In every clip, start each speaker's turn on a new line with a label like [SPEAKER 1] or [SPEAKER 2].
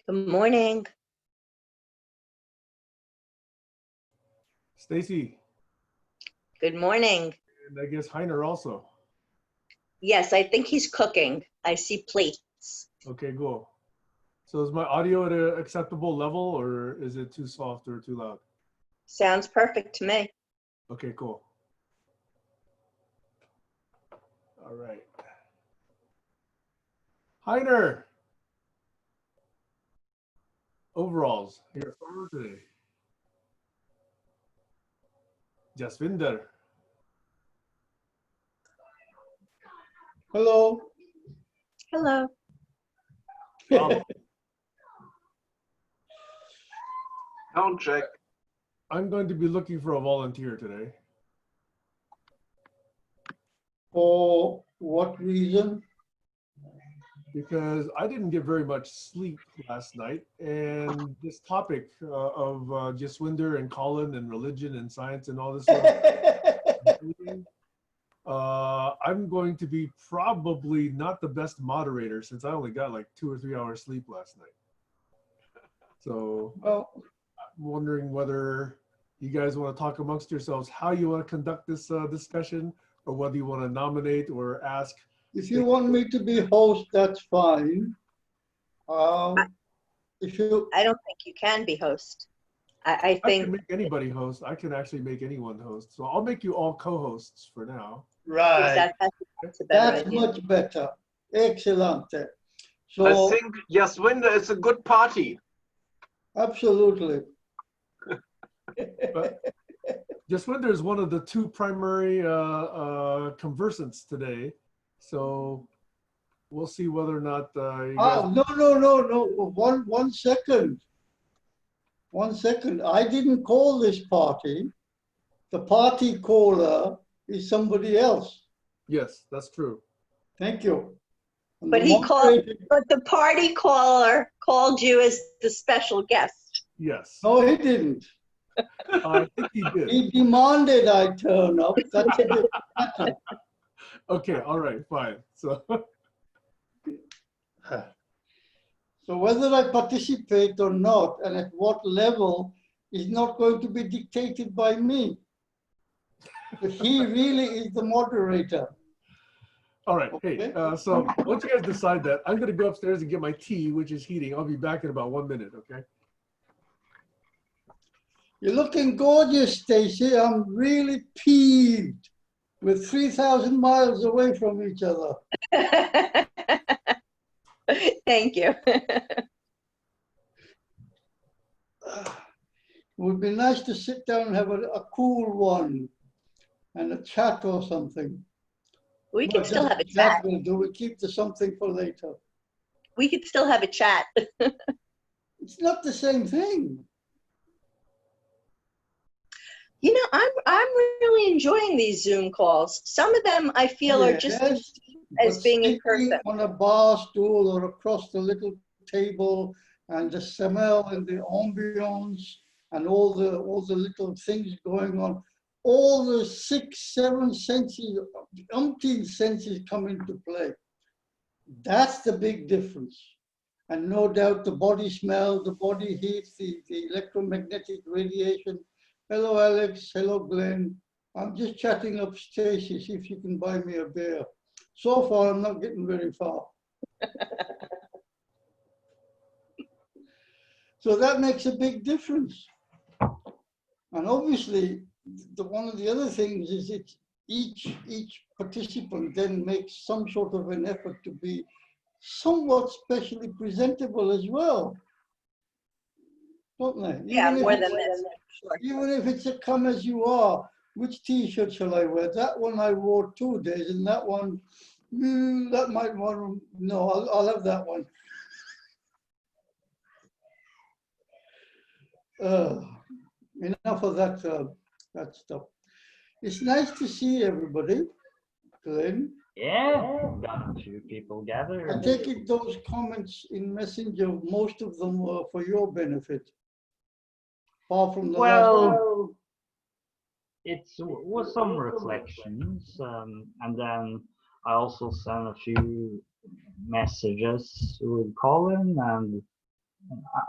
[SPEAKER 1] Good morning.
[SPEAKER 2] Stacy.
[SPEAKER 1] Good morning.
[SPEAKER 2] And I guess Heiner also.
[SPEAKER 1] Yes, I think he's cooking. I see plates.
[SPEAKER 2] Okay, cool. So is my audio at an acceptable level, or is it too soft or too loud?
[SPEAKER 1] Sounds perfect to me.
[SPEAKER 2] Okay, cool. All right. Heiner. Overalls, your photo today. Jaswinder.
[SPEAKER 3] Hello.
[SPEAKER 1] Hello.
[SPEAKER 4] Sound check.
[SPEAKER 2] I'm going to be looking for a volunteer today.
[SPEAKER 3] For what reason?
[SPEAKER 2] Because I didn't get very much sleep last night, and this topic of Jaswinder and Colin and religion and science and all this stuff, I'm going to be probably not the best moderator since I only got like 2 or 3 hours sleep last night. So
[SPEAKER 3] Well,
[SPEAKER 2] I'm wondering whether you guys want to talk amongst yourselves how you want to conduct this discussion, or whether you want to nominate or ask.
[SPEAKER 3] if you want me to be host, that's fine. If you,
[SPEAKER 1] I don't think you can be host. I
[SPEAKER 2] I
[SPEAKER 1] think
[SPEAKER 2] can make anybody host. I can actually make anyone host. So I'll make you all co-hosts for now.
[SPEAKER 3] right,
[SPEAKER 1] that's a better
[SPEAKER 3] that's
[SPEAKER 1] idea.
[SPEAKER 3] much better. Excellent.
[SPEAKER 4] I
[SPEAKER 3] So,
[SPEAKER 4] think Jaswinder is a good party.
[SPEAKER 3] absolutely.
[SPEAKER 2] But Jaswinder is one of the 2 primary conversants today. So we'll see whether or not you guys...
[SPEAKER 3] No. One second. 1 second. I didn't call this party. The party caller is somebody else.
[SPEAKER 2] Yes, that's true.
[SPEAKER 3] Thank you. And
[SPEAKER 1] But
[SPEAKER 3] the
[SPEAKER 1] he called,
[SPEAKER 3] moderator-
[SPEAKER 1] but the party caller called you as the special guest.
[SPEAKER 2] Yes.
[SPEAKER 3] No, he didn't.
[SPEAKER 2] I think he did.
[SPEAKER 3] He demanded I turn up. That's a different matter.
[SPEAKER 2] Okay, all right, fine. So
[SPEAKER 3] So whether I participate or not, and at what level, is not going to be dictated by me. But he really is the moderator.
[SPEAKER 2] all right, hey,
[SPEAKER 3] Okay.
[SPEAKER 2] so once you guys decide that, I'm gonna go upstairs and get my tea, which is heating. I'll be back in about 1 minute, okay?
[SPEAKER 3] You're looking gorgeous, Stacy. I'm really peeved. We're 3,000 miles away from each other.
[SPEAKER 1] Thank you.
[SPEAKER 3] It would be nice to sit down and have a cool one and a chat or something.
[SPEAKER 1] We can
[SPEAKER 3] Well,
[SPEAKER 1] still
[SPEAKER 3] just
[SPEAKER 1] have a chat.
[SPEAKER 3] will do. We keep the something for later.
[SPEAKER 1] We could still have a chat.
[SPEAKER 3] It's not the same thing.
[SPEAKER 1] You know, I'm really enjoying these Zoom calls. Some of them I feel are just
[SPEAKER 3] Yes,
[SPEAKER 1] as
[SPEAKER 3] but
[SPEAKER 1] being in
[SPEAKER 3] sitting
[SPEAKER 1] person.
[SPEAKER 3] on a bar stool or across the little table, and the smell and the ambience and all the little things going on, all the 6, 7 senses, umpteen senses come into play. That's the big difference. And no doubt the body smell, the body heat, the electromagnetic radiation. Hello, Alex. Hello, Glenn. I'm just chatting up Stacy, see if she can buy me a beer. So far, I'm not getting very far. So that makes a big difference. And obviously, one of the other things is that each participant then makes some sort of an effort to be somewhat specially presentable as well. Don't they?
[SPEAKER 1] Yeah, more than this. Sure.
[SPEAKER 3] Even if it's a come as you are, which t-shirt shall I wear? That one I wore 2 days, and that one, that might want, no, I'll have that one. Enough of that, that stuff. It's nice to see everybody, Glenn.
[SPEAKER 5] Yeah, got a few people gathered.
[SPEAKER 3] I take it those comments in Messenger, most of them were for your benefit. Apart from the last one.
[SPEAKER 5] Well, it was some reflections, and then I also sent a few messages with Colin, and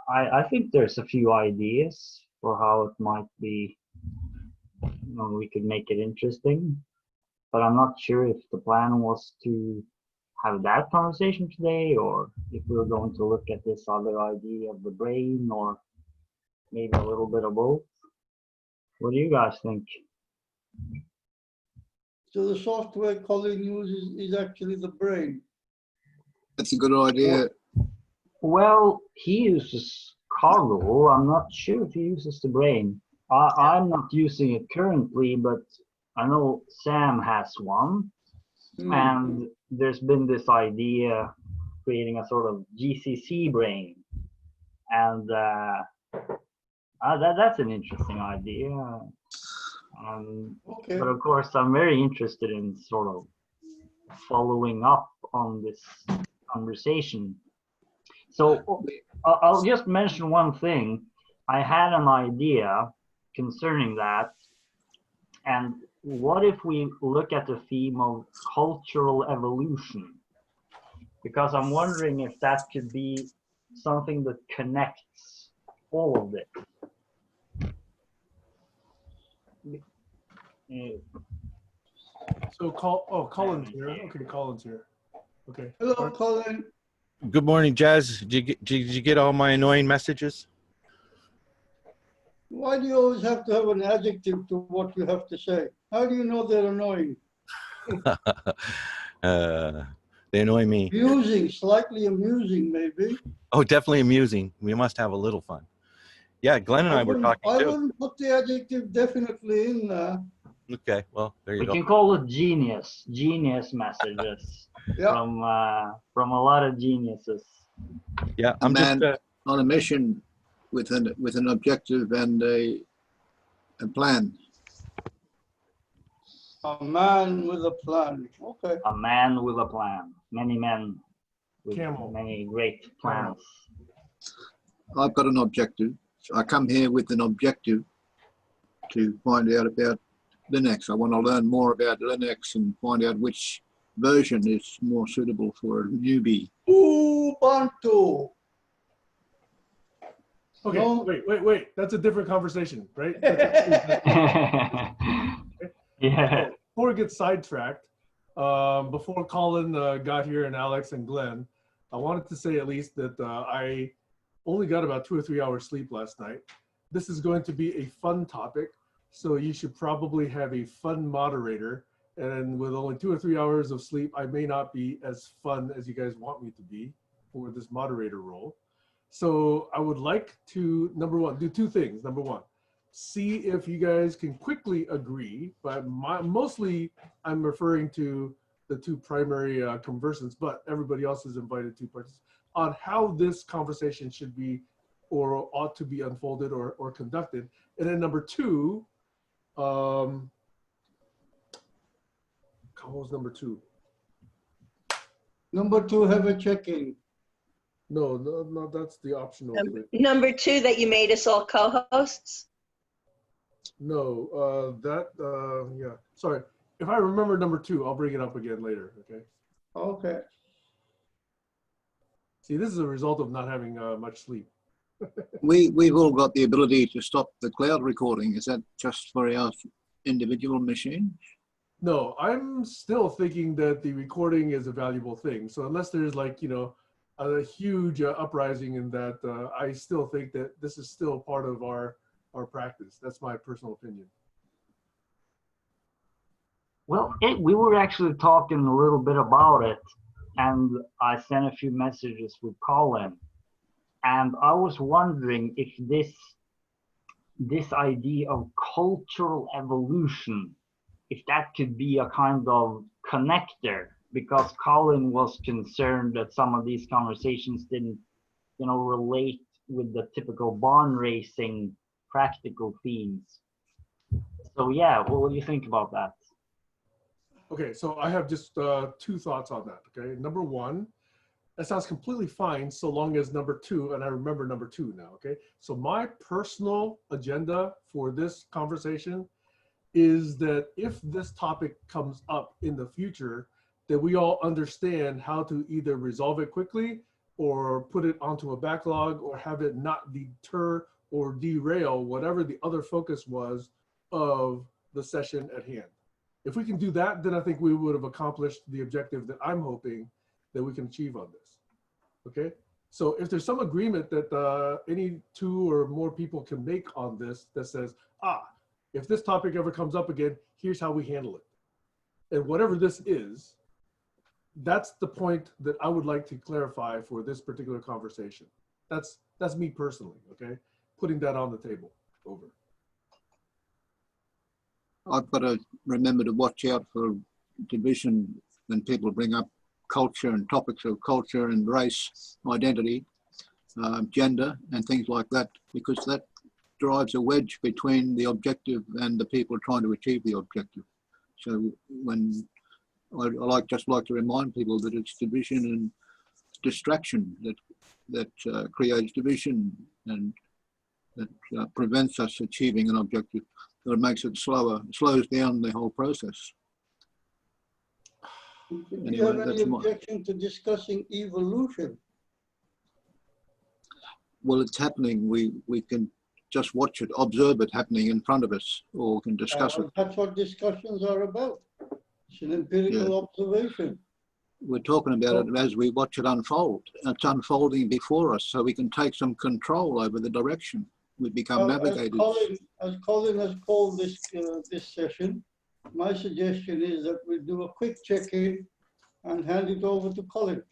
[SPEAKER 5] I think there's a few ideas for how it might be, we could make it interesting, but I'm not sure if the plan was to have that conversation today or if we're going to look at this other idea of the brain or maybe a little bit of both. What do you guys think?
[SPEAKER 3] So the software Colin uses is actually the brain.
[SPEAKER 6] That's a good idea.
[SPEAKER 5] Well, he uses Cargo. I'm not sure if he uses the brain. I'm not using it currently, but I know Sam has one. And there's been this idea creating a sort of GCC brain. And that's an interesting idea.
[SPEAKER 3] Okay.
[SPEAKER 5] But of course, I'm very interested in sort of following up on this conversation. So I'll just mention one thing. I had an idea concerning that. And what if we look at the theme of cultural evolution? Because I'm wondering if that could be something that connects all of it.
[SPEAKER 2] So Colin's here. Okay, Colin's here. Okay.
[SPEAKER 3] Hello, Colin.
[SPEAKER 7] Good morning, Jazz. Did you get all my annoying messages?
[SPEAKER 3] Why do you always have to have an adjective to what you have to say? How do you know they're annoying?
[SPEAKER 7] They annoy me.
[SPEAKER 3] Amusing, slightly amusing, maybe.
[SPEAKER 7] Oh, definitely amusing. We must have a little fun. Yeah, Glenn and I were talking
[SPEAKER 3] I
[SPEAKER 7] too.
[SPEAKER 3] wouldn't put the adjective definitely in there.
[SPEAKER 7] Okay, well, there you
[SPEAKER 5] We
[SPEAKER 7] go.
[SPEAKER 5] can call it genius messages
[SPEAKER 3] Yeah.
[SPEAKER 5] from a lot of geniuses.
[SPEAKER 7] Yeah,
[SPEAKER 6] A
[SPEAKER 7] I'm
[SPEAKER 6] man
[SPEAKER 7] just
[SPEAKER 6] on a mission with an objective and a plan.
[SPEAKER 3] A man with a plan. Okay.
[SPEAKER 5] A man with a plan. Many men with
[SPEAKER 2] Camel.
[SPEAKER 5] many great plans.
[SPEAKER 6] I've got an objective. So I come here with an objective to find out about Linux. I want to learn more about Linux and find out which version is more suitable for a newbie.
[SPEAKER 3] Ubuntu.
[SPEAKER 2] Okay,
[SPEAKER 3] No.
[SPEAKER 2] wait. That's a different conversation, right?
[SPEAKER 5] Yeah.
[SPEAKER 2] Before we get sidetracked, before Colin got here and Alex and Glenn, I wanted to say at least that I only got about 2 or 3 hours sleep last night. This is going to be a fun topic, so you should probably have a fun moderator. And with only 2 or 3 hours of sleep, I may not be as fun as you guys want me to be for this moderator role. So I would like to, number one, do two things. Number one, see if you guys can quickly agree, but mostly I'm referring to the two primary conversants, but everybody else is invited to participate, on how this conversation should be or ought to be unfolded or conducted. And then number two, what was number two?
[SPEAKER 3] Number two, have a check-in.
[SPEAKER 2] No, that's the optional thing.
[SPEAKER 1] Number two, that you made us all co-hosts.
[SPEAKER 2] No, yeah, sorry. If I remember number two, I'll bring it up again later, okay?
[SPEAKER 3] Okay.
[SPEAKER 2] See, this is a result of not having much sleep.
[SPEAKER 6] We've all got the ability to stop the cloud recording. Is that just for our individual machine?
[SPEAKER 2] No, I'm still thinking that the recording is a valuable thing. So unless there's like, a huge uprising in that, I still think that this is still part of our practice. That's my personal opinion.
[SPEAKER 5] Well, we were actually talking a little bit about it, and I sent a few messages with Colin, and I was wondering if this idea of cultural evolution, if that could be a kind of connector, because Colin was concerned that some of these conversations didn't, relate with the typical barn racing practical themes. So yeah, what do you think about that?
[SPEAKER 2] Okay, so I have just two thoughts on that, okay? Number one, that sounds completely fine so long as number two, and I remember number two now, okay? So my personal agenda for this conversation is that if this topic comes up in the future, that we all understand how to either resolve it quickly or put it onto a backlog or have it not deter or derail whatever the other focus was of the session at hand. If we can do that, then I think we would have accomplished the objective that I'm hoping that we can achieve on this. Okay, so if there's some agreement that any two or more people can make on this that says, if this topic ever comes up again, here's how we handle it. And whatever this is, that's the point that I would like to clarify for this particular conversation. That's me personally, okay? Putting that on the table. Over.
[SPEAKER 6] I've got to remember to watch out for division when people bring up culture and topics of culture and race, identity, gender and things like that, because that drives a wedge between the objective and the people trying to achieve the objective. So when I just like to remind people that it's division and distraction that creates division and that prevents us achieving an objective. That makes it slower, slows down the whole process.
[SPEAKER 3] Do you
[SPEAKER 6] Anyway,
[SPEAKER 3] have any
[SPEAKER 6] that's my.
[SPEAKER 3] objection to discussing evolution?
[SPEAKER 6] Well, it's happening. We can just watch it, observe it happening in front of us, or can discuss it.
[SPEAKER 3] That's what discussions are about. It's an empirical observation.
[SPEAKER 6] We're talking about it as we watch it unfold. It's unfolding before us, so we can take some control over the direction. We become navigators.
[SPEAKER 3] As Colin has called this this session, my suggestion is that we do a quick check-in and hand it over to Colin.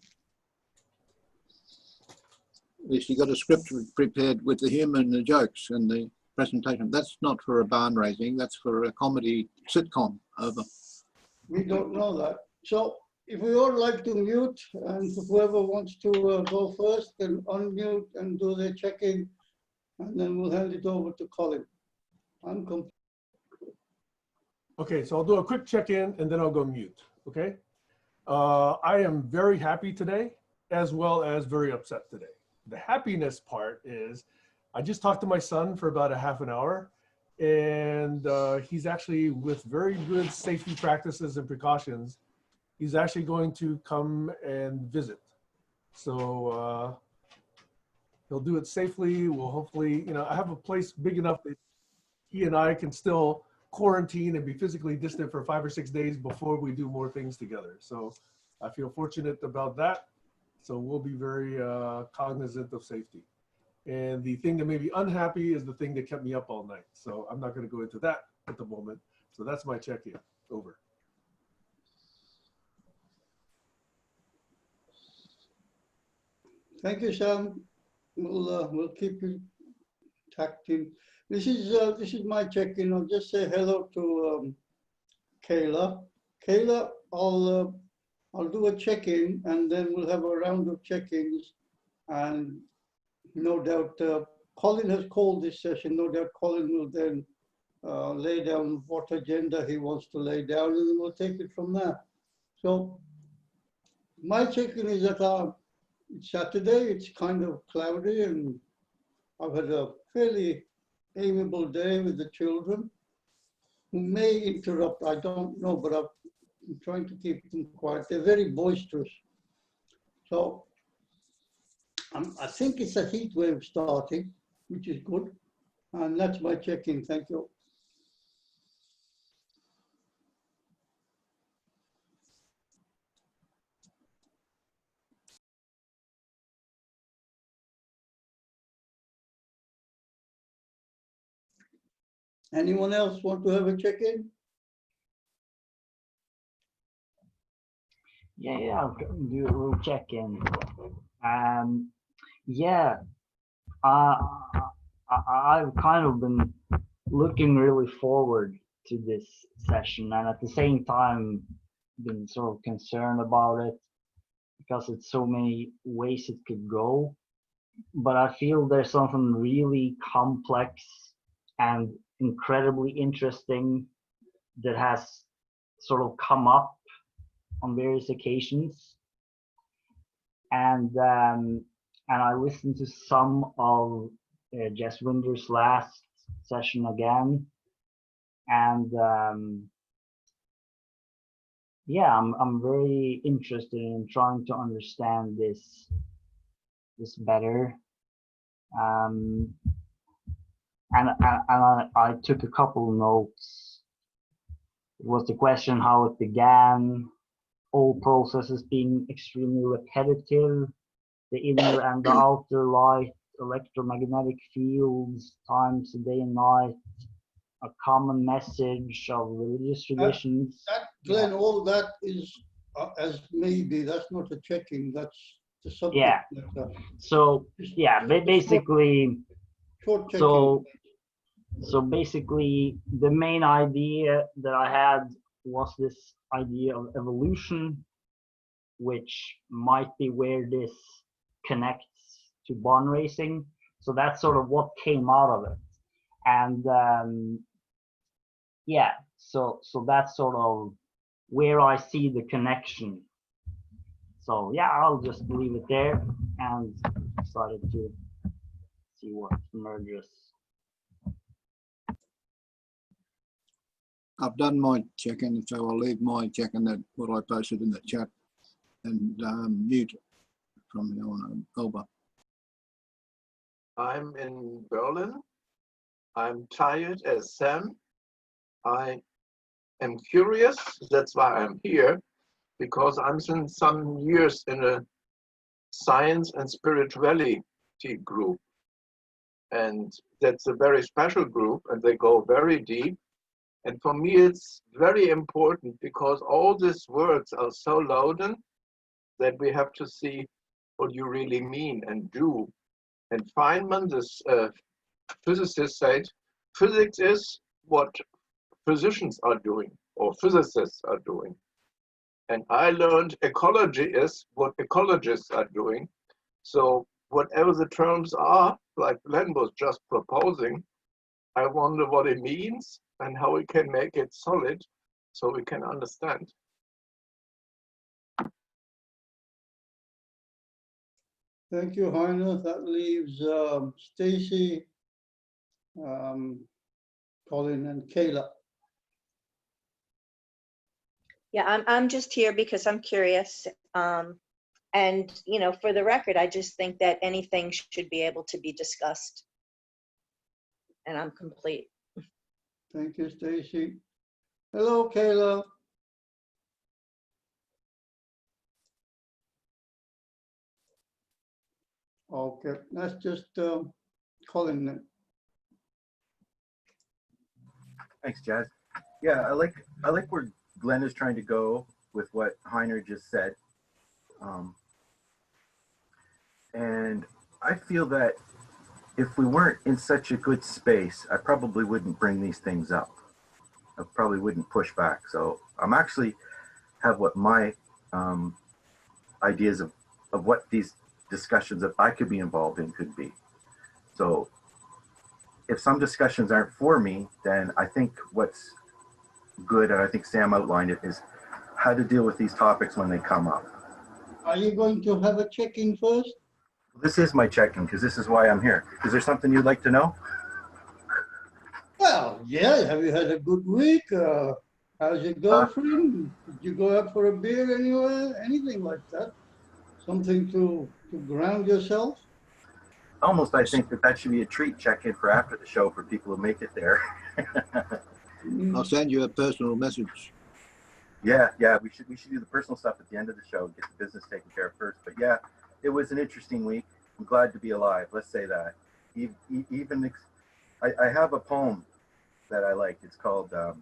[SPEAKER 6] At least you got a script prepared with the humour and the jokes and the presentation. That's not for a barn raising, that's for a comedy sitcom. Over.
[SPEAKER 3] We don't know that. So if we all like to mute, and whoever wants to go first can unmute and do their check-in, and then we'll hand it over to Colin. I'm complete.
[SPEAKER 2] Okay, so I'll do a quick check-in and then I'll go mute, okay? I am very happy today, as well as very upset today. The happiness part is I just talked to my son for about a half an hour, and he's actually, with very good safety practices and precautions, he's actually going to come and visit. So he'll do it safely. We'll hopefully, I have a place big enough that he and I can still quarantine and be physically distant for 5 or 6 days before we do more things together. So I feel fortunate about that. So we'll be very cognizant of safety. And the thing that made me unhappy is the thing that kept me up all night. So I'm not going to go into that at the moment. So that's my check-in. Over.
[SPEAKER 3] Thank you, Sam. We'll keep you tacked in. This is my check-in. I'll just say hello to Kayla. Kayla, I'll do a check-in and then we'll have a round of check-ins. And no doubt, Colin has called this session. No doubt Colin will then lay down what agenda he wants to lay down, and then we'll take it from there. So my check-in is that it's Saturday, it's kind of cloudy, and I've had a fairly amiable day with the children, who may interrupt, I don't know, but I'm trying to keep them quiet. They're very boisterous. So I think it's a heat wave starting, which is good. And that's my check-in. Thank you. Anyone else want to have a check-in?
[SPEAKER 5] Yeah, I'll do a little check-in. Yeah, I've kind of been looking really forward to this session, and at the same time been sort of concerned about it because it's so many ways it could go. But I feel there's something really complex and incredibly interesting that has sort of come up on various occasions, and I listened to some of Jaswinder's last session again, and yeah, I'm very interested in trying to understand this this better. And I took a couple notes. It was the question how it began, all processes being extremely repetitive, the inner and the outer light, electromagnetic fields, times day and night, a common message of religious traditions.
[SPEAKER 3] Glenn, all that is as maybe, that's not a checking, that's the subject
[SPEAKER 5] Yeah.
[SPEAKER 3] matter.
[SPEAKER 5] So yeah, basically,
[SPEAKER 3] Short checking.
[SPEAKER 5] so basically the main idea that I had was this idea of evolution, which might be where this connects to barn racing. So that's sort of what came out of it. And yeah, so that's sort of where I see the connection. So yeah, I'll just leave it there and decided to see what emerges.
[SPEAKER 6] I've done my check-in, so I'll leave my check-in that what I posted in the chat and mute from now on over.
[SPEAKER 4] I'm in Berlin. I'm tired as Sam. I am curious. That's why I'm here, because I'm since some years in a science and spirituality group. And that's a very special group, and they go very deep. And for me, it's very important because all these words are so loaded that we have to see what you really mean and do. And Feynman, this physicist, said, physics is what physicians are doing or physicists are doing. And I learned ecology is what ecologists are doing. So whatever the terms are, like Glenn was just proposing, I wonder what it means and how we can make it solid so we can understand.
[SPEAKER 3] Thank you, Heiner. That leaves Stacy, Colin, and Kayla.
[SPEAKER 1] Yeah, I'm just here because I'm curious. And, you know, for the record, I just think that anything should be able to be discussed. And I'm complete.
[SPEAKER 3] Thank you, Stacy. Hello, Kayla. Okay, that's just Colin then.
[SPEAKER 7] Thanks, Jazz. Yeah, I like where Glenn is trying to go with what Heiner just said. And I feel that if we weren't in such a good space, I probably wouldn't bring these things up. I probably wouldn't push back. So I'm actually have what my ideas of what these discussions that I could be involved in could be. So if some discussions aren't for me, then I think what's good, and I think Sam outlined it, is how to deal with these topics when they come up.
[SPEAKER 3] Are you going to have a check-in first?
[SPEAKER 7] This is my check-in because this is why I'm here. Is there something you'd like to know?
[SPEAKER 3] Well, yeah. Have you had a good week? How's your girlfriend? Did you go out for a beer anywhere? Anything like that? Something to ground yourself?
[SPEAKER 7] Almost, I think that should be a treat check-in for after the show for people who make it there.
[SPEAKER 6] I'll send you a personal message.
[SPEAKER 7] Yeah, we should do the personal stuff at the end of the show, get the business taken care of first. But yeah, it was an interesting week. I'm glad to be alive. Let's say that. I have a poem that I like. It's called the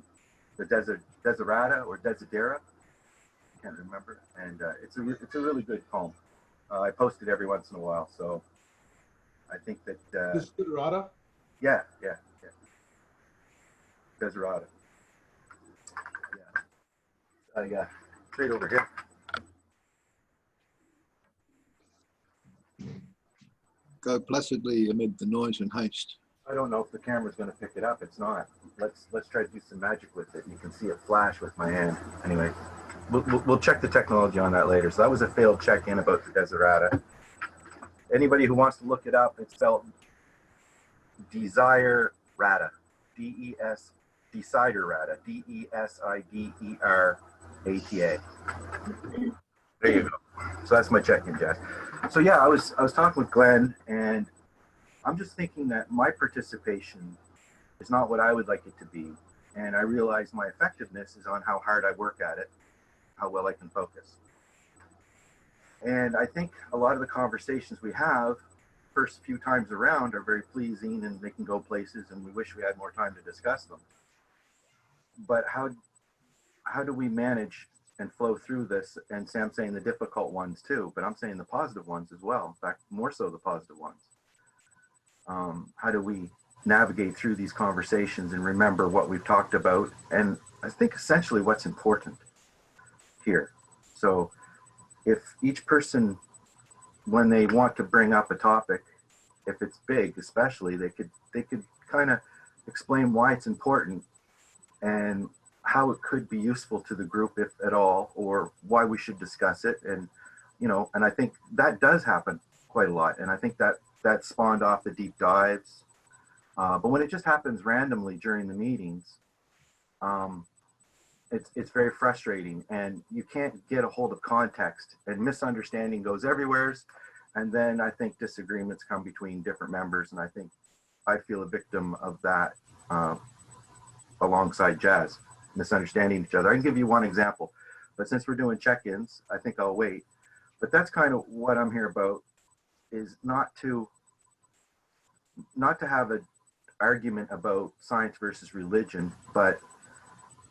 [SPEAKER 7] Desiderata or Desidera. I can't remember. And it's a really good poem. I post it every once in a while. So I think that.
[SPEAKER 2] Desiderata?
[SPEAKER 7] Yeah. Desiderata. Yeah. Straight over here.
[SPEAKER 6] Go placidly amid the noise and haste.
[SPEAKER 7] I don't know if the camera's going to pick it up. It's not. Let's try to do some magic with it. You can see it flash with my hand. Anyway, we'll check the technology on that later. So that was a failed check-in about the Desiderata. Anybody who wants to look it up, it's spelled Desiderata. D-E-S, Desiderata. D-E-S-I-D-E-R-A-T-A. There you go. So that's my check-in, Jess. So yeah, I was talking with Glenn, and I'm just thinking that my participation is not what I would like it to be, and I realize my effectiveness is on how hard I work at it, how well I can focus. And I think a lot of the conversations we have first few times around are very pleasing and they can go places, and we wish we had more time to discuss them. But how do we manage and flow through this? And Sam's saying the difficult ones too, but I'm saying the positive ones as well. In fact, more so the positive ones. How do we navigate through these conversations and remember what we've talked about? And I think essentially what's important here. So if each person, when they want to bring up a topic, if it's big especially, they could kind of explain why it's important and how it could be useful to the group, if at all, or why we should discuss it. And and I think that does happen quite a lot, and I think that spawned off the deep dives. But when it just happens randomly during the meetings, it's very frustrating, and you can't get a hold of context, and misunderstanding goes everywhere. And then I think disagreements come between different members, and I think I feel a victim of that alongside Jazz, misunderstanding each other. I can give you one example, but since we're doing check-ins, I think I'll wait. But that's kind of what I'm here about, is not to have an argument about science versus religion, but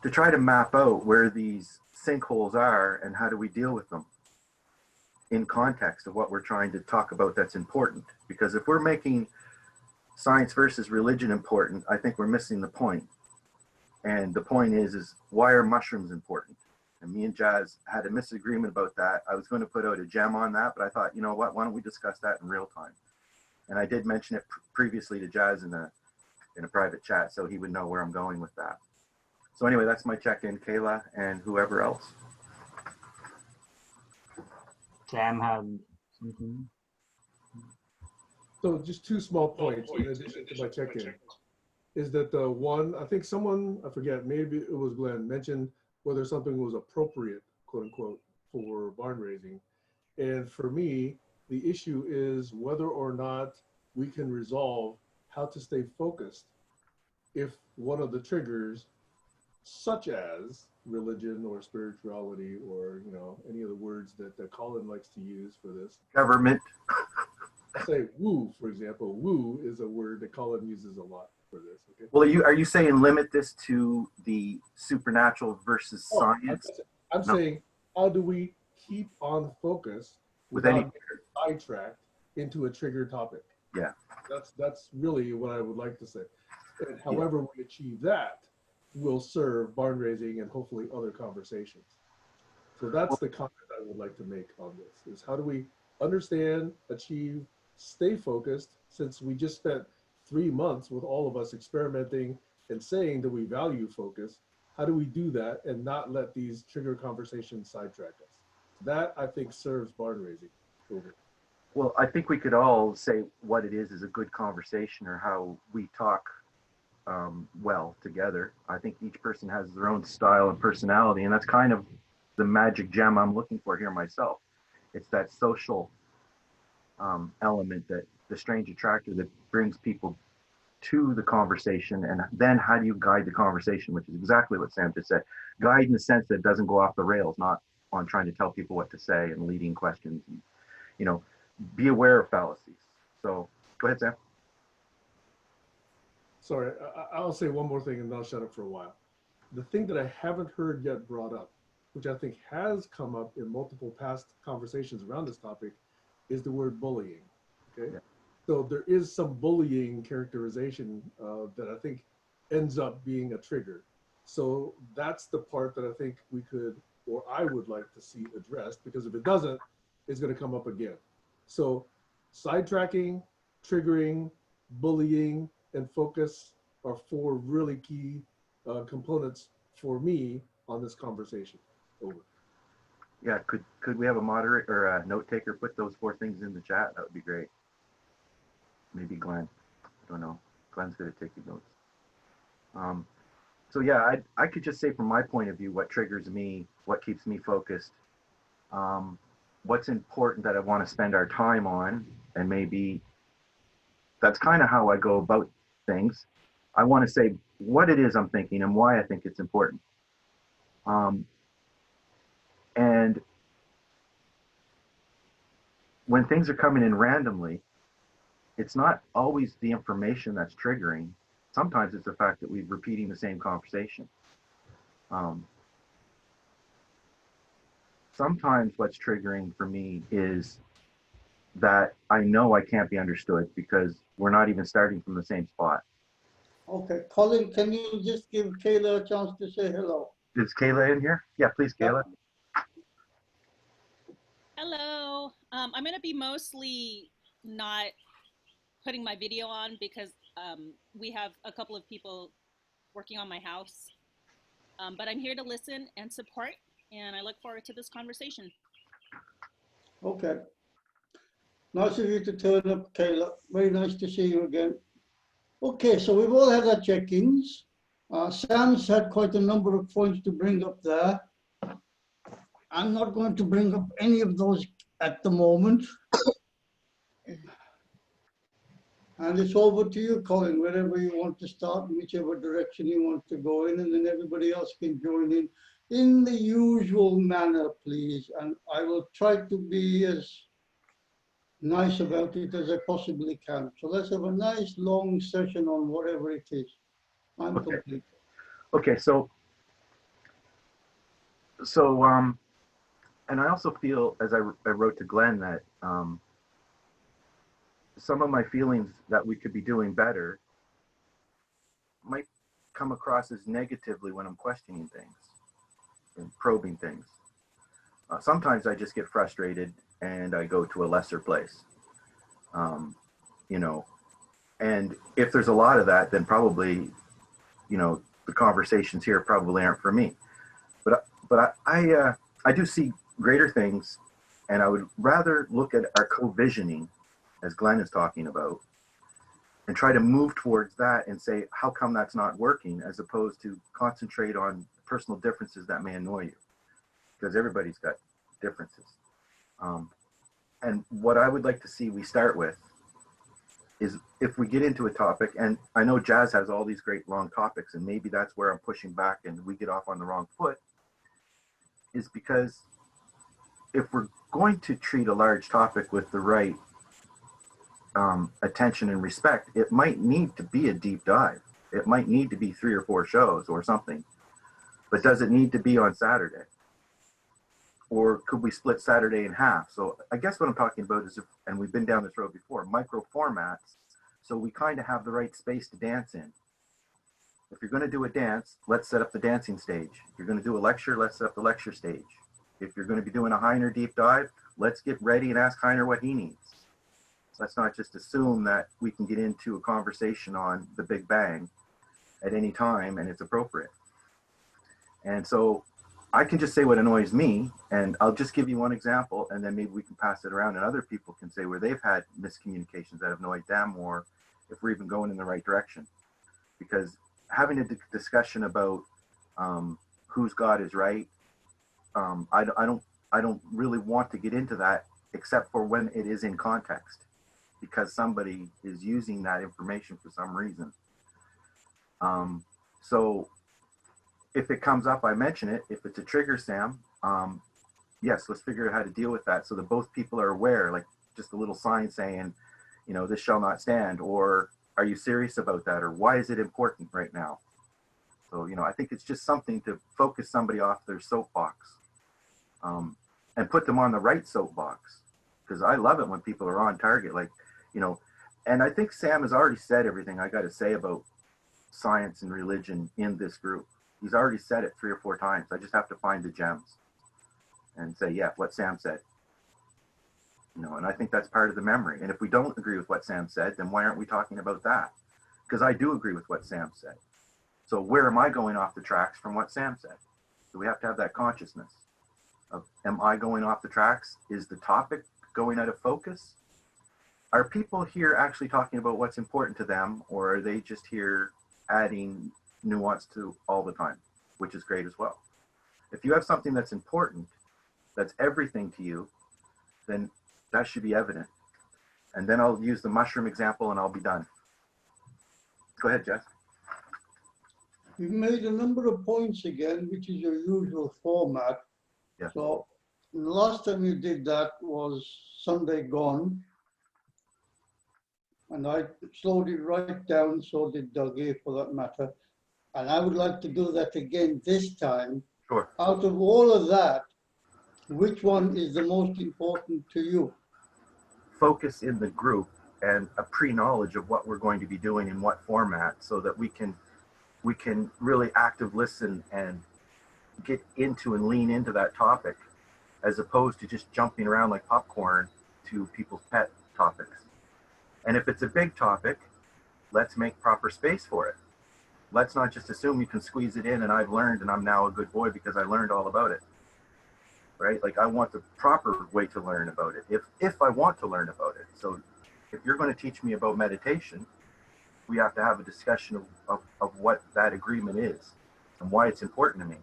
[SPEAKER 7] to try to map out where these sinkholes are and how do we deal with them in context of what we're trying to talk about that's important. Because if we're making science versus religion important, I think we're missing the point. And the point is why are mushrooms important? And me and Jazz had a misagreement about that. I was going to put out a gem on that, but I thought, you know what, why don't we discuss that in real time? And I did mention it previously to Jazz in a private chat, so he would know where I'm going with that. So anyway, that's my check-in, Kayla, and whoever else.
[SPEAKER 5] Sam had something.
[SPEAKER 2] So just two small points in addition to my check-in. Is that the one, I think someone, I forget, maybe it was Glenn, mentioned whether something was appropriate, quote unquote, for barn raising. And for me, the issue is whether or not we can resolve how to stay focused if one of the triggers, such as religion or spirituality or any of the words that Colin likes to use for this.
[SPEAKER 7] Government.
[SPEAKER 2] Say woo, for example. Woo is a word that Colin uses a lot for this. Okay.
[SPEAKER 7] Well, are you saying limit this to the supernatural versus science?
[SPEAKER 2] I'm saying, how do we keep on focus
[SPEAKER 7] With
[SPEAKER 2] without
[SPEAKER 7] any
[SPEAKER 2] getting sidetracked into a trigger topic?
[SPEAKER 7] Yeah.
[SPEAKER 2] That's really what I would like to say. And however we achieve that will serve barn raising and hopefully other conversations. So that's the comment I would like to make on this, is how do we understand, achieve, stay focused, since we just spent 3 months with all of us experimenting and saying that we value focus. How do we do that and not let these trigger conversations sidetrack us? That, I think, serves barn raising. Over.
[SPEAKER 7] Well, I think we could all say what it is a good conversation, or how we talk well together. I think each person has their own style and personality, and that's kind of the magic gem I'm looking for here myself. It's that social element, that the strange attractor that brings people to the conversation. And then how do you guide the conversation, which is exactly what Sam just said. Guide in the sense that it doesn't go off the rails, not on trying to tell people what to say and leading questions. And, be aware of fallacies. So go ahead, Sam.
[SPEAKER 2] Sorry, I'll say one more thing and then I'll shut up for a while. The thing that I haven't heard yet brought up, which I think has come up in multiple past conversations around this topic, is the word bullying. Okay. Yeah. So there is some bullying characterization that I think ends up being a trigger. So that's the part that I think we could, or I would like to see addressed, because if it doesn't, it's going to come up again. So sidetracking, triggering, bullying, and focus are 4 really key components for me on this conversation. Over.
[SPEAKER 7] Yeah, could we have a moderator or a note taker put those 4 things in the chat? That would be great. Maybe Glenn. I don't know. Glenn's good at taking notes. So yeah, I could just say from my point of view what triggers me, what keeps me focused, what's important that I want to spend our time on, and maybe that's kind of how I go about things. I want to say what it is I'm thinking and why I think it's important. And when things are coming in randomly, it's not always the information that's triggering. Sometimes it's the fact that we're repeating the same conversation. Sometimes what's triggering for me is that I know I can't be understood because we're not even starting from the same spot.
[SPEAKER 3] Okay, Colin, can you just give Kayla a chance to say hello?
[SPEAKER 7] Is Kayla in here? Yeah, please, Kayla.
[SPEAKER 8] Hello. I'm going to be mostly not putting my video on because we have a couple of people working on my house. But I'm here to listen and support, and I look forward to this conversation.
[SPEAKER 3] Okay. Nice of you to turn up, Kayla. Very nice to see you again. Okay, so we've all had our check-ins. Sam's had quite a number of points to bring up there. I'm not going to bring up any of those at the moment. And it's over to you, Colin, wherever you want to start, whichever direction you want to go in, and then everybody else can join in the usual manner, please. And I will try to be as nice about it as I possibly can. So let's have a nice long session on whatever it is. I'm complete.
[SPEAKER 7] Okay, and I also feel, as I wrote to Glenn, that some of my feelings that we could be doing better might come across as negatively when I'm questioning things and probing things. Sometimes I just get frustrated and I go to a lesser place, you know, and if there's a lot of that, then probably, you know, the conversations here probably aren't for me. But I do see greater things, and I would rather look at our co-visioning, as Glenn is talking about, and try to move towards that and say, how come that's not working, as opposed to concentrate on personal differences that may annoy you, because everybody's got differences. And what I would like to see we start with is, if we get into a topic, and I know Jazz has all these great long topics, and maybe that's where I'm pushing back and we get off on the wrong foot, is because if we're going to treat a large topic with the right attention and respect, it might need to be a deep dive. It might need to be 3 or 4 shows or something, but does it need to be on Saturday? Or could we split Saturday in half? So I guess what I'm talking about is, and we've been down this road before, micro formats, so we kind of have the right space to dance in. If you're going to do a dance, let's set up the dancing stage. If you're going to do a lecture, let's set up the lecture stage. If you're going to be doing a Heiner deep dive, let's get ready and ask Heiner what he needs. Let's not just assume that we can get into a conversation on the Big Bang at any time and it's appropriate. And so I can just say what annoys me, and I'll just give you one example, and then maybe we can pass it around and other people can say where they've had miscommunications that have annoyed them, or if we're even going in the right direction. Because having a discussion about whose God is right, I don't really want to get into that, except for when it is in context, because somebody is using that information for some reason. So if it comes up, I mention it. If it's a trigger, Sam, yes, let's figure out how to deal with that so that both people are aware, like just a little sign saying, you know, this shall not stand, or are you serious about that, or why is it important right now? So, you know, I think it's just something to focus somebody off their soapbox, and put them on the right soapbox, because I love it when people are on target, like, you know, and I think Sam has already said everything I got to say about science and religion in this group. He's already said it 3 or 4 times. I just have to find the gems and say, yeah, what Sam said. You know, and I think that's part of the memory. And if we don't agree with what Sam said, then why aren't we talking about that? Because I do agree with what Sam said. So where am I going off the tracks from what Sam said? So we have to have that consciousness of, am I going off the tracks? Is the topic going out of focus? Are people here actually talking about what's important to them, or are they just here adding nuance to all the time, which is great as well. If you have something that's important, that's everything to you, then that should be evident. And then I'll use the mushroom example and I'll be done. Go ahead, Jess.
[SPEAKER 3] You've made a number of points again, which is your usual format.
[SPEAKER 7] Yeah.
[SPEAKER 3] So the last time you did that was Sunday gone. And I slowed it right down, so did Dougie for that matter. And I would like to do that again this time.
[SPEAKER 7] Sure.
[SPEAKER 3] Out of all of that, which one is the most important to you?
[SPEAKER 7] Focus in the group and a pre-knowledge of what we're going to be doing in what format, so that we can really active listen and get into and lean into that topic, as opposed to just jumping around like popcorn to people's pet topics. And if it's a big topic, let's make proper space for it. Let's not just assume you can squeeze it in and I've learned and I'm now a good boy because I learned all about it. Right? Like, I want the proper way to learn about it, if I want to learn about it. So if you're going to teach me about meditation, we have to have a discussion of what that agreement is and why it's important to me.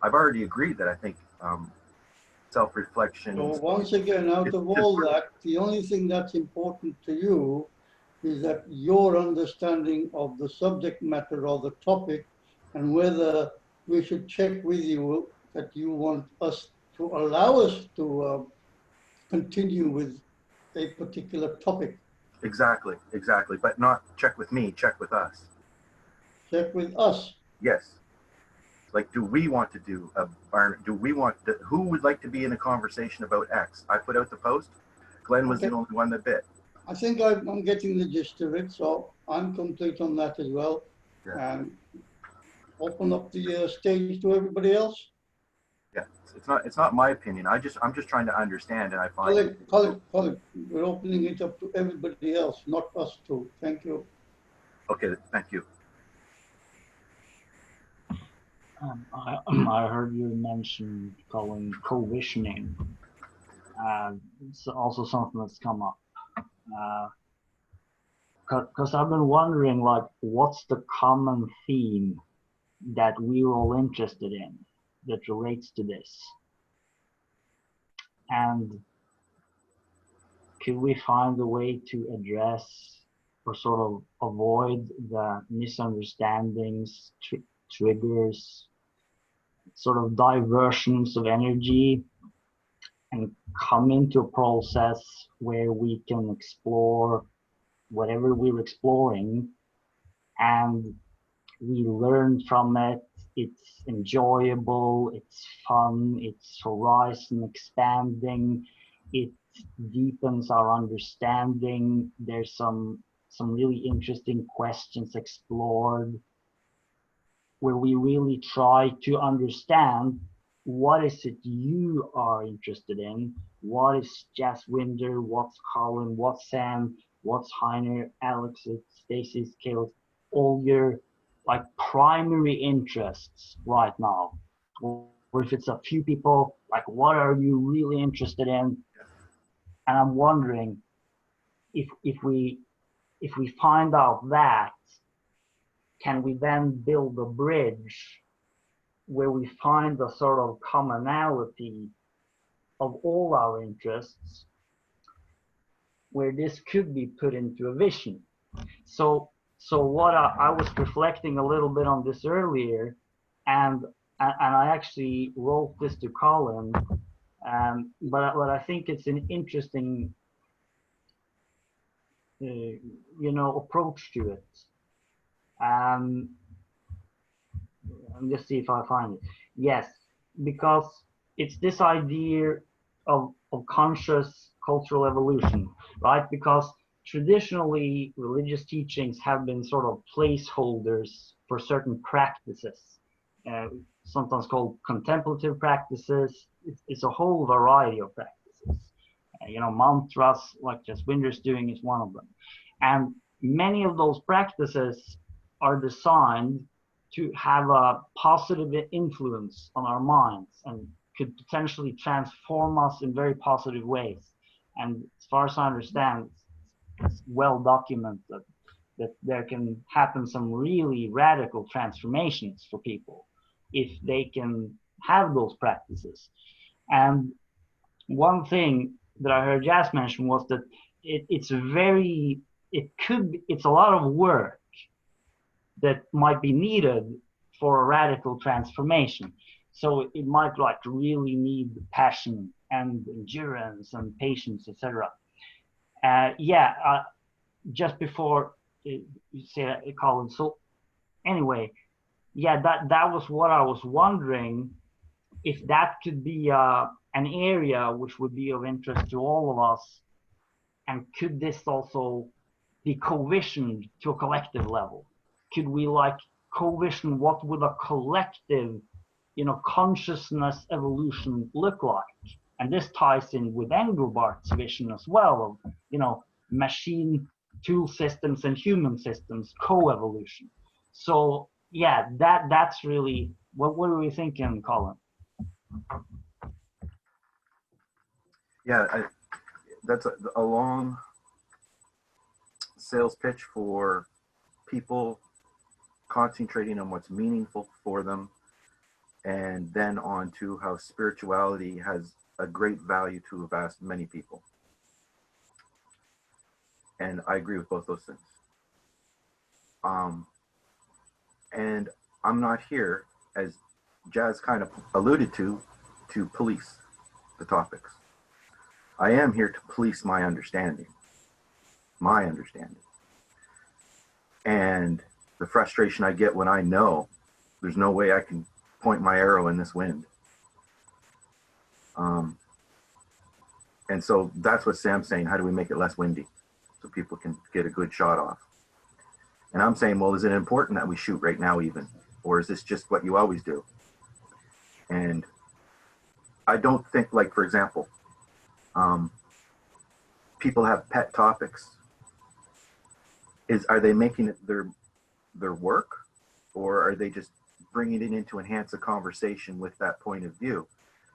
[SPEAKER 7] I've already agreed that I think self-reflection.
[SPEAKER 3] So once again, out of all that, the only thing that's important to you is that your understanding of the subject matter or the topic, and whether we should check with you that you want us to allow us to continue with a particular topic.
[SPEAKER 7] Exactly, exactly. But not check with me, check with us.
[SPEAKER 3] Check with us.
[SPEAKER 7] Yes. Like, do we want to do who would like to be in a conversation about X? I put out the post. Glenn was
[SPEAKER 3] Okay.
[SPEAKER 7] the only one that bit.
[SPEAKER 3] I think I'm getting the gist of it, so I'm complete on that as well.
[SPEAKER 7] Yeah.
[SPEAKER 3] And open up the stage to everybody else.
[SPEAKER 7] Yeah, it's not my opinion. I'm just trying to understand, and I find.
[SPEAKER 3] Colin, we're opening it up to everybody else, not us two. Thank you.
[SPEAKER 7] Okay, thank you.
[SPEAKER 5] I heard you mention, Colin, co-visioning. It's also something that's come up. Because I've been wondering, like, what's the common theme that we're all interested in that relates to this? And could we find a way to address or sort of avoid the misunderstandings, triggers, sort of diversions of energy, and come into a process where we can explore whatever we're exploring and we learn from it? It's enjoyable, it's fun, it's horizon expanding, it deepens our understanding. There's some really interesting questions explored where we really try to understand what is it you are interested in, what is Jaswinder, what's Colin, what's Sam, what's Heiner, Alex, Stacy's, Caleb, all your like primary interests right now. Or if it's a few people, like, what are you really interested in? And I'm wondering if we find out that, can we then build a bridge where we find a sort of commonality of all our interests, where this could be put into a vision? So what I was reflecting a little bit on this earlier, and I actually wrote this to Colin, but I think it's an interesting approach to it. And just see if I find it. Yes, because it's this idea of conscious cultural evolution, right? Because traditionally religious teachings have been sort of placeholders for certain practices, sometimes called contemplative practices. It's a whole variety of practices. Mantras, like Jaswinder's doing, is one of them. And many of those practices are designed to have a positive influence on our minds and could potentially transform us in very positive ways. And as far as I understand, it's well documented that there can happen some really radical transformations for people if they can have those practices. And one thing that I heard Jazz mention was that it's a lot of work that might be needed for a radical transformation. So it might like really need passion and endurance and patience, etc. Just before you say Colin. So anyway, yeah, that was what I was wondering, if that could be an area which would be of interest to all of us, and could this also be co-visioned to a collective level? Could we like co-vision what would a collective, consciousness evolution look like? And this ties in with Engelbart's vision as well of, machine tool systems and human systems co-evolution. So yeah, that's really what are we thinking, Colin?
[SPEAKER 7] Yeah, that's a long sales pitch for people concentrating on what's meaningful for them, and then on to how spirituality has a great value to a vast many people. And I agree with both those things. And I'm not here, as Jazz kind of alluded to police the topics. I am here to police my understanding. And the frustration I get when I know there's no way I can point my arrow in this wind. And so that's what Sam's saying. How do we make it less windy so people can get a good shot off? And I'm saying, well, is it important that we shoot right now even? Or is this just what you always do? And I don't think, like, for example, people have pet topics. Are they making it their work, or are they just bringing it in to enhance a conversation with that point of view?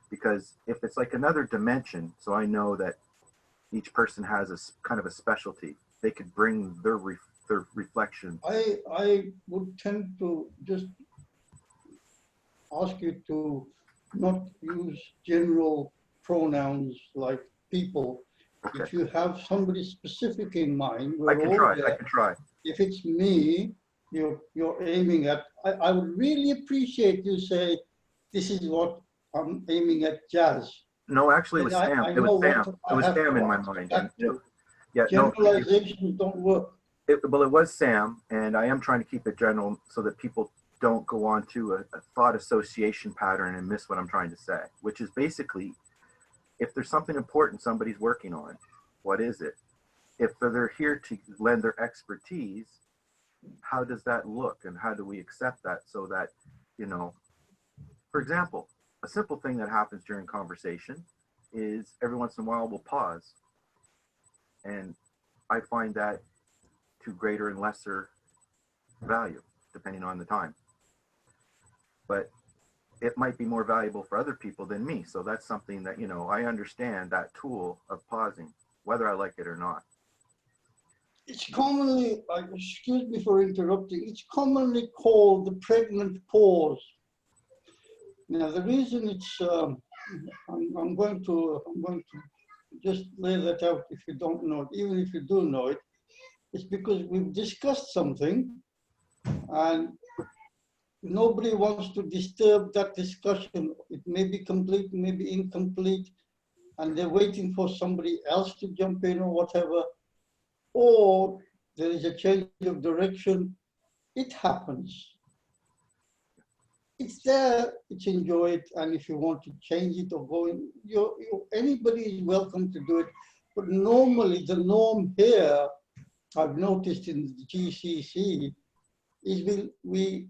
[SPEAKER 7] Because if it's like another dimension, so I know that each person has a kind of a specialty, they could bring their reflection.
[SPEAKER 3] I would tend to just ask you to not use general pronouns like people.
[SPEAKER 7] Okay.
[SPEAKER 3] If you have somebody specific in mind,
[SPEAKER 7] I can try.
[SPEAKER 3] If it's me, you're aiming at, I would really appreciate you say, this is what I'm aiming at, Jazz.
[SPEAKER 7] No, actually, it was Sam. It was Sam in my mind. Yeah,
[SPEAKER 3] generalizations don't work.
[SPEAKER 7] It was Sam, and I am trying to keep it general so that people don't go on to a thought association pattern and miss what I'm trying to say, which is basically, if there's something important somebody's working on, what is it? If they're here to lend their expertise, how does that look, and how do we accept that so that, for example, a simple thing that happens during conversation is every once in a while we'll pause. And I find that to greater and lesser value, depending on the time. But it might be more valuable for other people than me. So that's something that, I understand that tool of pausing, whether I like it or not.
[SPEAKER 3] It's commonly, excuse me for interrupting, it's commonly called the pregnant pause. Now, the reason it's, I'm going to just lay that out if you don't know it, even if you do know it, it's because we've discussed something and nobody wants to disturb that discussion. It may be complete, may be incomplete, and they're waiting for somebody else to jump in or whatever, or there is a change of direction. It happens. It's there, it's enjoy it, and if you want to change it or go in, anybody is welcome to do it. But normally the norm here, I've noticed in the GCC, is we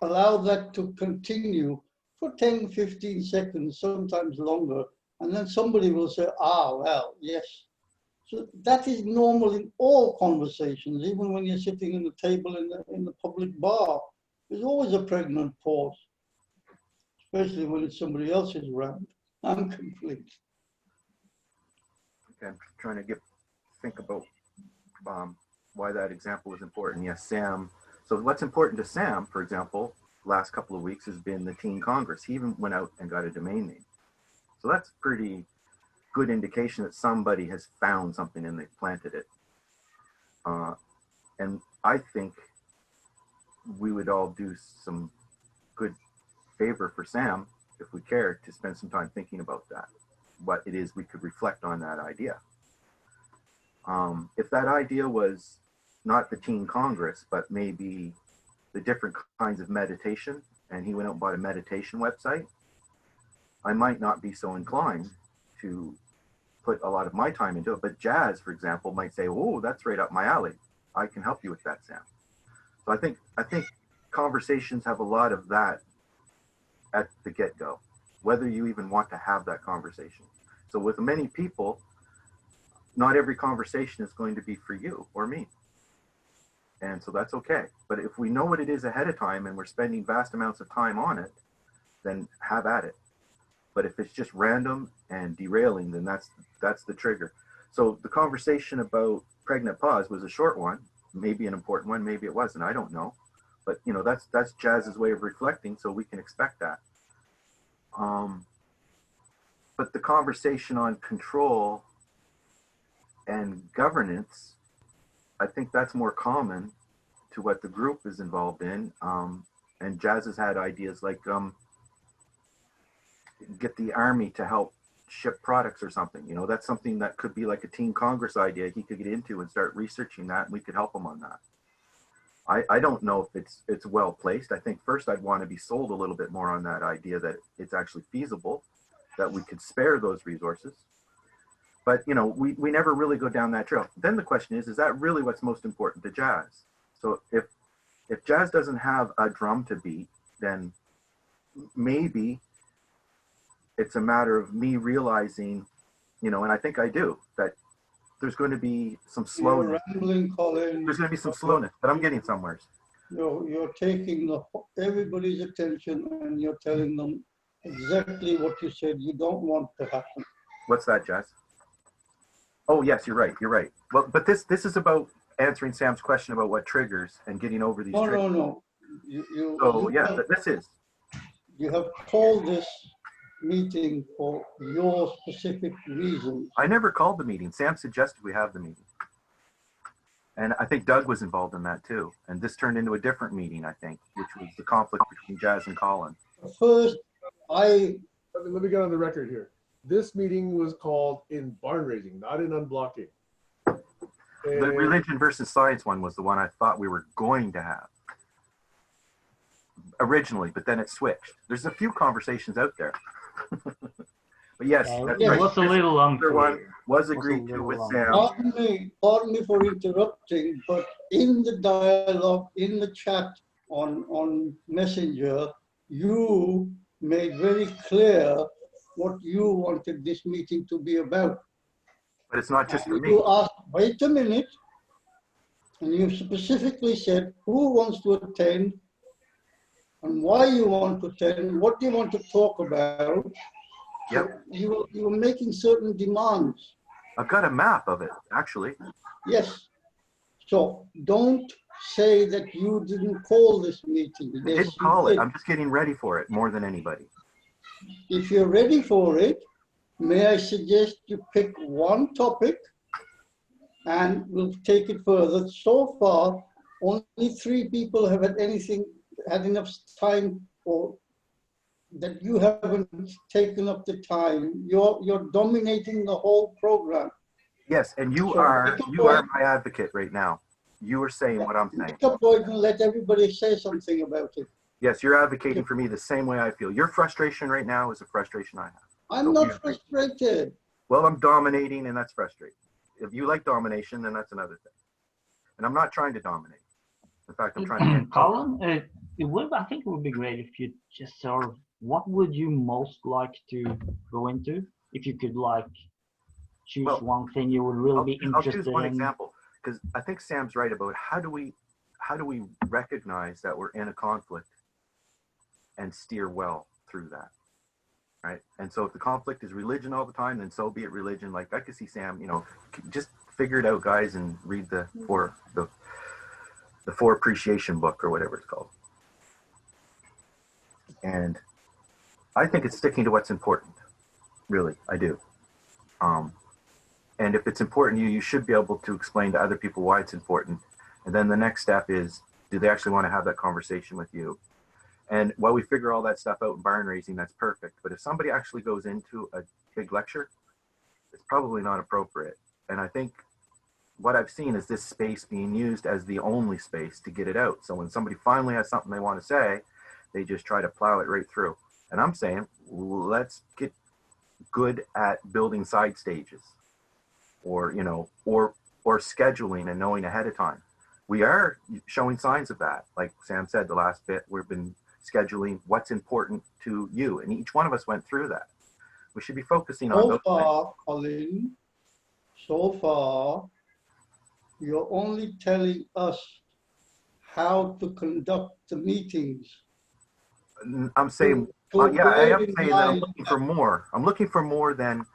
[SPEAKER 3] allow that to continue for 10, 15 seconds, sometimes longer, and then somebody will say, well, yes. So that is normal in all conversations, even when you're sitting in the table in the public bar. There's always a pregnant pause, especially when it's somebody else's round. I'm complete.
[SPEAKER 7] Okay, I'm trying to think about why that example is important. Yes, Sam. So what's important to Sam, for example, last couple of weeks has been the Teen Congress. He even went out and got a domain name. So that's pretty good indication that somebody has found something and they've planted it. And I think we would all do some good favor for Sam, if we cared, to spend some time thinking about that, what it is we could reflect on that idea. If that idea was not the Teen Congress, but maybe the different kinds of meditation, and he went out and bought a meditation website, I might not be so inclined to put a lot of my time into it. But Jazz, for example, might say, oh, that's right up my alley. I can help you with that, Sam. So I think conversations have a lot of that at the get-go, whether you even want to have that conversation. So with many people, not every conversation is going to be for you or me. And so that's okay. But if we know what it is ahead of time and we're spending vast amounts of time on it, then have at it. But if it's just random and derailing, then that's the trigger. So the conversation about pregnant pause was a short one, maybe an important one, maybe it wasn't, I don't know. But you know, that's Jazz's way of reflecting, so we can expect that. But the conversation on control and governance, I think that's more common to what the group is involved in. And Jazz has had ideas like get the army to help ship products or something. You know, that's something that could be like a Teen Congress idea he could get into and start researching that, and we could help him on that. I don't know if it's well placed. I think first I'd want to be sold a little bit more on that idea that it's actually feasible, that we could spare those resources. But you know, we never really go down that trail. Then the question is that really what's most important to Jazz? So if Jazz doesn't have a drum to beat, then maybe it's a matter of me realizing, you know, and I think I do, that there's going to be some slowness.
[SPEAKER 3] You're rambling, Colin.
[SPEAKER 7] There's going to be some slowness, but I'm getting somewhere.
[SPEAKER 3] You're taking everybody's attention and you're telling them exactly what you said you don't want to happen.
[SPEAKER 7] What's that, Jazz? Oh, yes, you're right. You're right. Well, but this is about answering Sam's question about what triggers and getting over these triggers.
[SPEAKER 3] No. You have called this meeting for your specific reasons.
[SPEAKER 7] I never called the meeting. Sam suggested we have the meeting. And I think Doug was involved in that too. And this turned into a different meeting, I think, which was the conflict between Jazz and Colin.
[SPEAKER 3] First,
[SPEAKER 2] Let me get on the record here. This meeting was called in barn raising, not in unblocking.
[SPEAKER 7] The religion versus science one was the one I thought we were going to have originally, but then it switched. There's a few conversations out there. But yes, that's
[SPEAKER 5] it
[SPEAKER 7] right.
[SPEAKER 5] was a little unclear.
[SPEAKER 7] One was agreed to with Sam.
[SPEAKER 3] Pardon me for interrupting, but in the dialogue, in the chat on Messenger, you made very clear what you wanted this meeting to be about.
[SPEAKER 7] But it's not just for me.
[SPEAKER 3] You asked, wait a minute, and you specifically said who wants to attend and why you want to attend, what do you want to talk about.
[SPEAKER 7] Yep.
[SPEAKER 3] So you were making certain demands.
[SPEAKER 7] I've got a map of it, actually.
[SPEAKER 3] Yes. So don't say that you didn't call this meeting.
[SPEAKER 7] I didn't call it. I'm just getting ready for it more than anybody.
[SPEAKER 3] If you're ready for it, may I suggest you pick one topic and we'll take it further. So far, only 3 people have had enough time for that. You haven't taken up the time. You're dominating the whole program.
[SPEAKER 7] Yes, and you
[SPEAKER 3] So
[SPEAKER 7] are my advocate right now. You are saying what I'm saying.
[SPEAKER 3] Pick a point and let everybody say something about it.
[SPEAKER 7] Yes, you're advocating for me the same way I feel. Your frustration right now is a frustration I have.
[SPEAKER 3] I'm not frustrated.
[SPEAKER 7] Well, I'm dominating, and that's frustrating. If you like domination, then that's another thing. And I'm not trying to dominate. In fact, I'm trying to.
[SPEAKER 5] Colin, I think it would be great if you just sort of, what would you most like to go into? If you could like choose one thing you would really be interested in.
[SPEAKER 7] I'll choose one example, because I think Sam's right about how do we recognize that we're in a conflict and steer well through that, right? And so if the conflict is religion all the time, then so be it religion. Like I could see Sam, you know, just figure it out, guys, and read the four appreciation book or whatever it's called. And I think it's sticking to what's important. Really, I do. And if it's important to you, you should be able to explain to other people why it's important. And then the next step is, do they actually want to have that conversation with you? And while we figure all that stuff out in barn raising, that's perfect. But if somebody actually goes into a big lecture, it's probably not appropriate. And I think what I've seen is this space being used as the only space to get it out. So when somebody finally has something they want to say, they just try to plow it right through. And I'm saying, let's get good at building side stages, or, you know, or scheduling and knowing ahead of time. We are showing signs of that. Like Sam said, the last bit, we've been scheduling what's important to you. And each one of us went through that. We should be focusing on
[SPEAKER 3] So
[SPEAKER 7] those
[SPEAKER 3] far, Colin, so far, you're only telling us how to conduct the meetings.
[SPEAKER 7] things. I'm saying, yeah, I am saying that I'm looking for more. I'm looking for more than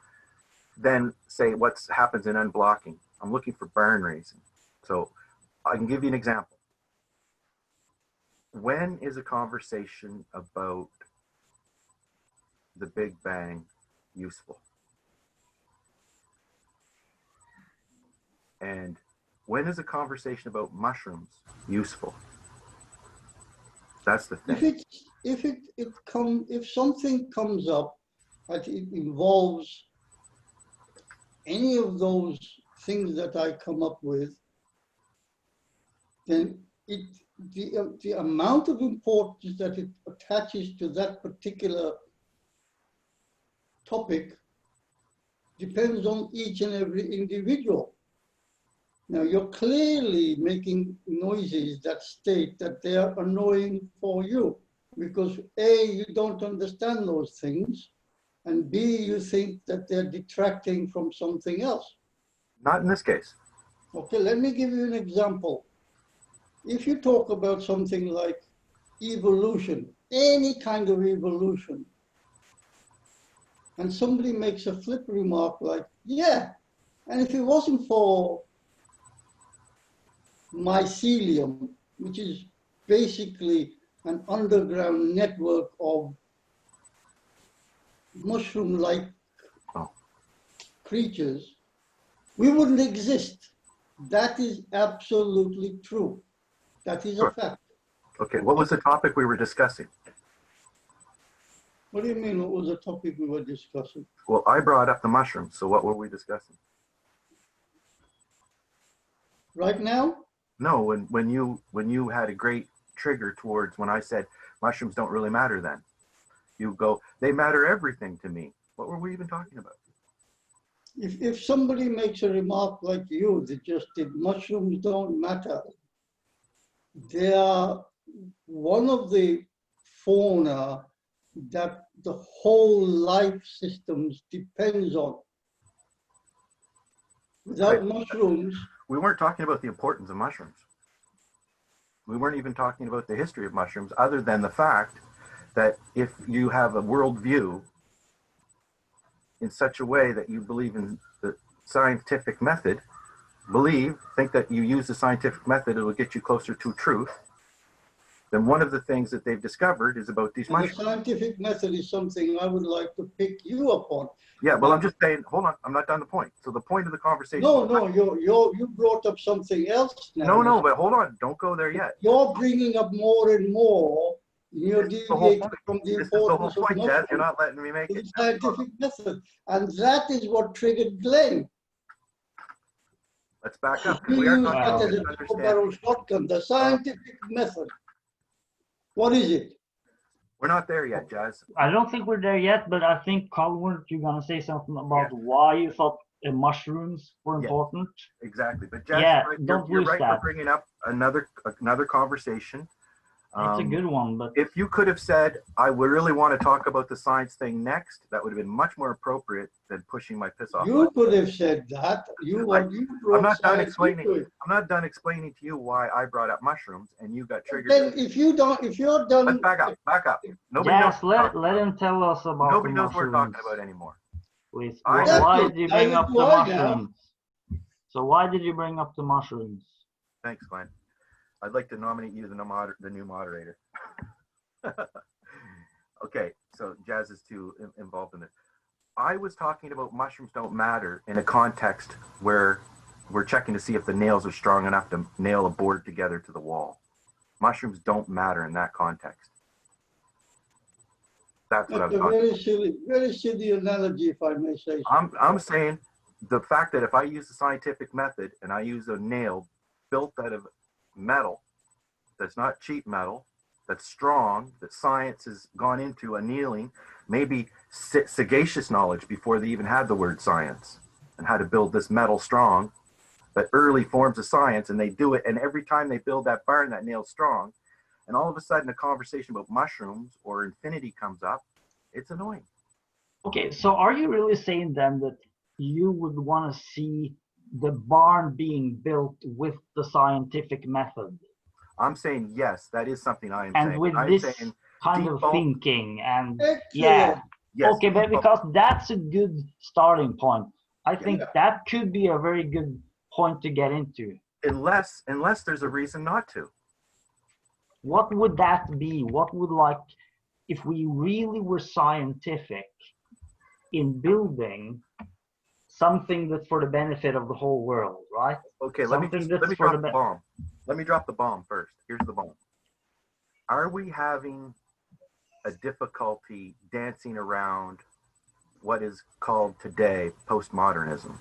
[SPEAKER 7] say what happens in unblocking. I'm looking for barn raising. So I can give you an example. When is a conversation about the Big Bang useful? And when is a conversation about mushrooms useful? That's the thing.
[SPEAKER 3] If something comes up that it involves any of those things that I come up with, then the amount of importance that it attaches to that particular topic depends on each and every individual. Now, you're clearly making noises that state that they are annoying for you because A, you don't understand those things, and B, you think that they're detracting from something else.
[SPEAKER 7] Not in this case.
[SPEAKER 3] Okay, let me give you an example. If you talk about something like evolution, any kind of evolution, and somebody makes a flip remark like, yeah, and if it wasn't for mycelium, which is basically an underground network of mushroom-like creatures, we wouldn't exist. That is absolutely true. That is a fact.
[SPEAKER 7] Okay, what was the topic we were discussing?
[SPEAKER 3] What do you mean, what was the topic we were discussing?
[SPEAKER 7] Well, I brought up the mushrooms, so what were we discussing?
[SPEAKER 3] Right now?
[SPEAKER 7] No, when you had a great trigger towards when I said mushrooms don't really matter, then you go, they matter everything to me. What were we even talking about?
[SPEAKER 3] If somebody makes a remark like you that just did, mushrooms don't matter, they are one of the fauna that the whole life systems depends on. Without mushrooms,
[SPEAKER 7] we weren't talking about the importance of mushrooms. We weren't even talking about the history of mushrooms, other than the fact that if you have a worldview in such a way that you believe in the scientific method, think that you use the scientific method, it will get you closer to truth, then one of the things that they've discovered is about these mushrooms.
[SPEAKER 3] The scientific method is something I would like to pick you upon.
[SPEAKER 7] Yeah, well, I'm just saying, hold on, I'm not done the point. So the point of the conversation.
[SPEAKER 3] No, you brought up something else now.
[SPEAKER 7] No, but hold on, don't go there yet.
[SPEAKER 3] You're bringing up more and more. You're deviating from the importance of mushrooms.
[SPEAKER 7] You're not letting me make it.
[SPEAKER 3] The scientific method. And that is what triggered Glenn.
[SPEAKER 7] Let's back up.
[SPEAKER 3] You
[SPEAKER 7] We are
[SPEAKER 3] use
[SPEAKER 7] talking
[SPEAKER 3] that
[SPEAKER 7] about
[SPEAKER 3] as a double-barrel shotgun. The scientific method. What is it?
[SPEAKER 7] We're not there yet, Jazz.
[SPEAKER 5] I don't think we're there yet, but I think, Colin, you're going to say something about why you thought mushrooms were important.
[SPEAKER 7] Exactly. But Jazz, you're right
[SPEAKER 5] that.
[SPEAKER 7] for bringing up another conversation.
[SPEAKER 5] It's a good one, but
[SPEAKER 7] if you could have said, I would really want to talk about the science thing next, that would have been much more appropriate than pushing my piss off.
[SPEAKER 3] You could have said that.
[SPEAKER 7] I'm not done explaining. I'm not done explaining to you why I brought up mushrooms, and you got triggered.
[SPEAKER 3] Then if you're done,
[SPEAKER 7] let's back up. Nobody
[SPEAKER 5] yes,
[SPEAKER 7] knows.
[SPEAKER 5] let him tell us about.
[SPEAKER 7] Nobody knows what we're talking about anymore.
[SPEAKER 5] Please. Why did you bring up the mushrooms? So why did you bring up the mushrooms?
[SPEAKER 7] Thanks, Glenn. I'd like to nominate you the new moderator. Okay, so Jazz is too involved in it. I was talking about mushrooms don't matter in a context where we're checking to see if the nails are strong enough to nail a board together to the wall. Mushrooms don't matter in that context. That's what I'm
[SPEAKER 3] That's a
[SPEAKER 7] talking
[SPEAKER 3] very silly analogy, if I may say so.
[SPEAKER 7] I'm saying the fact that if I use the scientific method and I use a nail built out of metal, that's not cheap metal, that's strong, that science has gone into annealing, maybe sagacious knowledge before they even had the word science and how to build this metal strong, the early forms of science, and they do it, and every time they build that barn, that nail's strong, and all of a sudden a conversation about mushrooms or infinity comes up, it's annoying.
[SPEAKER 5] Okay, so are you really saying then that you would want to see the barn being built with the scientific method?
[SPEAKER 7] I'm saying yes, that is something I am
[SPEAKER 5] and
[SPEAKER 7] saying.
[SPEAKER 5] with
[SPEAKER 7] I'm
[SPEAKER 5] this
[SPEAKER 7] saying
[SPEAKER 5] kind
[SPEAKER 7] default,
[SPEAKER 5] of thinking, and
[SPEAKER 3] Excellent.
[SPEAKER 5] yeah,
[SPEAKER 7] yes,
[SPEAKER 5] okay, but
[SPEAKER 7] default.
[SPEAKER 5] because that's a good starting point. I think
[SPEAKER 3] Yeah.
[SPEAKER 5] that could be a very good point to get into.
[SPEAKER 7] Unless there's a reason not to.
[SPEAKER 5] What would that be? What would, like, if we really were scientific in building something that's for the benefit of the whole world, right?
[SPEAKER 7] Okay,
[SPEAKER 5] Something
[SPEAKER 7] let
[SPEAKER 5] that's
[SPEAKER 7] me
[SPEAKER 5] for
[SPEAKER 7] drop
[SPEAKER 5] the
[SPEAKER 7] the bomb. Let me drop the bomb first. Here's the bomb. Are we having a difficulty dancing around what is called today postmodernism?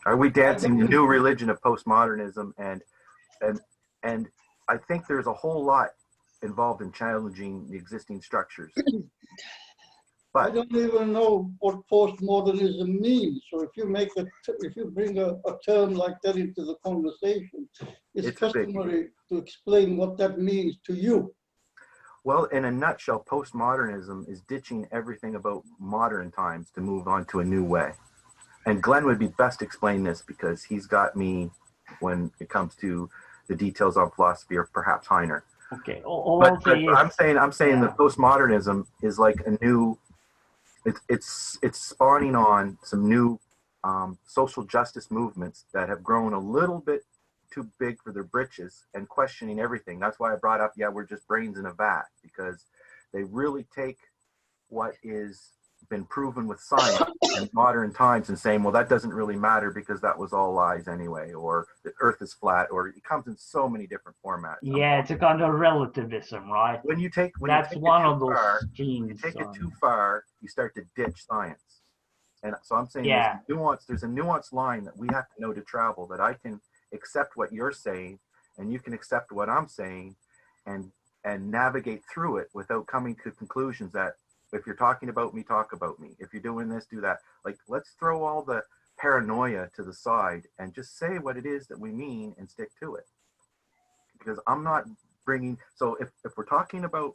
[SPEAKER 7] Are we dancing the new religion of postmodernism? And I think there's a whole lot involved in challenging the existing structures.
[SPEAKER 3] I
[SPEAKER 7] But
[SPEAKER 3] don't even know what postmodernism means. So if you bring a term like that into the conversation, it's
[SPEAKER 7] It's a big-
[SPEAKER 3] customary to explain what that means to you.
[SPEAKER 7] well, in a nutshell, postmodernism is ditching everything about modern times to move on to a new way. And Glenn would be best to explain this because he's got me when it comes to the details on philosophy, or perhaps Heiner.
[SPEAKER 5] Okay, all
[SPEAKER 7] But,
[SPEAKER 5] I'll say is,
[SPEAKER 7] I'm saying
[SPEAKER 5] yeah.
[SPEAKER 7] that postmodernism is like a new. It's spawning on some new social justice movements that have grown a little bit too big for their britches and questioning everything. That's why I brought up, yeah, we're just brains in a vat, because they really take what is been proven with science in modern times and saying, well, that doesn't really matter because that was all lies anyway, or the earth is flat, or it comes in so many different formats.
[SPEAKER 5] Yeah, it's a kind of relativism, right?
[SPEAKER 7] When you take
[SPEAKER 5] That's
[SPEAKER 7] it
[SPEAKER 5] one
[SPEAKER 7] too
[SPEAKER 5] of those
[SPEAKER 7] far,
[SPEAKER 5] streams.
[SPEAKER 7] you take it too far, you start to ditch science. And so I'm saying
[SPEAKER 5] Yeah.
[SPEAKER 7] there's a nuanced line that we have to know to travel, that I can accept what you're saying and you can accept what I'm saying and navigate through it without coming to conclusions that if you're talking about me, talk about me. If you're doing this, do that. Like, let's throw all the paranoia to the side and just say what it is that we mean and stick to it. Because I'm not bringing, so if we're talking about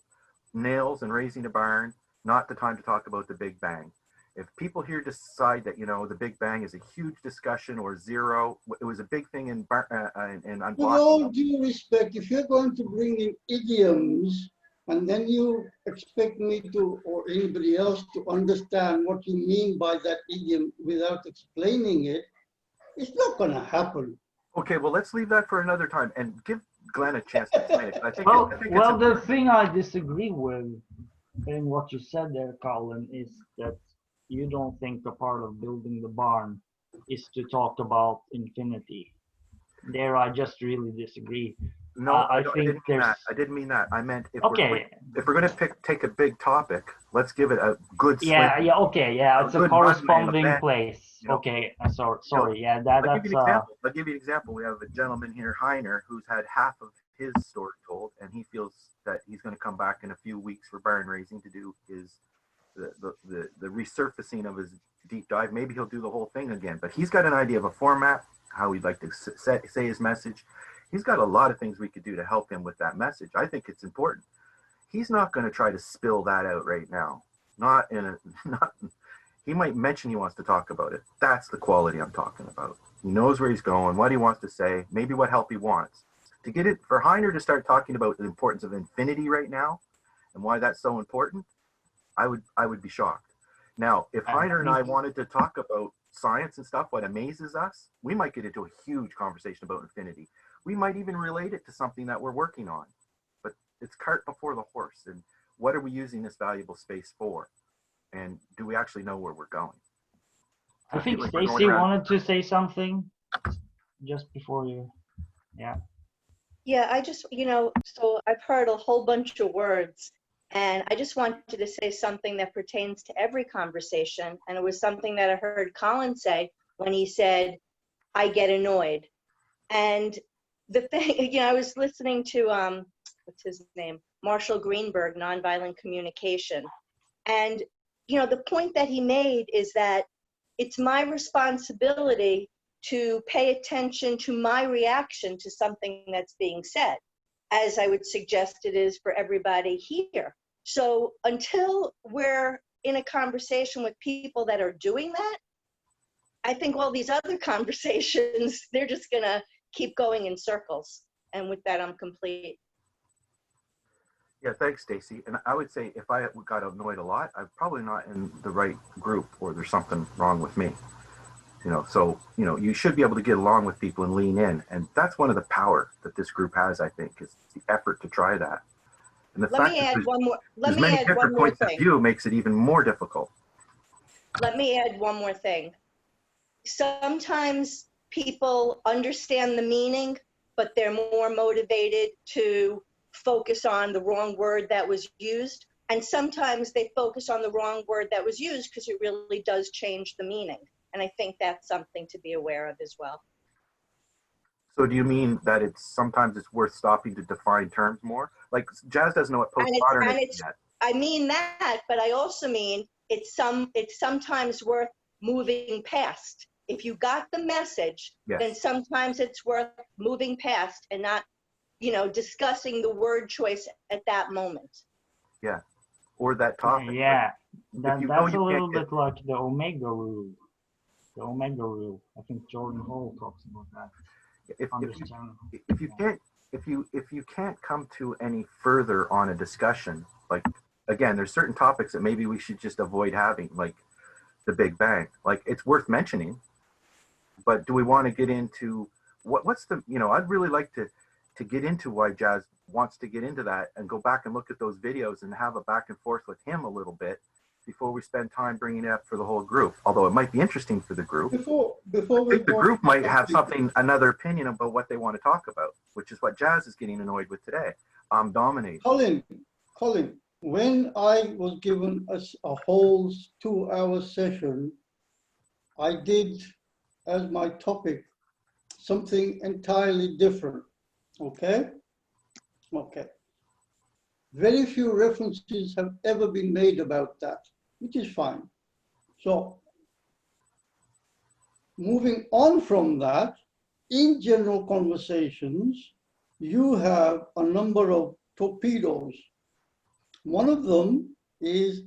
[SPEAKER 7] nails and raising a barn, not the time to talk about the Big Bang. If people here decide that, you know, the Big Bang is a huge discussion or zero, it was a big thing in
[SPEAKER 3] With all due respect, if you're going to bring in idioms and then you expect me to, or anybody else, to understand what you mean by that idiom without explaining it, it's not going to happen.
[SPEAKER 7] Okay, well, let's leave that for another time and give Glenn a chance to explain it. I think
[SPEAKER 5] Well, the thing I disagree with in what you said there, Colin, is that you don't think the part of building the barn is to talk about infinity. There, I just really disagree.
[SPEAKER 7] No, I didn't mean that. I didn't mean that. I meant if we're going to take a big topic, let's give it a good swing.
[SPEAKER 5] It's a corresponding place.
[SPEAKER 7] You know,
[SPEAKER 5] okay, sorry. Yeah, that's.
[SPEAKER 7] I'll give you an example. We have a gentleman here, Heiner, who's had half of his story told, and he feels that he's going to come back in a few weeks for barn raising to do the resurfacing of his deep dive. Maybe he'll do the whole thing again, but he's got an idea of a format, how he'd like to say his message. He's got a lot of things we could do to help him with that message. I think it's important. He's not going to try to spill that out right now. He might mention he wants to talk about it. That's the quality I'm talking about. He knows where he's going, what he wants to say, maybe what help he wants. To get it, for Heiner to start talking about the importance of infinity right now and why that's so important, I would be shocked. Now, if Heiner and I wanted to talk about science and stuff, what amazes us, we might get into a huge conversation about infinity. We might even relate it to something that we're working on, but it's cart before the horse. And what are we using this valuable space for? And do we actually know where we're going?
[SPEAKER 5] I think
[SPEAKER 7] feel like we're going
[SPEAKER 5] Stacy
[SPEAKER 7] around-
[SPEAKER 5] wanted to say something just before you. Yeah.
[SPEAKER 1] Yeah, I just, so I've heard a whole bunch of words, and I just wanted to say something that pertains to every conversation. And it was something that I heard Colin say when he said, I get annoyed. And the thing, I was listening to, what's his name? Marshall Greenberg, Nonviolent Communication. And, the point that he made is that it's my responsibility to pay attention to my reaction to something that's being said, as I would suggest it is for everybody here. So until we're in a conversation with people that are doing that, I think all these other conversations, they're just gonna keep going in circles. And with that, I'm complete.
[SPEAKER 7] Yeah, thanks, Stacy. And I would say if I got annoyed a lot, I'm probably not in the right group, or there's something wrong with me. So you should be able to get along with people and lean in, and that's one of the power that this group has. I think is the effort to try that. And the
[SPEAKER 1] Let
[SPEAKER 7] fact
[SPEAKER 1] me
[SPEAKER 7] that
[SPEAKER 1] add
[SPEAKER 7] there's,
[SPEAKER 1] one more.
[SPEAKER 7] there's many different points of view makes it even more difficult.
[SPEAKER 1] Let me add one more thing. Sometimes people understand the meaning, but they're more motivated to focus on the wrong word that was used. And sometimes they focus on the wrong word that was used because it really does change the meaning. And I think that's something to be aware of as well.
[SPEAKER 7] So do you mean that sometimes it's worth stopping to define terms more? Like Jazz doesn't know what postmodern is yet.
[SPEAKER 1] I mean that, but I also mean it's sometimes worth moving past. If you got the message,
[SPEAKER 7] Yes.
[SPEAKER 1] then sometimes it's worth moving past and not, discussing the word choice at that moment.
[SPEAKER 7] Yeah. Or that topic.
[SPEAKER 5] Yeah,
[SPEAKER 7] Like,
[SPEAKER 5] that's a little bit like the Omega rule. The Omega rule. I think Jordan Hall talks about that.
[SPEAKER 7] If you can't come to any further on a discussion, like again, there's certain topics that maybe we should just avoid having, like the Big Bang. Like it's worth mentioning, but do we want to get into what's the I'd really like to get into why Jazz wants to get into that and go back and look at those videos and have a back and forth with him a little bit before we spend time bringing it up for the whole group. Although it might be interesting for the group.
[SPEAKER 3] Before
[SPEAKER 7] I think the group might have another opinion about what they want to talk about, which is what Jazz is getting annoyed with today. I'm dominating.
[SPEAKER 3] Colin, when I was given a whole 2-hour session, I did as my topic something entirely different. Okay. Very few references have ever been made about that, which is fine. So moving on from that, in general conversations, you have a number of torpedoes. One of them is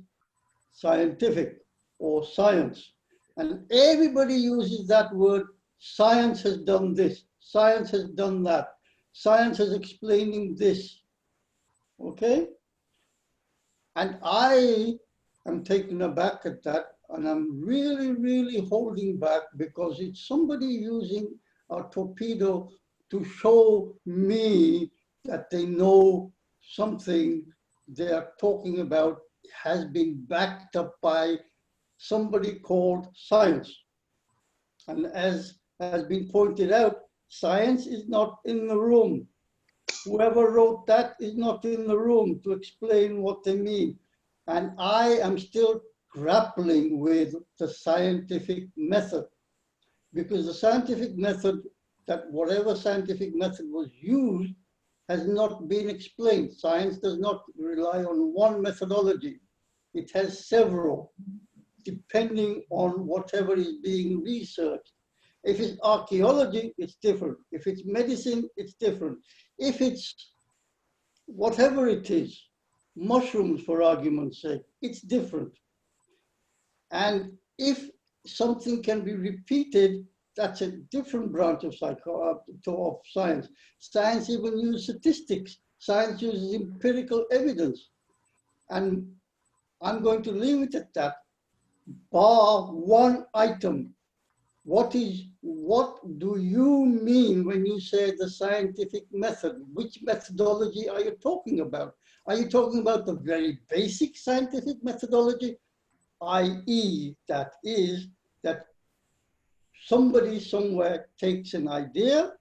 [SPEAKER 3] scientific or science. And everybody uses that word, science has done this, science has done that, science is explaining this. Okay? And I am taken aback at that, and I'm really, really holding back because it's somebody using a torpedo to show me that they know something they are talking about has been backed up by somebody called science. And as has been pointed out, science is not in the room. Whoever wrote that is not in the room to explain what they mean. And I am still grappling with the scientific method, because the scientific method, that whatever scientific method was used, has not been explained. Science does not rely on one methodology. It has several, depending on whatever is being researched. If it's archaeology, it's different. If it's medicine, it's different. If it's whatever it is, mushrooms for argument's sake, it's different. And if something can be repeated, that's a different branch of science. Science even uses statistics. Science uses empirical evidence. And I'm going to leave it at that, bar one item. What do you mean when you say the scientific method? Which methodology are you talking about? Are you talking about the very basic scientific methodology? i.e., that is, that somebody somewhere takes an idea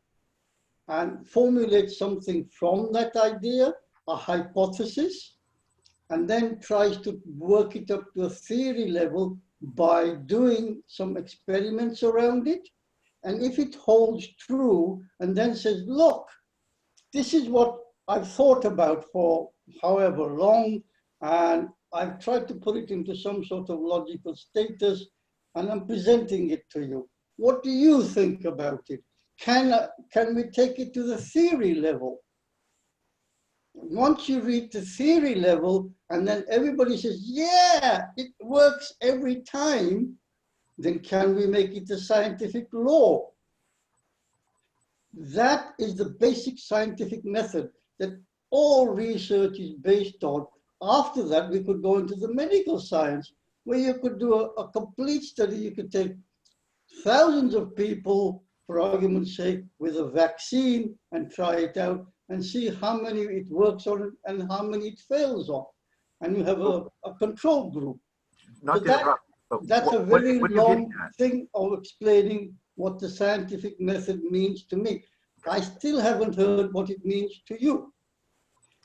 [SPEAKER 3] and formulates something from that idea, a hypothesis, and then tries to work it up to a theory level by doing some experiments around it. And if it holds true, and then says, look, this is what I've thought about for however long, and I've tried to put it into some sort of logical status, and I'm presenting it to you. What do you think about it? Can we take it to the theory level? Once you reach the theory level, and then everybody says, yeah, it works every time, then can we make it a scientific law? That is the basic scientific method that all research is based on. After that, we could go into the medical science, where you could do a complete study. You could take thousands of people, for argument's sake, with a vaccine and try it out and see how many it works on and how many it fails on. And you have a control group.
[SPEAKER 7] Not
[SPEAKER 3] So
[SPEAKER 7] to interrupt, but
[SPEAKER 3] that's a
[SPEAKER 7] what
[SPEAKER 3] very
[SPEAKER 7] are you
[SPEAKER 3] long
[SPEAKER 7] getting at?
[SPEAKER 3] thing of explaining what the scientific method means to me. I still haven't heard what it means to you.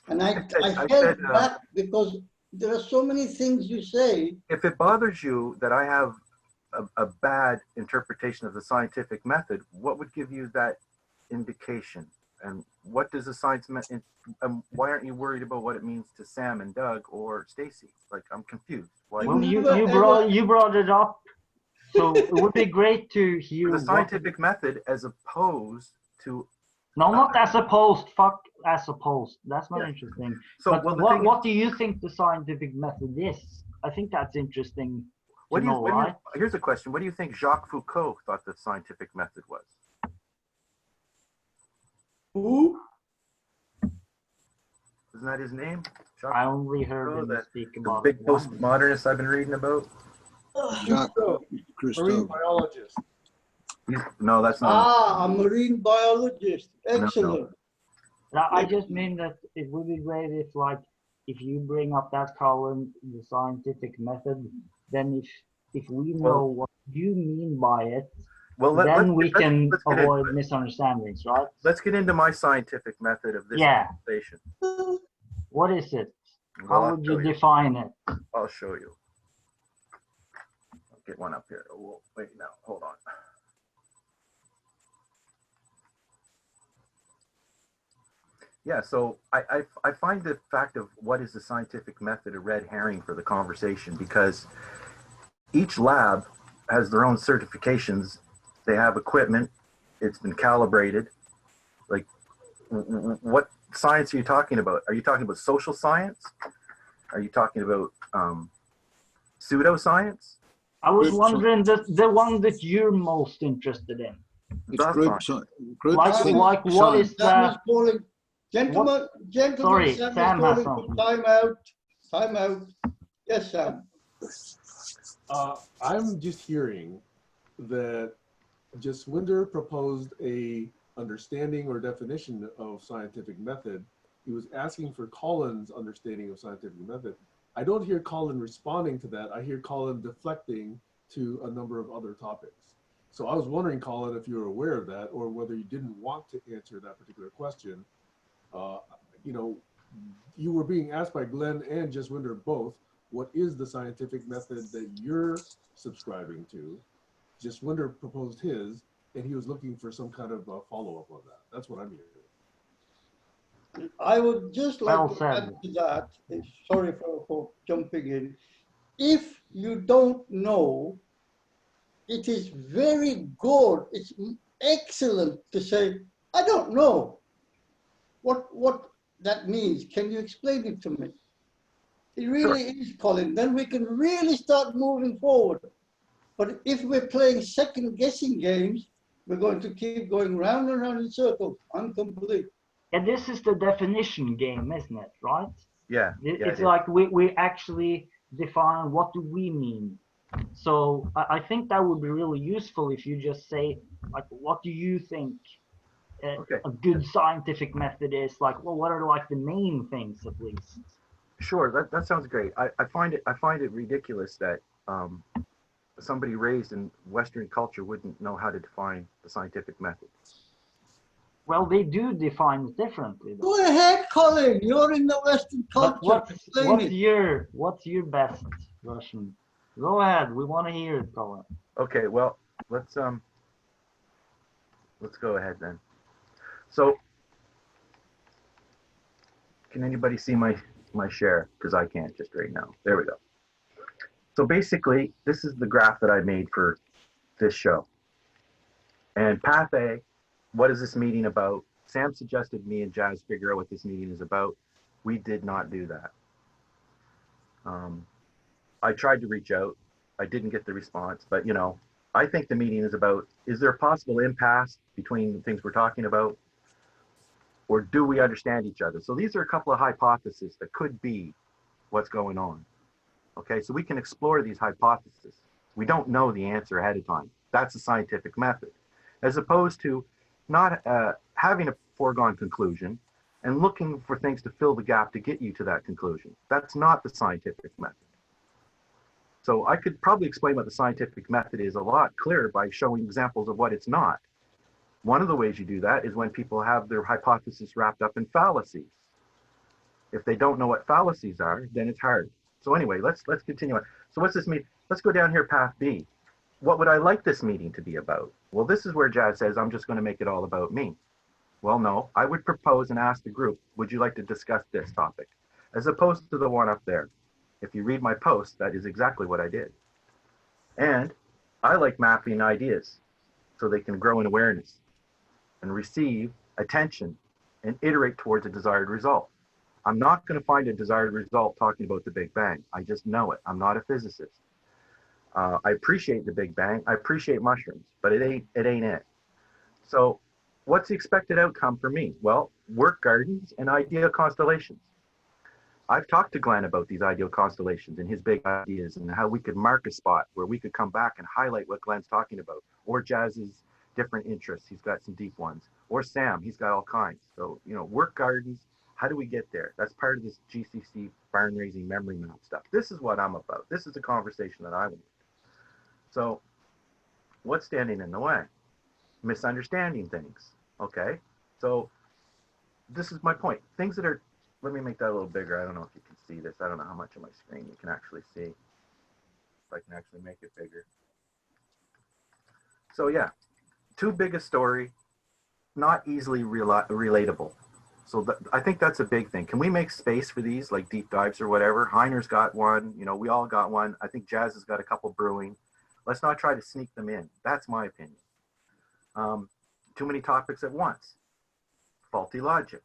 [SPEAKER 3] And I held
[SPEAKER 7] said,
[SPEAKER 3] back because there are so many things you say.
[SPEAKER 7] If it bothers you that I have a bad interpretation of the scientific method, what would give you that indication? And what does the science why aren't you worried about what it means to Sam and Doug or Stacy? Like, I'm confused. Why?
[SPEAKER 5] Well, you brought it up, so it would be great to hear
[SPEAKER 7] The scientific method as opposed to.
[SPEAKER 5] No, not as opposed. Fuck as opposed. That's not
[SPEAKER 7] Yeah.
[SPEAKER 5] interesting.
[SPEAKER 7] So,
[SPEAKER 5] But
[SPEAKER 7] well,
[SPEAKER 5] what do you think the scientific method is? I think that's interesting to know, right?
[SPEAKER 7] Here's a question. What do you think Jacques Foucault thought the scientific method was?
[SPEAKER 3] Who?
[SPEAKER 7] Isn't that his name? Jacques
[SPEAKER 5] I only heard
[SPEAKER 7] Foucault,
[SPEAKER 5] him
[SPEAKER 7] that
[SPEAKER 5] speak
[SPEAKER 7] the
[SPEAKER 5] about
[SPEAKER 7] big
[SPEAKER 5] one.
[SPEAKER 7] postmodernist I've been reading about?
[SPEAKER 6] Jacques
[SPEAKER 2] Marine
[SPEAKER 6] Cousteau.
[SPEAKER 2] biologist.
[SPEAKER 7] No, that's not.
[SPEAKER 3] Ah, a marine biologist. Excellent.
[SPEAKER 5] Now, I just mean that it would be great if you bring up that, Colin, the scientific method, then if we know what you mean by it,
[SPEAKER 7] Well,
[SPEAKER 5] then we can
[SPEAKER 7] let's get
[SPEAKER 5] avoid
[SPEAKER 7] into it.
[SPEAKER 5] misunderstandings, right?
[SPEAKER 7] Let's get into my scientific method of this
[SPEAKER 5] Yeah.
[SPEAKER 7] conversation.
[SPEAKER 5] What is it?
[SPEAKER 7] Well,
[SPEAKER 5] How
[SPEAKER 7] I'll
[SPEAKER 5] would
[SPEAKER 7] show
[SPEAKER 5] you
[SPEAKER 7] you.
[SPEAKER 5] define it?
[SPEAKER 7] I'll show you. I'll get one up here. Oh, wait, now, hold on. Yeah, so I find the fact of what is the scientific method a red herring for the conversation, because each lab has their own certifications. They have equipment. It's been calibrated. Like, what science are you talking about? Are you talking about social science? Are you talking about pseudoscience?
[SPEAKER 5] I was
[SPEAKER 6] Group
[SPEAKER 5] wondering the one that you're most interested in.
[SPEAKER 6] It's
[SPEAKER 7] That's
[SPEAKER 6] group,
[SPEAKER 7] fine.
[SPEAKER 6] group
[SPEAKER 5] Like what
[SPEAKER 6] science.
[SPEAKER 5] is
[SPEAKER 3] Sam is
[SPEAKER 5] that?
[SPEAKER 3] calling, gentlemen,
[SPEAKER 5] Sorry,
[SPEAKER 3] Sam
[SPEAKER 5] Sam
[SPEAKER 3] is
[SPEAKER 5] has
[SPEAKER 3] calling for
[SPEAKER 5] something.
[SPEAKER 3] time out. Time out. Yes, Sam.
[SPEAKER 2] I'm just hearing that Jaswinder proposed a understanding or definition of scientific method. He was asking for Colin's understanding of scientific method. I don't hear Colin responding to that. I hear Colin deflecting to a number of other topics. So I was wondering, Colin, if you were aware of that, or whether you didn't want to answer that particular question. You know, you were being asked by Glenn and Jaswinder both, what is the scientific method that you're subscribing to? Jaswinder proposed his, and he was looking for some kind of follow-up on that. That's what I'm hearing.
[SPEAKER 3] I would just like
[SPEAKER 5] Well
[SPEAKER 3] to
[SPEAKER 5] said.
[SPEAKER 3] add to that. Sorry for jumping in. If you don't know, it is very good. It's excellent to say, I don't know what that means. Can you explain it to me? It really is, Colin. Then we can really start moving forward. But if we're playing second guessing games, we're going to keep going round and round in circles. I'm complete.
[SPEAKER 5] Yeah, this is the definition game, isn't it? Right?
[SPEAKER 7] Yeah.
[SPEAKER 5] It's like we actually define what do we mean. So I think that would be really useful if you just say, like, what do you think a good scientific method is? Like, well, what are like the main things at least?
[SPEAKER 7] Sure, that sounds great. I find it ridiculous that somebody raised in Western culture wouldn't know how to define the scientific method.
[SPEAKER 5] Well, they do define it differently, though.
[SPEAKER 3] Go ahead, Colin. You're in the Western culture.
[SPEAKER 5] But
[SPEAKER 3] Explain it.
[SPEAKER 5] what's your best version? Go ahead. We want to hear it, Colin.
[SPEAKER 7] Okay, well, let's go ahead then. So, can anybody see my share? Because I can't just right now. There we go. So basically, this is the graph that I made for this show. And path A, what is this meeting about? Sam suggested me and Jazz figure out what this meeting is about. We did not do that. I tried to reach out. I didn't get the response, but you know, I think the meeting is about, is there a possible impasse between the things we're talking about? Or do we understand each other? So these are a couple of hypotheses that could be what's going on. Okay, so we can explore these hypotheses. We don't know the answer ahead of time. That's the scientific method. As opposed to not having a foregone conclusion and looking for things to fill the gap to get you to that conclusion. That's not the scientific method. So I could probably explain what the scientific method is a lot clearer by showing examples of what it's not. One of the ways you do that is when people have their hypothesis wrapped up in fallacies. If they don't know what fallacies are, then it's hard. So anyway, let's continue on. So what's this mean? Let's go down here, path B. What would I like this meeting to be about? Well, this is where Jazz says, I'm just going to make it all about me. Well, no, I would propose and ask the group, would you like to discuss this topic? As opposed to the one up there. If you read my post, that is exactly what I did. And I like mapping ideas so they can grow in awareness and receive attention and iterate towards a desired result. I'm not going to find a desired result talking about the Big Bang. I just know it. I'm not a physicist. I appreciate the Big Bang. I appreciate mushrooms, but it ain't it. So what's the expected outcome for me? Well, work gardens and ideal constellations. I've talked to Glenn about these ideal constellations and his big ideas and how we could mark a spot where we could come back and highlight what Glenn's talking about, or Jazz's different interests. He's got some deep ones, or Sam, he's got all kinds. So, you know, work gardens, how do we get there? That's part of this GCC barn raising memory map stuff. This is what I'm about. This is the conversation that I want. So what's standing in the way? Misunderstanding things. Okay. So this is my point. Things that are, let me make that a little bigger. I don't know if you can see this. I don't know how much of my screen you can actually see. If I can actually make it bigger. So yeah, too big a story, not easily relatable. So I think that's a big thing. Can we make space for these, like deep dives or whatever? Heiner's got one, you know, we all got one. I think Jazz has got a couple brewing. Let's not try to sneak them in. That's my opinion. Too many topics at once. Faulty logic.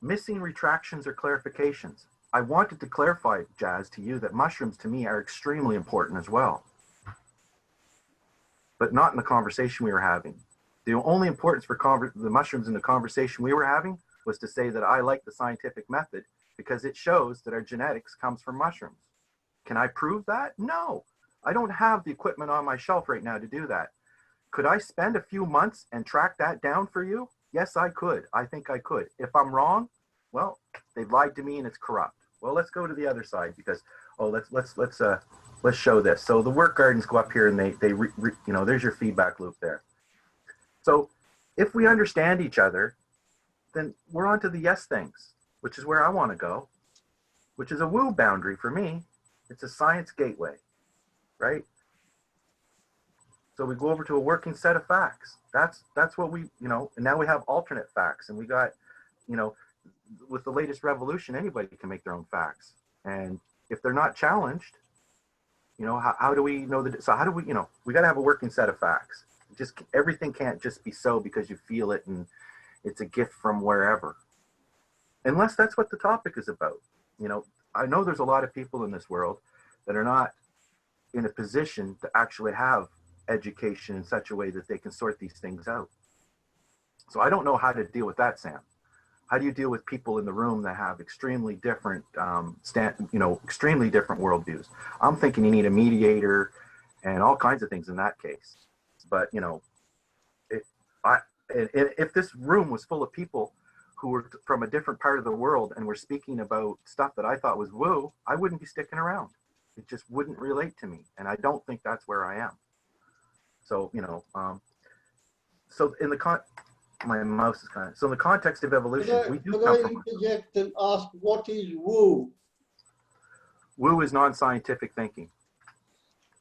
[SPEAKER 7] Missing retractions or clarifications. I wanted to clarify, Jazz, to you that mushrooms to me are extremely important as well, but not in the conversation we were having. The only importance for the mushrooms in the conversation we were having was to say that I like the scientific method because it shows that our genetics comes from mushrooms. Can I prove that? No, I don't have the equipment on my shelf right now to do that. Could I spend a few months and track that down for you? Yes, I could. I think I could. If I'm wrong, well, they've lied to me and it's corrupt. Well, let's go to the other side because, oh, let's show this. So the work gardens go up here and they you know, there's your feedback loop there. So if we understand each other, then we're on to the yes things, which is where I want to go, which is a woo boundary for me. It's a science gateway, right? So we go over to a working set of facts. That's what we, you know, and now we have alternate facts, and we got, you know, with the latest revolution, anybody can make their own facts. And if they're not challenged, you know, how do we know that? So how do we, you know, we got to have a working set of facts. Just everything can't just be so because you feel it and it's a gift from wherever. Unless that's what the topic is about. You know, I know there's a lot of people in this world that are not in a position to actually have education in such a way that they can sort these things out. So I don't know how to deal with that, Sam. How do you deal with people in the room that have extremely different, extremely different worldviews? I'm thinking you need a mediator and all kinds of things in that case. But, you know, if this room was full of people who were from a different part of the world and were speaking about stuff that I thought was woo, I wouldn't be sticking around. It just wouldn't relate to me. And I don't think that's where I am. So, you know, so in the my mouse is kind of, so in the context of evolution, we do
[SPEAKER 3] Could
[SPEAKER 7] come
[SPEAKER 3] I
[SPEAKER 7] from,
[SPEAKER 3] interject and ask, what is woo?
[SPEAKER 7] woo is non-scientific thinking.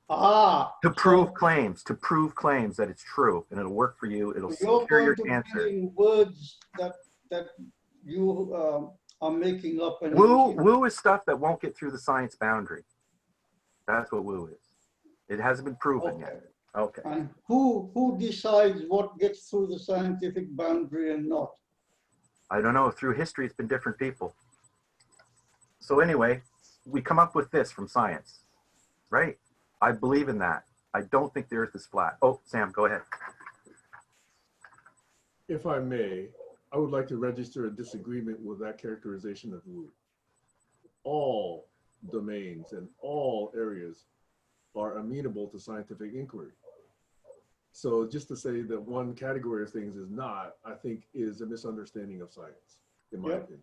[SPEAKER 3] Ah,
[SPEAKER 7] To prove claims that it's true and it'll work for you. It'll
[SPEAKER 3] you're
[SPEAKER 7] secure your
[SPEAKER 3] going to
[SPEAKER 7] cancer.
[SPEAKER 3] bring in words that you are making up. And
[SPEAKER 7] Woo is stuff that won't get through the science boundary. That's what woo is. It hasn't been proven yet. Okay.
[SPEAKER 3] And who decides what gets through the scientific boundary and not?
[SPEAKER 7] I don't know. Through history, it's been different people. So anyway, we come up with this from science, right? I believe in that. I don't think the earth is flat. Oh, Sam, go ahead.
[SPEAKER 2] If I may, I would like to register a disagreement with that characterization of woo. All domains and all areas are amenable to scientific inquiry. So just to say that one category of things is not, I think is a misunderstanding of science, in my opinion.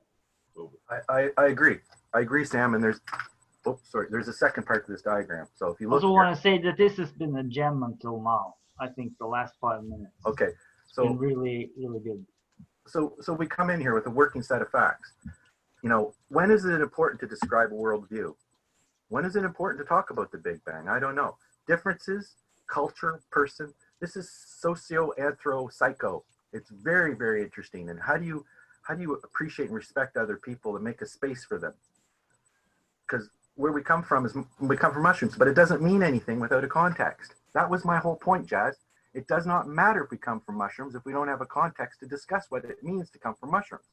[SPEAKER 2] Over.
[SPEAKER 7] I agree. I agree, Sam. And there's, oh, sorry, there's a second part to this diagram. So if you
[SPEAKER 5] I
[SPEAKER 7] look
[SPEAKER 5] also
[SPEAKER 7] here,
[SPEAKER 5] want to say that this has been a gem until now. I think the last 5 minutes.
[SPEAKER 7] okay,
[SPEAKER 5] It's
[SPEAKER 7] so
[SPEAKER 5] been really, really good.
[SPEAKER 7] so we come in here with a working set of facts. You know, when is it important to describe a worldview? When is it important to talk about the Big Bang? I don't know. Differences, culture, person. This is socio-anthro-psycho. It's very, very interesting. And how do you appreciate and respect other people and make a space for them? Because where we come from is we come from mushrooms, but it doesn't mean anything without a context. That was my whole point, Jazz. It does not matter if we come from mushrooms if we don't have a context to discuss what it means to come from mushrooms.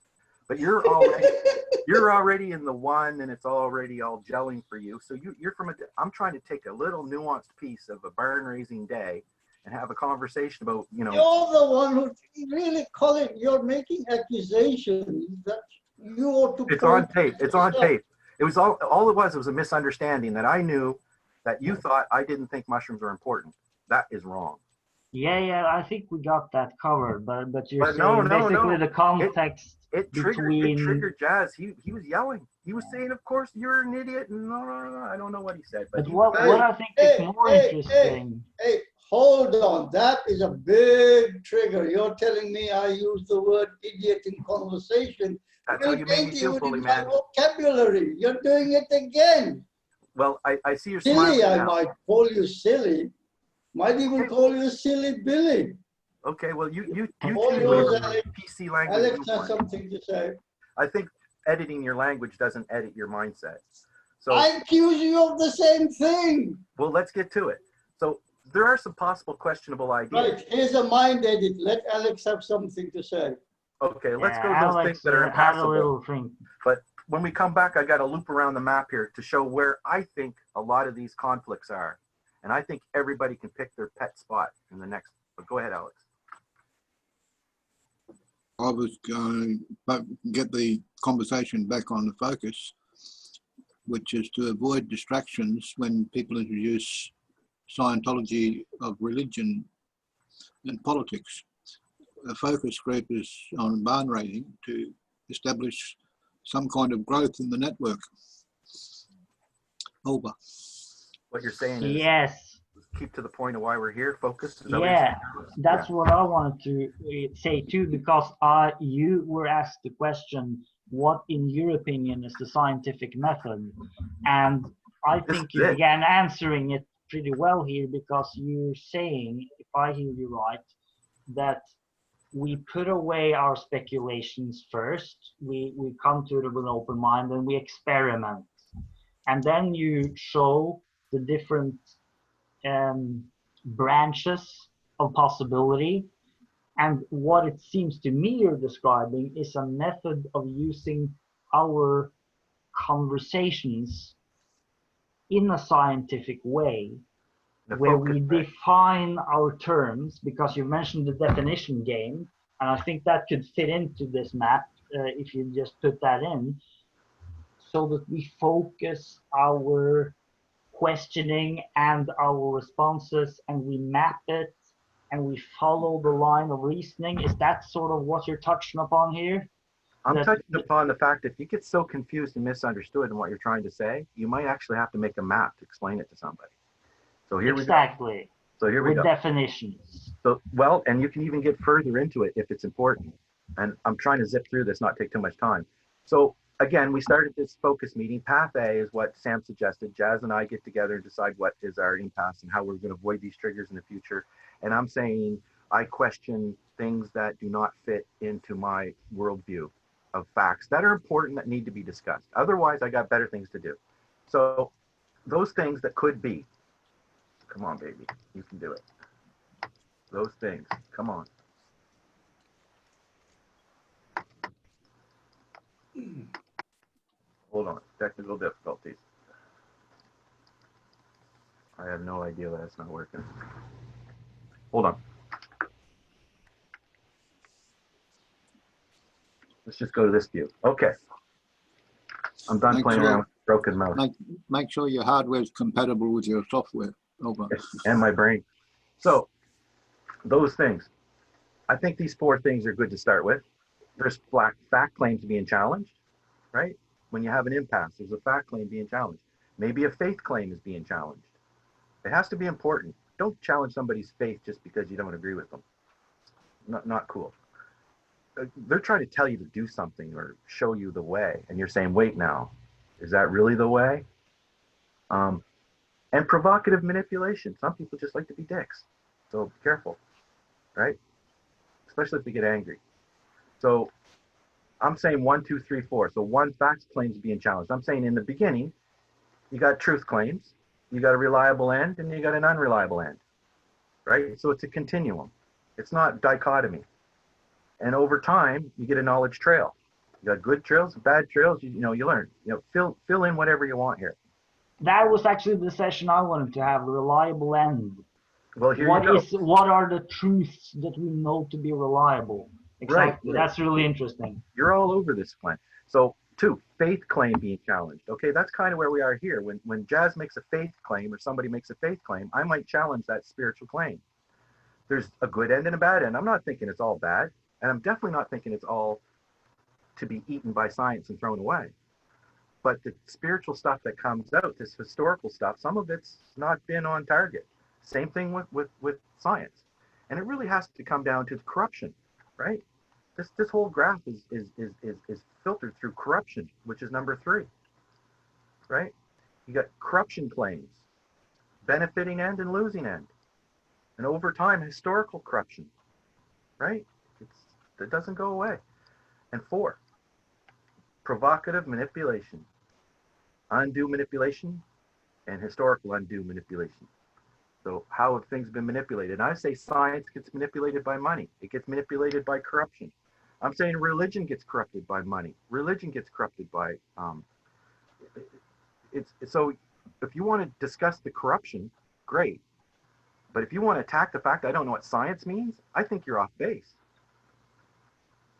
[SPEAKER 7] But you're already in the one, and it's already all gelling for you. So you're from I'm trying to take a little nuanced piece of a barn raising day and have a conversation about, you know.
[SPEAKER 3] You're the one who really, Colin, you're making accusations that you ought to.
[SPEAKER 7] It's on tape. It's on tape. It was all it was a misunderstanding that I knew that you thought I didn't think mushrooms are important. That is wrong.
[SPEAKER 5] Yeah, I think we got that covered, but you're saying
[SPEAKER 7] no,
[SPEAKER 5] basically the context
[SPEAKER 7] It
[SPEAKER 5] between...
[SPEAKER 7] triggered Jazz. He was yelling. He was saying, "Of course, you're an idiot." And no. I don't know what he said,
[SPEAKER 5] But
[SPEAKER 7] he,
[SPEAKER 5] what I think is more interesting...
[SPEAKER 3] Hey, hold on. That is a big trigger. You're telling me I use the word idiot in conversation.
[SPEAKER 7] That's how you make me feel, bully man.
[SPEAKER 3] Vocabulary. You're doing it again.
[SPEAKER 7] Well, I see you're
[SPEAKER 3] silly.
[SPEAKER 7] smiling
[SPEAKER 3] I
[SPEAKER 7] now.
[SPEAKER 3] might call you silly. Might even call you silly Billy.
[SPEAKER 7] Okay, well, you
[SPEAKER 3] yours, Alex.
[SPEAKER 7] PC language.
[SPEAKER 3] Alex has something to say.
[SPEAKER 7] I think editing your language doesn't edit your mindset. So
[SPEAKER 3] I accuse you of the same thing.
[SPEAKER 7] Well, let's get to it. So there are some possible questionable ideas.
[SPEAKER 3] Right, here's a mind edit. Let Alex have something to say.
[SPEAKER 7] Okay, let's go to those things that are impassable. But when we come back, I got to loop around the map here to show where I think a lot of these conflicts are. And I think everybody can pick their pet spot in the next. But go ahead, Alex.
[SPEAKER 6] I was going to get the conversation back on the focus, which is to avoid distractions when people introduce Scientology of religion and politics. The focus group is on barn raising to establish some kind of growth in the network. Over.
[SPEAKER 7] What you're saying is keep to the point of why we're here, focus.
[SPEAKER 5] That's what I wanted to say too, because you were asked the question, what in your opinion is the scientific method? And I think you began answering it pretty well here, because you're saying, if I hear you right, that we put away our speculations first, we come to it with an open mind, and we experiment. And then you show the different branches of possibility. And what it seems to me you're describing is a method of using our conversations in a scientific way, where we define our terms, because you mentioned the definition game, and I think that could fit into this map if you just put that in, so that we focus our questioning and our responses, and we map it, and we follow the line of reasoning. Is that sort of what you're touching upon here?
[SPEAKER 7] I'm
[SPEAKER 5] that-
[SPEAKER 7] touching upon the fact that if you get so confused and misunderstood in what you're trying to say, you might actually have to make a map to explain it to somebody. So here we go.
[SPEAKER 5] exactly.
[SPEAKER 7] So here we
[SPEAKER 5] With
[SPEAKER 7] go.
[SPEAKER 5] definitions.
[SPEAKER 7] So, well, and you can even get further into it if it's important. And I'm trying to zip through this, not take too much time. So again, we started this focus meeting. Path A is what Sam suggested. Jazz and I get together and decide what is our impasse and how we're going to avoid these triggers in the future. And I'm saying I question things that do not fit into my worldview of facts that are important that need to be discussed. Otherwise, I got better things to do. So those things that could be, come on, baby, you can do it. Those things, come on. Hold on, technical difficulties. I have no idea why that's not working. Hold on. Let's just go to this view. Okay. I'm done
[SPEAKER 6] Make
[SPEAKER 7] playing
[SPEAKER 6] sure-
[SPEAKER 7] around with broken mouse
[SPEAKER 6] Make sure your hardware is compatible with your software. Over.
[SPEAKER 7] and my brain. So those things, I think these four things are good to start with. There's fact claims being challenged, right? When you have an impasse, there's a fact claim being challenged. Maybe a faith claim is being challenged. It has to be important. Don't challenge somebody's faith just because you don't agree with them. Not cool. They're trying to tell you to do something or show you the way, and you're saying, wait now, is that really the way? And provocative manipulation. Some people just like to be dicks. So be careful, right? Especially if they get angry. So I'm saying 1, 2, 3, 4. So one, facts claims being challenged. I'm saying in the beginning, you got truth claims, you got a reliable end, and you got an unreliable end, right? So it's a continuum. It's not dichotomy. And over time, you get a knowledge trail. You got good trails, bad trails. You learn. Fill in whatever you want here.
[SPEAKER 5] That was actually the session I wanted to have, a reliable end.
[SPEAKER 7] Well, here you go.
[SPEAKER 5] What are the truths that we know to be reliable? Exactly.
[SPEAKER 7] Right.
[SPEAKER 5] That's really interesting.
[SPEAKER 7] You're all over this plan. So 2, faith claim being challenged. Okay, that's kind of where we are here. When Jazz makes a faith claim or somebody makes a faith claim, I might challenge that spiritual claim. There's a good end and a bad end. I'm not thinking it's all bad, and I'm definitely not thinking it's all to be eaten by science and thrown away. But the spiritual stuff that comes out, this historical stuff, some of it's not been on target. Same thing with science. And it really has to come down to corruption, right? This whole graph is filtered through corruption, which is number 3, right? You got corruption claims, benefiting end and losing end. And over time, historical corruption, right? It doesn't go away. And 4, provocative manipulation, undue manipulation, and historical undue manipulation. So how have things been manipulated? And I say science gets manipulated by money. It gets manipulated by corruption. I'm saying religion gets corrupted by money. Religion gets corrupted by, so if you want to discuss the corruption, great. But if you want to attack the fact I don't know what science means, I think you're off base.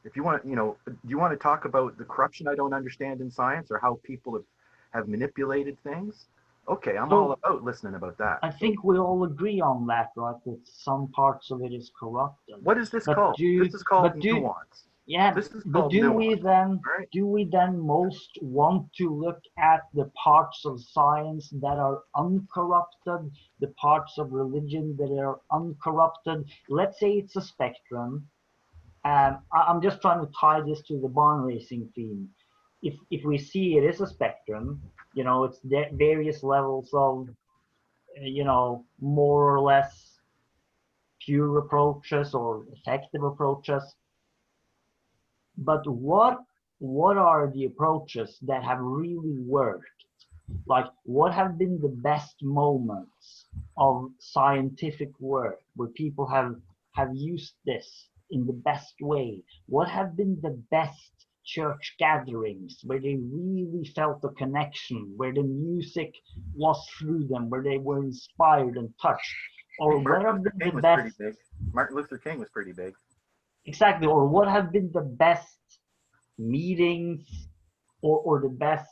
[SPEAKER 7] If you want, do you want to talk about the corruption I don't understand in science or how people have manipulated things? Okay, I'm all about listening about that.
[SPEAKER 5] I think we all agree on that, right? That some parts of it is corrupted.
[SPEAKER 7] What is this called? This is called nuance.
[SPEAKER 5] Yeah,
[SPEAKER 7] this is
[SPEAKER 5] but
[SPEAKER 7] called
[SPEAKER 5] do
[SPEAKER 7] nuance,
[SPEAKER 5] we then most want to look at the parts of science that are uncorrupted, the parts of religion that are uncorrupted? Let's say it's a spectrum. I'm just trying to tie this to the barn racing theme. If we see it is a spectrum, it's various levels of, more or less pure approaches or effective approaches. But what are the approaches that have really worked? Like, what have been the best moments of scientific work where people have used this in the best way? What have been the best church gatherings where they really felt a connection, where the music was through them, where they were inspired and touched? Or what have been the best?
[SPEAKER 7] Martin Luther King was pretty big.
[SPEAKER 5] Exactly. Or what have been the best meetings or the best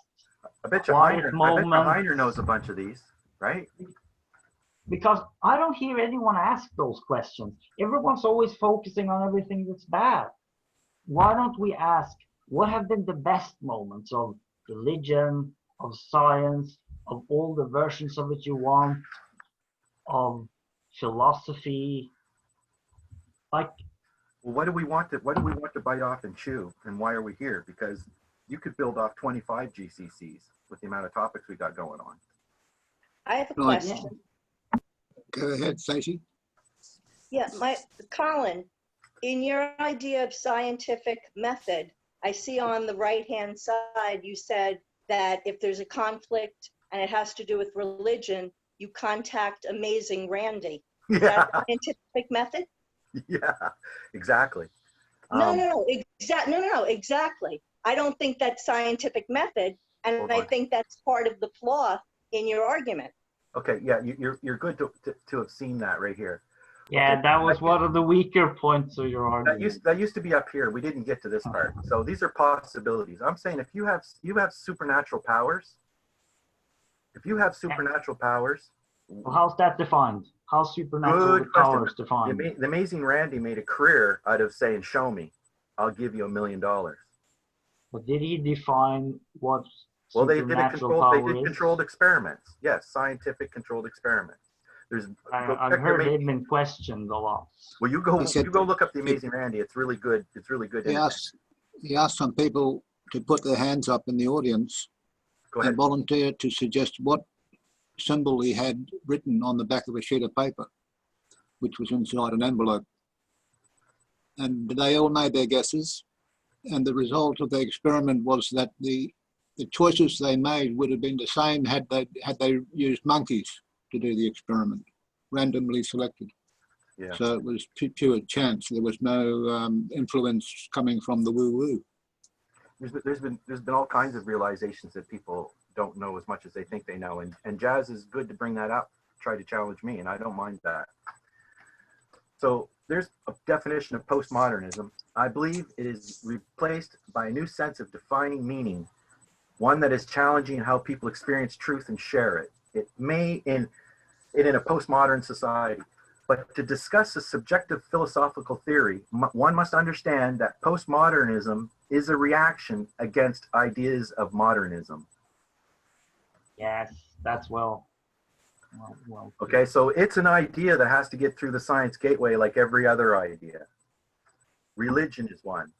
[SPEAKER 7] I bet you
[SPEAKER 5] quiet moments?
[SPEAKER 7] Heiner knows a bunch of these, right?
[SPEAKER 5] Because I don't hear anyone ask those questions. Everyone's always focusing on everything that's bad. Why don't we ask, what have been the best moments of religion, of science, of all the versions of it you want, of philosophy? Like,
[SPEAKER 7] Well, what do we want to bite off and chew, and why are we here? Because you could build off 25 GCCs with the amount of topics we got going on.
[SPEAKER 1] I have a
[SPEAKER 6] Right.
[SPEAKER 1] question.
[SPEAKER 6] Go ahead, Stacey.
[SPEAKER 1] Yeah, Colin, in your idea of scientific method, I see on the right-hand side, you said that if there's a conflict and it has to do with religion, you contact Amazing Randy. Is that
[SPEAKER 7] Yeah,
[SPEAKER 1] scientific method?
[SPEAKER 7] yeah, exactly.
[SPEAKER 1] No, exactly. I don't think that's scientific method, and
[SPEAKER 7] Hold
[SPEAKER 1] I
[SPEAKER 7] on.
[SPEAKER 1] think that's part of the flaw in your argument.
[SPEAKER 7] Okay, yeah, you're good to have seen that right here.
[SPEAKER 5] yeah,
[SPEAKER 7] Okay,
[SPEAKER 5] that was one of the weaker points of your argument.
[SPEAKER 7] That used to be up here. We didn't get to this part. So these are possibilities. I'm saying if you have supernatural powers,
[SPEAKER 5] Well, how's that defined? How's supernatural
[SPEAKER 7] Good question.
[SPEAKER 5] powers defined?
[SPEAKER 7] The Amazing Randy made a career out of saying, "Show me, I'll give you $1 million."
[SPEAKER 5] But did he define what
[SPEAKER 7] Well, they did
[SPEAKER 5] supernatural power is?
[SPEAKER 7] controlled experiments. Yes, scientific controlled experiments.
[SPEAKER 5] I've heard him been questioned a lot.
[SPEAKER 7] Well, you go look up the Amazing Randy. It's really good. It's really good.
[SPEAKER 6] He asked some people to put their hands up in the audience
[SPEAKER 7] Go ahead.
[SPEAKER 6] and volunteer to suggest what symbol he had written on the back of a sheet of paper, which was inside an envelope. And they all made their guesses. And the result of the experiment was that the choices they made would have been the same had they used monkeys to do the experiment, randomly selected.
[SPEAKER 7] Yeah.
[SPEAKER 6] So it was pure chance. There was no influence coming from the woo-woo.
[SPEAKER 7] There's been all kinds of realizations that people don't know as much as they think they know, and Jazz is good to bring that up, try to challenge me, and I don't mind that. So there's a definition of postmodernism. I believe it is replaced by a new sense of defining meaning, one that is challenging how people experience truth and share it. It may in a postmodern society, but to discuss a subjective philosophical theory, one must understand that postmodernism is a reaction against ideas of modernism.
[SPEAKER 5] Yes, that's well.
[SPEAKER 7] Okay, so it's an idea that has to get through the science gateway like every other idea. Religion is one.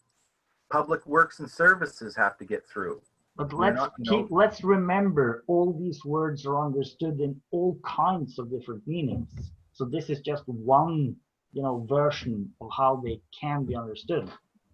[SPEAKER 7] Public works and services have to get through.
[SPEAKER 5] But let's remember, all these words are understood in all kinds of different meanings. So this is just one, version of how they can be understood.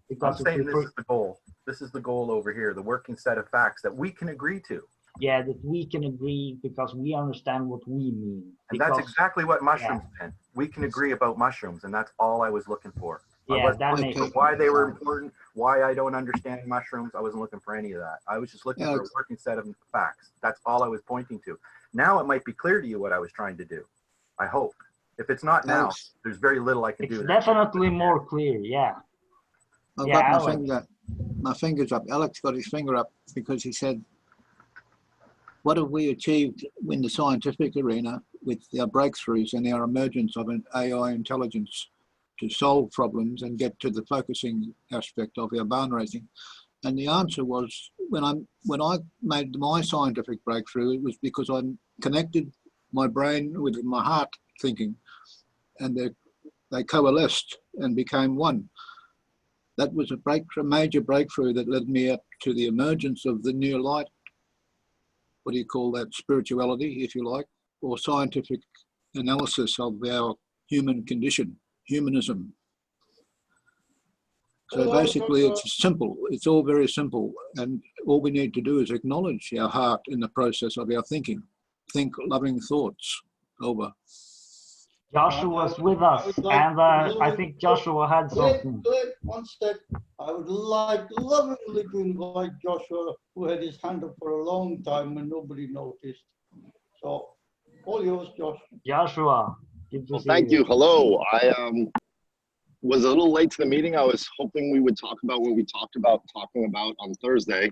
[SPEAKER 5] Because
[SPEAKER 7] I'm saying this is the goal. This is the goal over here, the working set of facts that we can agree to.
[SPEAKER 5] Yeah, that we can agree because we understand what we mean.
[SPEAKER 7] And that's exactly what mushrooms meant. We can agree about mushrooms, and that's all I was looking for.
[SPEAKER 5] Yeah, that makes sense.
[SPEAKER 7] Why they were important, why I don't understand mushrooms, I wasn't looking for any of that. I was just looking for a working set of facts. That's all I was pointing to. Now it might be clear to you what I was trying to do. I hope. If it's not now, there's very little I can do.
[SPEAKER 5] It's definitely more clear, yeah.
[SPEAKER 6] I've got my fingers up. Alex got his finger up because he said, what have we achieved in the scientific arena with our breakthroughs and our emergence of an AI intelligence to solve problems and get to the focusing aspect of our barn raising? And the answer was, when I made my scientific breakthrough, it was because I connected my brain with my heart thinking, and they coalesced and became one. That was a major breakthrough that led me up to the emergence of the new light. What do you call that? Spirituality, if you like, or scientific analysis of our human condition, humanism. So basically it's simple. It's all very simple. And all we need to do is acknowledge our heart in the process of our thinking. Think loving thoughts. Over.
[SPEAKER 5] Joshua's with us, and I think Joshua had something.
[SPEAKER 3] One sec. I would like lovingly to invite Joshua, who had his hand up for a long time and nobody noticed. So, all yours, Josh.
[SPEAKER 5] Joshua, good to see
[SPEAKER 9] thank you. Hello. I was a little late to the meeting. I was hoping we would talk about what we talking about on Thursday,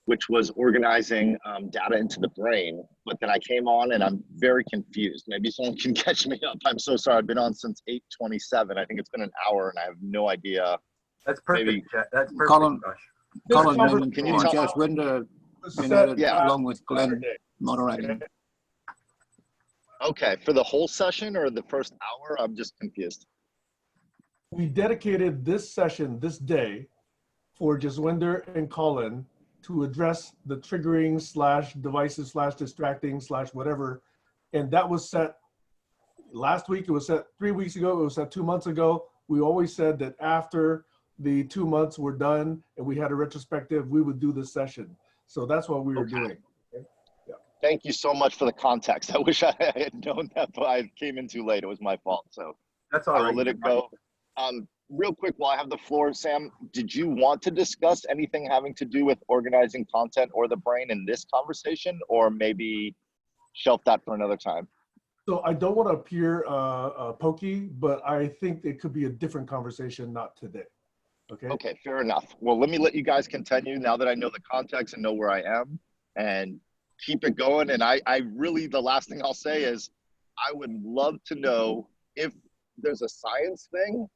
[SPEAKER 9] which was organizing data into the brain. But then I came on and I'm very confused. Maybe someone can catch me up. I'm so sorry. I've been on since 8:27. I think it's been an hour and I have no idea.
[SPEAKER 7] That's perfect. That's perfect,
[SPEAKER 6] Colin,
[SPEAKER 7] Josh.
[SPEAKER 2] This
[SPEAKER 6] Colin
[SPEAKER 2] conversation
[SPEAKER 6] and
[SPEAKER 9] Can you tell-
[SPEAKER 6] Jaswinder
[SPEAKER 2] was
[SPEAKER 6] been
[SPEAKER 2] set
[SPEAKER 6] at it
[SPEAKER 9] Yeah.
[SPEAKER 6] along with Glenn
[SPEAKER 2] Saturday.
[SPEAKER 6] moderating.
[SPEAKER 9] Okay, for the whole session or the first hour? I'm just confused.
[SPEAKER 2] We dedicated this session, this day, for Jaswinder and Colin to address the triggering / devices / distracting / whatever. And that was set last week. It was set 3 weeks ago. It was set 2 months ago. We always said that after the 2 months were done and we had a retrospective, we would do this session. So that's what we were doing.
[SPEAKER 9] Thank you so much for the context. I wish I had known that, but I came in too late. It was my fault. So
[SPEAKER 7] That's
[SPEAKER 9] I
[SPEAKER 7] all
[SPEAKER 9] will
[SPEAKER 7] right.
[SPEAKER 9] let it go. Real quick, while I have the floor, Sam, did you want to discuss anything having to do with organizing content or the brain in this conversation, or maybe shelf that for another time?
[SPEAKER 2] So I don't want to appear pokey, but I think it could be a different conversation, not today. Okay.
[SPEAKER 9] Okay, fair enough. Well, let me let you guys continue now that I know the context and know where I am, and keep it going. And I really, the last thing I'll say is I would love to know if there's a science thing,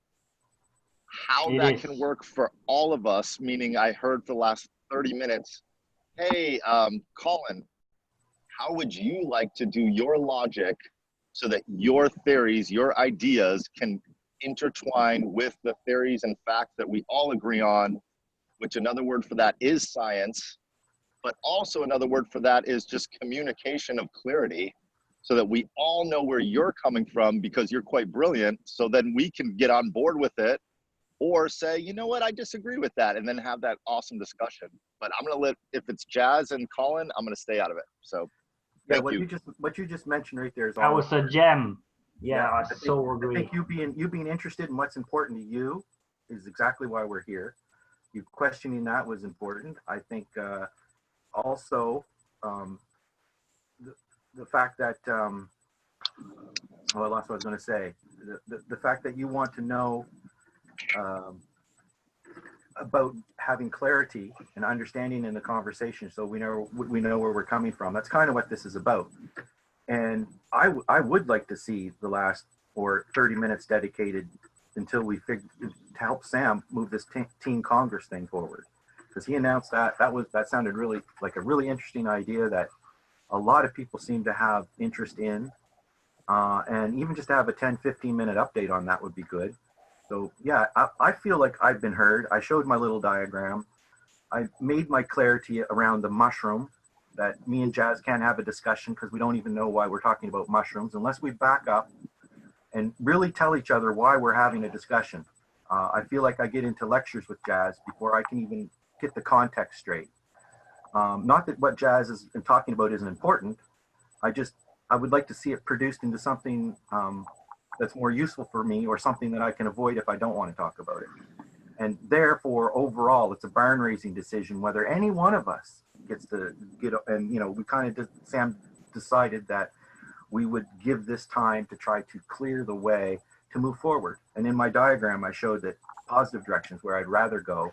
[SPEAKER 9] how
[SPEAKER 5] It
[SPEAKER 9] that
[SPEAKER 5] is.
[SPEAKER 9] can work for all of us, meaning I heard for the last 30 minutes, hey, Colin, how would you like to do your logic so that your theories, your ideas can intertwine with the theories and facts that we all agree on, which another word for that is science, but also another word for that is just communication of clarity, so that we all know where you're coming from because you're quite brilliant. So then we can get on board with it, or say, you know what, I disagree with that, and then have that awesome discussion. But I'm gonna let, if it's Jazz and Colin, I'm gonna stay out of it. So
[SPEAKER 7] Yeah,
[SPEAKER 9] thank
[SPEAKER 7] what
[SPEAKER 9] you.
[SPEAKER 7] you just mentioned right there is
[SPEAKER 5] That
[SPEAKER 7] all.
[SPEAKER 5] was a gem. Yeah, I
[SPEAKER 7] think-
[SPEAKER 5] so
[SPEAKER 7] I
[SPEAKER 5] agree.
[SPEAKER 7] think you being interested in what's important to you is exactly why we're here. You questioning that was important. I think also the fact that well, I lost what I was going to say. The fact that you want to know about having clarity and understanding in the conversation, so we know where we're coming from. That's kind of what this is about. And I would like to see the last 30 minutes dedicated until we to help Sam move this teen Congress thing forward, because he announced that sounded really like a really interesting idea that a lot of people seem to have interest in, and even just to have a 10-15 minute update on that would be good. So yeah, I feel like I've been heard. I showed my little diagram. I made my clarity around the mushroom, that me and Jazz can't have a discussion because we don't even know why we're talking about mushrooms unless we back up and really tell each other why we're having a discussion. I feel like I get into lectures with Jazz before I can even get the context straight. Not that what Jazz is talking about isn't important. I would like to see it produced into something that's more useful for me, or something that I can avoid if I don't want to talk about it. And therefore, overall, it's a barn raising decision whether any one of us gets to get, and we kind of, Sam decided that we would give this time to try to clear the way to move forward. And in my diagram, I showed that positive directions where I'd rather go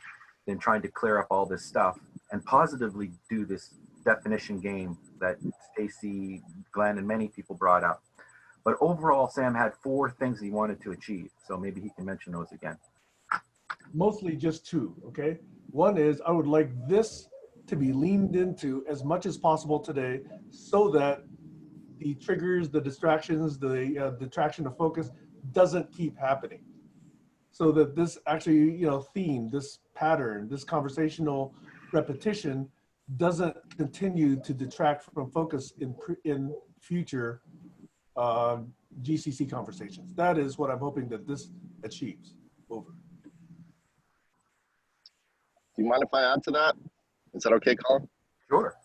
[SPEAKER 7] than trying to clear up all this stuff and positively do this definition game that Stacy, Glenn, and many people brought up. But overall, Sam had 4 things he wanted to achieve. So maybe he can mention those again.
[SPEAKER 2] Mostly just 2, okay? One is I would like this to be leaned into as much as possible today, so that the triggers, the distractions, the detraction of focus doesn't keep happening. So that this actually, theme, this pattern, this conversational repetition doesn't continue to detract from focus in future GCC conversations. That is what I'm hoping that this achieves. Over.
[SPEAKER 9] Do you mind if I add to that? Is that okay, Colin?
[SPEAKER 7] Sure.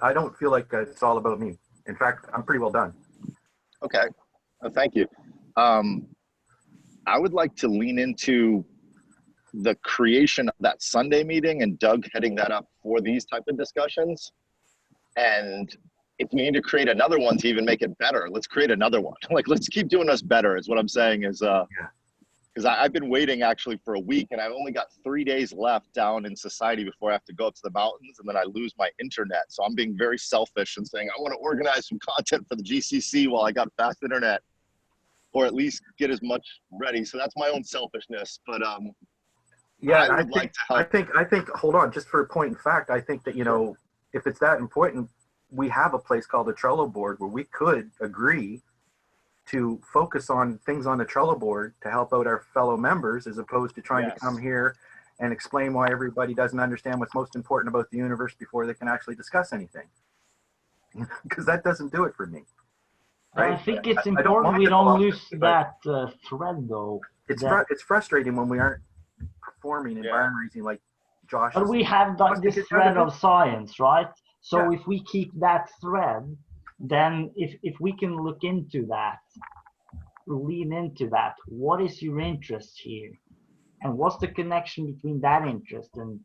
[SPEAKER 7] I don't feel like it's all about me. In fact, I'm pretty well done.
[SPEAKER 9] Okay, thank you. I would like to lean into the creation of that Sunday meeting and Doug heading that up for these type of discussions. And if we need to create another one to even make it better, let's create another one. Like, let's keep doing us better is what I'm saying is, because I've been waiting actually for a week, and I've only got 3 days left down in society before I have to go up to the mountains, and then I lose my internet. So I'm being very selfish and saying I want to organize some content for the GCC while I got fast internet, or at least get as much ready. So that's my own selfishness. But
[SPEAKER 7] Yeah,
[SPEAKER 9] I would like to help.
[SPEAKER 7] I think, hold on, just for a point in fact, I think that, you know, if it's that important, we have a place called the Trello board where we could agree to focus on things on the Trello board to help out our fellow members, as opposed to trying to come here and explain why everybody doesn't understand what's most important about the universe before they can actually discuss anything. Because that doesn't do it for me. Right?
[SPEAKER 5] I think it's
[SPEAKER 7] I don't
[SPEAKER 5] important
[SPEAKER 7] want
[SPEAKER 5] we
[SPEAKER 7] the
[SPEAKER 5] don't
[SPEAKER 7] philosophy,
[SPEAKER 5] lose
[SPEAKER 7] but
[SPEAKER 5] that thread, though.
[SPEAKER 7] it's frustrating when we aren't performing and barn raising like Josh
[SPEAKER 5] But
[SPEAKER 7] is.
[SPEAKER 5] we have this thread of science, right? So if we keep that thread, then if we can look into that, lean into that, what is your interest here? And what's the connection between that interest and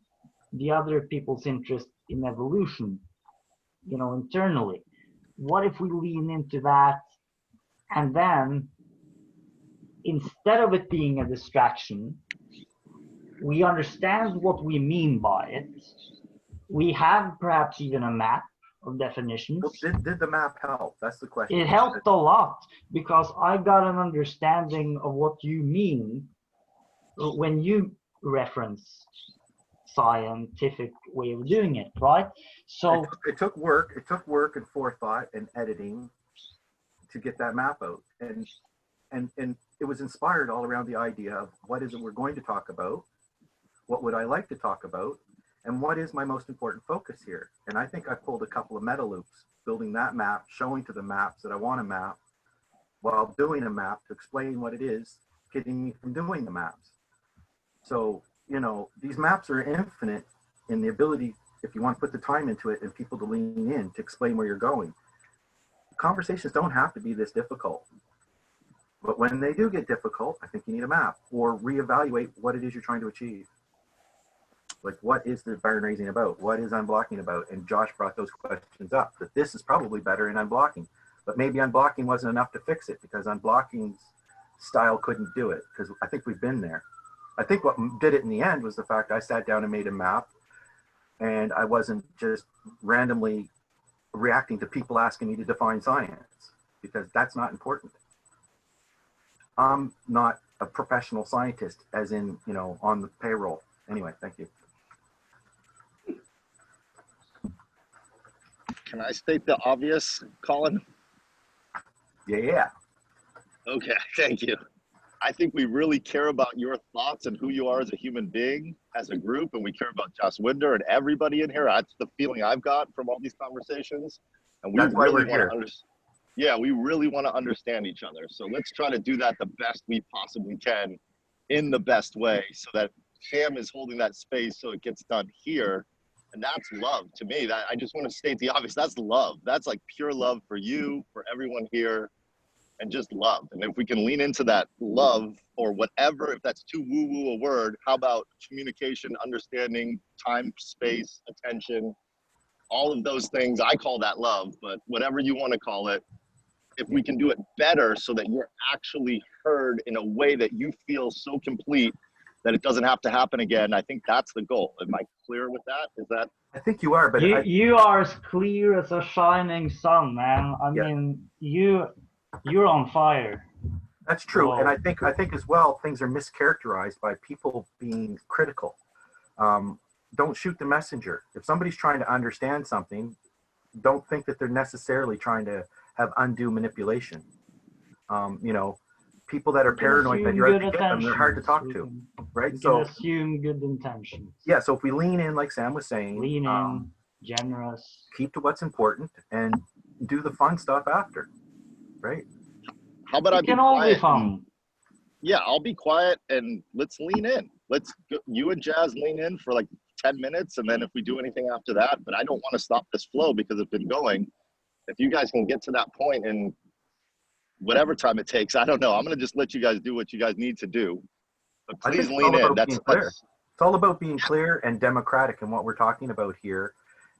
[SPEAKER 5] the other people's interest in evolution, you know, internally? What if we lean into that, and then instead of it being a distraction, we understand what we mean by it. We have perhaps even a map of definitions.
[SPEAKER 7] Well, did the map help? That's the question.
[SPEAKER 5] It helped a lot because I got an understanding of what you mean when you reference scientific way of doing it, right? So
[SPEAKER 7] it took work and forethought and editing to get that map out, and it was inspired all around the idea of what is it we're going to talk about, what would I like to talk about, and what is my most important focus here. And I think I pulled a couple of meta loops, building that map, showing to the maps that I want to map, while doing a map to explain what it is, getting me from doing the maps. So, you know, these maps are infinite in the ability, if you want to put the time into it and people to lean in to explain where you're going. Conversations don't have to be this difficult. But when they do get difficult, I think you need a map or reevaluate what it is you're trying to achieve. Like, what is the barn raising about? What is unblocking about? And Josh brought those questions up, that this is probably better in unblocking. But maybe unblocking wasn't enough to fix it because unblocking's style couldn't do it, because I think we've been there. I think what did it in the end was the fact I sat down and made a map, and I wasn't just randomly reacting to people asking me to define science, because that's not important. I'm not a professional scientist, as in, you know, on the payroll. Anyway, thank you.
[SPEAKER 9] Can I state the obvious, Colin?
[SPEAKER 7] Yeah.
[SPEAKER 9] Okay, thank you. I think we really care about your thoughts and who you are as a human being, as a group, and we care about Jaswinder and everybody in here. That's the feeling I've got from all these conversations. And we
[SPEAKER 7] That's why
[SPEAKER 9] really
[SPEAKER 7] we're here.
[SPEAKER 9] we really want to understand each other. So let's try to do that the best we possibly can in the best way, so that Sam is holding that space so it gets done here. And that's love to me. That I just want to state the obvious. That's love. That's like pure love for you, for everyone here, and just love. And if we can lean into that love, or whatever, if that's too woo-woo a word, how about communication, understanding, time, space, attention, all of those things. I call that love, but whatever you want to call it, if we can do it better so that you're actually heard in a way that you feel so complete that it doesn't have to happen again, I think that's the goal. Am I clear with that? Is that?
[SPEAKER 7] I think you are, but
[SPEAKER 5] you are as clear as a shining sun, man. I mean, you're on fire.
[SPEAKER 7] That's true.
[SPEAKER 5] Whoa.
[SPEAKER 7] And I think as well, things are mischaracterized by people being critical. Don't shoot the messenger. If somebody's trying to understand something, don't think that they're necessarily trying to have undue manipulation. You know, people that are paranoid that you're out to get them, they're hard to talk to, right? So
[SPEAKER 5] assume good intentions.
[SPEAKER 7] Yeah, so if we lean in, like Sam was saying,
[SPEAKER 5] lean in, generous,
[SPEAKER 7] keep to what's important, and do the fun stuff after, right?
[SPEAKER 9] How about I
[SPEAKER 5] can all be fun?
[SPEAKER 9] Yeah, I'll be quiet and let's lean in. Let's go, you and Jazz lean in for like 10 minutes, and then if we do anything after that, but I don't want to stop this flow because it's been going. If you guys can get to that point in whatever time it takes, I don't know. I'm going to just let you guys do what you guys need to do. But please lean in.
[SPEAKER 7] It's all about being clear and democratic in what we're talking about here.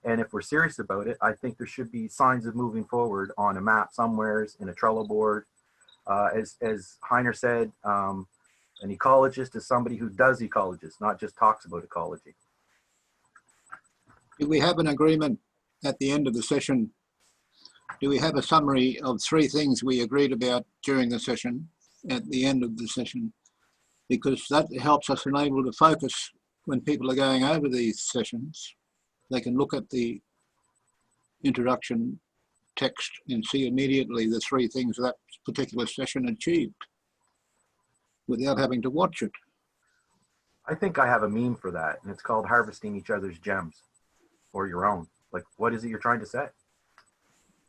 [SPEAKER 7] And if we're serious about it, I think there should be signs of moving forward on a map somewheres, in a Trello board. As Heiner said, an ecologist is somebody who does ecologists, not just talks about ecology.
[SPEAKER 6] Do we have an agreement at the end of the session? Do we have a summary of 3 things we agreed about during the session at the end of the session? because that helps us enable to focus when people are going over these sessions. They can look at the introduction text and see immediately the three things that particular session achieved without having to watch it.
[SPEAKER 7] I think I have a meme for that, and it's called harvesting each other's gems or your own. Like, what is it you're trying to say?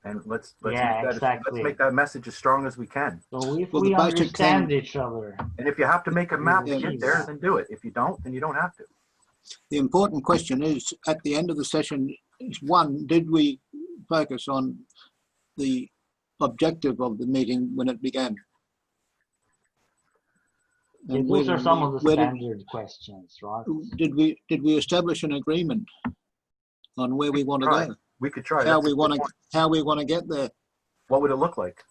[SPEAKER 7] And let's make that message as strong as we can.
[SPEAKER 5] So if we understand each other.
[SPEAKER 7] And if you have to make a map to get there, then do it. If you don't, then you don't have to.
[SPEAKER 6] The important question is, at the end of the session, is one, did we focus on the objective of the meeting when it began?
[SPEAKER 5] Yeah, those are some of the standard questions, right?
[SPEAKER 6] Did we establish an agreement on where we want to go?
[SPEAKER 7] We could try.
[SPEAKER 6] How we want to get there?
[SPEAKER 7] What would it look like?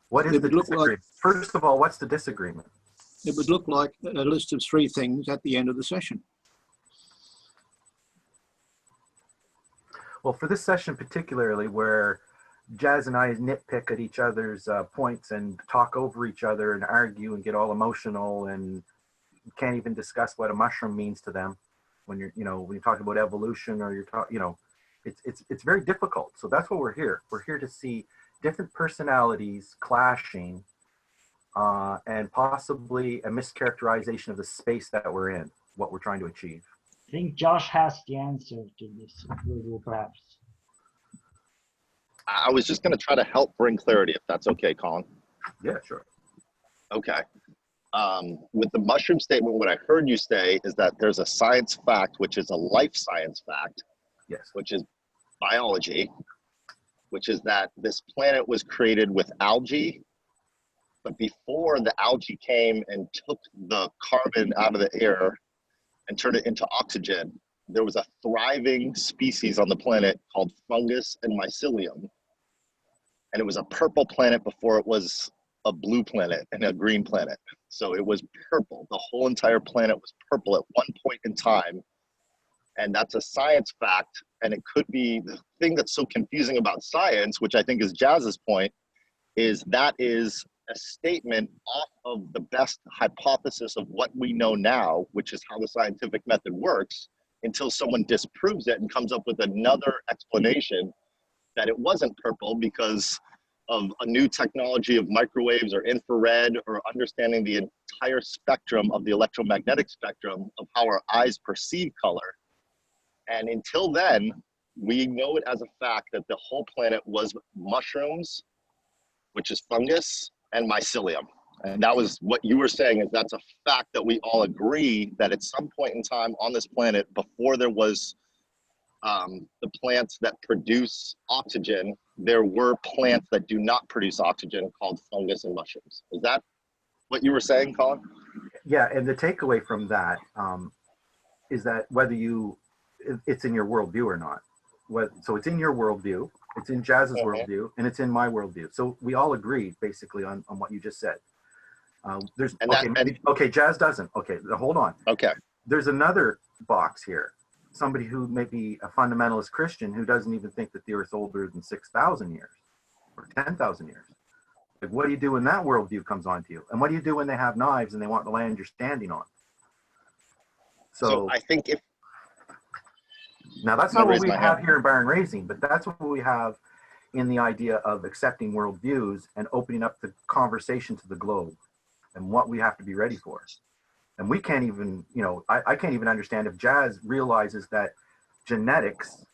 [SPEAKER 7] What is the disagreement? First of all, what's the disagreement?
[SPEAKER 6] It would look like a list of three things at the end of the session.
[SPEAKER 7] Well, for this session particularly, where Jazz and I nitpick at each other's points and talk over each other and argue and get all emotional and can't even discuss what a mushroom means to them when you're, when you're talking about evolution or you're talking, it's very difficult. So that's what we're here. We're here to see different personalities clashing and possibly a mischaracterization of the space that we're in, what we're trying to achieve.
[SPEAKER 5] I think Josh has the answer to this, perhaps.
[SPEAKER 9] I was just going to try to help bring clarity, if that's okay, Colin.
[SPEAKER 7] Yeah, sure.
[SPEAKER 9] Okay. With the mushroom statement, what I heard you say is that there's a science fact, which is a life science fact,
[SPEAKER 7] yes,
[SPEAKER 9] which is biology, which is that this planet was created with algae, but before the algae came and took the carbon out of the air and turned it into oxygen, there was a thriving species on the planet called fungus and mycelium. And it was a purple planet before it was a blue planet and a green planet. So it was purple. The whole entire planet was purple at one point in time. And that's a science fact. And it could be the thing that's so confusing about science, which I think is Jazz's point, is that is a statement off of the best hypothesis of what we know now, which is how the scientific method works, until someone disproves it and comes up with another explanation that it wasn't purple because of a new technology of microwaves or infrared or understanding the entire spectrum of the electromagnetic spectrum of how our eyes perceive color. And until then, we know it as a fact that the whole planet was mushrooms, which is fungus, and mycelium. And that was what you were saying, is that's a fact that we all agree that at some point in time on this planet, before there was the plants that produce oxygen, there were plants that do not produce oxygen called fungus and mushrooms. Is that what you were saying, Colin?
[SPEAKER 7] Yeah, and the takeaway from that is that whether it's in your worldview or not. So it's in your worldview, it's in Jazz's worldview, and it's in my worldview. So we all agree basically on what you just said. Okay, Jazz doesn't. Okay, hold on.
[SPEAKER 9] Okay.
[SPEAKER 7] There's another box here. Somebody who may be a fundamentalist Christian who doesn't even think that the Earth's older than 6,000 years or 10,000 years. Like, what do you do when that worldview comes onto you? And what do you do when they have knives and they want the land you're standing on? So
[SPEAKER 9] I think if...
[SPEAKER 7] Now, that's not what we have here in Barren Raising, but that's what we have in the idea of accepting worldviews and opening up the conversation to the globe and what we have to be ready for. And we can't even, I can't even understand if Jazz realizes that genetics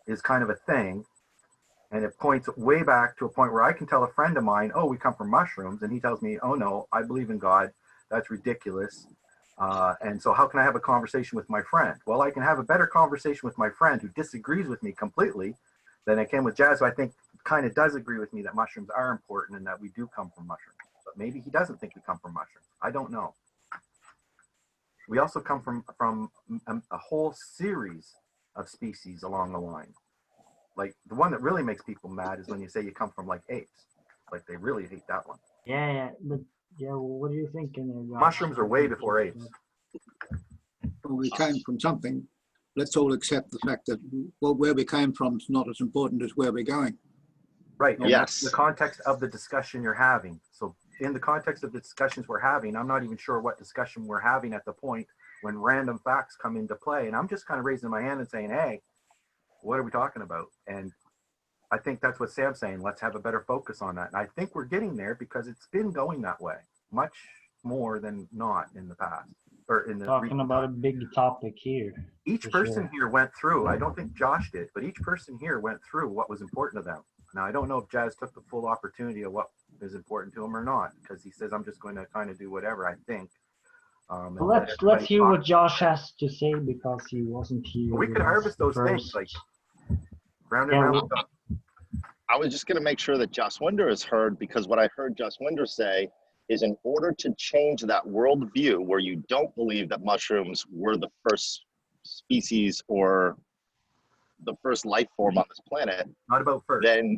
[SPEAKER 7] is kind of a thing, and it points way back to a point where I can tell a friend of mine, oh, we come from mushrooms, and he tells me, oh no, I believe in God, that's ridiculous. And so how can I have a conversation with my friend? Well, I can have a better conversation with my friend who disagrees with me completely than I can with Jazz, who I think kind of does agree with me that mushrooms are important and that we do come from mushrooms. But maybe he doesn't think we come from mushrooms. I don't know. We also come from a whole series of species along the line. Like, the one that really makes people mad is when you say you come from like apes. Like, they really hate that one.
[SPEAKER 5] Yeah, but what do you think?
[SPEAKER 7] Mushrooms are way before apes.
[SPEAKER 6] Well, we came from something. Let's all accept the fact that where we came from is not as important as where we're going.
[SPEAKER 7] Right. And that's
[SPEAKER 9] Yes.
[SPEAKER 7] the context of the discussion you're having. So in the context of the discussions we're having, I'm not even sure what discussion we're having at the point when random facts come into play. And I'm just kind of raising my hand and saying, hey, what are we talking about? And I think that's what Sam's saying. Let's have a better focus on that. And I think we're getting there because it's been going that way much more than not in the past or in the
[SPEAKER 5] Talking about a big topic here.
[SPEAKER 7] each
[SPEAKER 5] for
[SPEAKER 7] person
[SPEAKER 5] sure.
[SPEAKER 7] here went through, I don't think Josh did, but each person here went through what was important to them. Now, I don't know if Jazz took the full opportunity of what is important to him or not, because he says, I'm just going to kind of do whatever I think. And
[SPEAKER 5] Well,
[SPEAKER 7] let
[SPEAKER 5] let's
[SPEAKER 7] everybody
[SPEAKER 5] hear
[SPEAKER 7] talk.
[SPEAKER 5] what Josh has to say because he wasn't here.
[SPEAKER 7] We could
[SPEAKER 5] with us
[SPEAKER 7] harvest those things
[SPEAKER 5] first.
[SPEAKER 7] like round and
[SPEAKER 5] Yeah,
[SPEAKER 7] round.
[SPEAKER 5] we-
[SPEAKER 7] we go.
[SPEAKER 9] I was just going to make sure that Jaswinder is heard, because what I heard Jaswinder say is, in order to change that worldview where you don't believe that mushrooms were the first species or the first life form on this planet,
[SPEAKER 7] Not about first.
[SPEAKER 9] then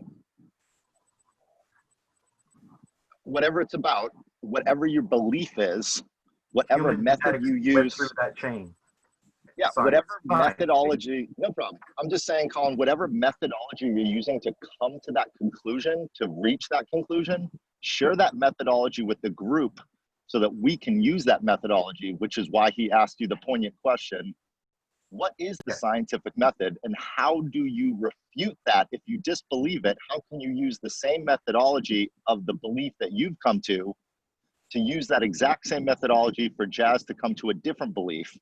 [SPEAKER 9] whatever it's about, whatever your belief is, whatever
[SPEAKER 7] Human
[SPEAKER 9] method
[SPEAKER 7] genetics
[SPEAKER 9] you
[SPEAKER 7] went
[SPEAKER 9] use,
[SPEAKER 7] through that chain.
[SPEAKER 9] yeah,
[SPEAKER 7] Science.
[SPEAKER 9] whatever
[SPEAKER 7] Science.
[SPEAKER 9] methodology, no problem. I'm just saying, Colin, whatever methodology you're using to come to that conclusion, to reach that conclusion, share that methodology with the group so that we can use that methodology, which is why he asked you the poignant question, what is the scientific method and how do you refute that? If you disbelieve it, how can you use the same methodology of the belief that you've come to use that exact same methodology for Jazz to come to a different belief?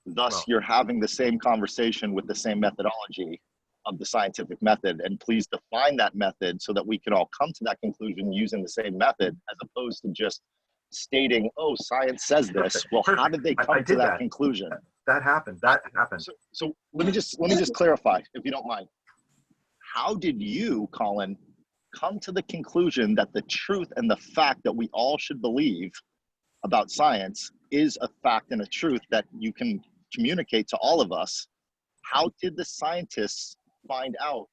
[SPEAKER 9] Thus,
[SPEAKER 7] Well,
[SPEAKER 9] you're having the same conversation with the same methodology of the scientific method. And please define that method so that we can all come to that conclusion using the same method, as opposed to just stating, oh, science says this. Well, how did they
[SPEAKER 7] I
[SPEAKER 9] come to
[SPEAKER 7] did
[SPEAKER 9] that
[SPEAKER 7] that.
[SPEAKER 9] conclusion?
[SPEAKER 7] That happened. That happened.
[SPEAKER 9] So let me just clarify, if you don't mind. How did you, Colin, come to the conclusion that the truth and the fact that we all should believe about science is a fact and a truth that you can communicate to all of us? How did the scientists find out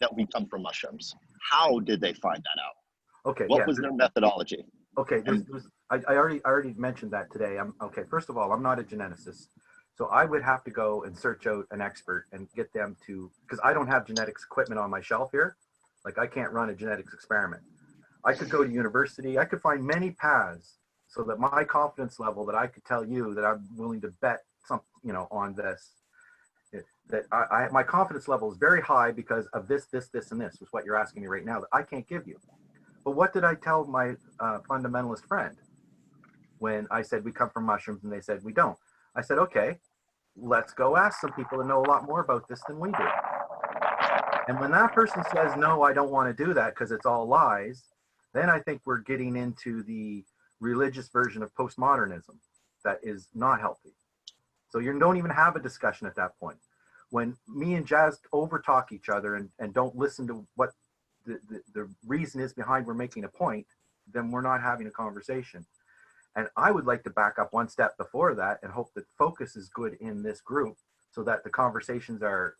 [SPEAKER 9] that we come from mushrooms? How did they find that out?
[SPEAKER 7] Okay.
[SPEAKER 9] What
[SPEAKER 7] Yeah.
[SPEAKER 9] was their methodology?
[SPEAKER 7] Okay, I already mentioned that today. Okay. First of all, I'm not a geneticist, so I would have to go and search out an expert and get them to, because I don't have genetics equipment on my shelf here. Like I can't run a genetics experiment. I could go to university. I could find many paths so that my confidence level, that I could tell you that I'm willing to bet something, on this. That my confidence level is very high because of this, and this is what you're asking me right now that I can't give you. But what did I tell my fundamentalist friend when I said we come from mushrooms and they said we don't? I said, okay, let's go ask some people that know a lot more about this than we do. And when that person says, no, I don't want to do that because it's all lies, then I think we're getting into the religious version of postmodernism that is not healthy. So you don't even have a discussion at that point. When me and Jazz overtalk each other and don't listen to what the reason is behind we're making a point, then we're not having a conversation. And I would like to back up one step before that and hope that focus is good in this group so that the conversations are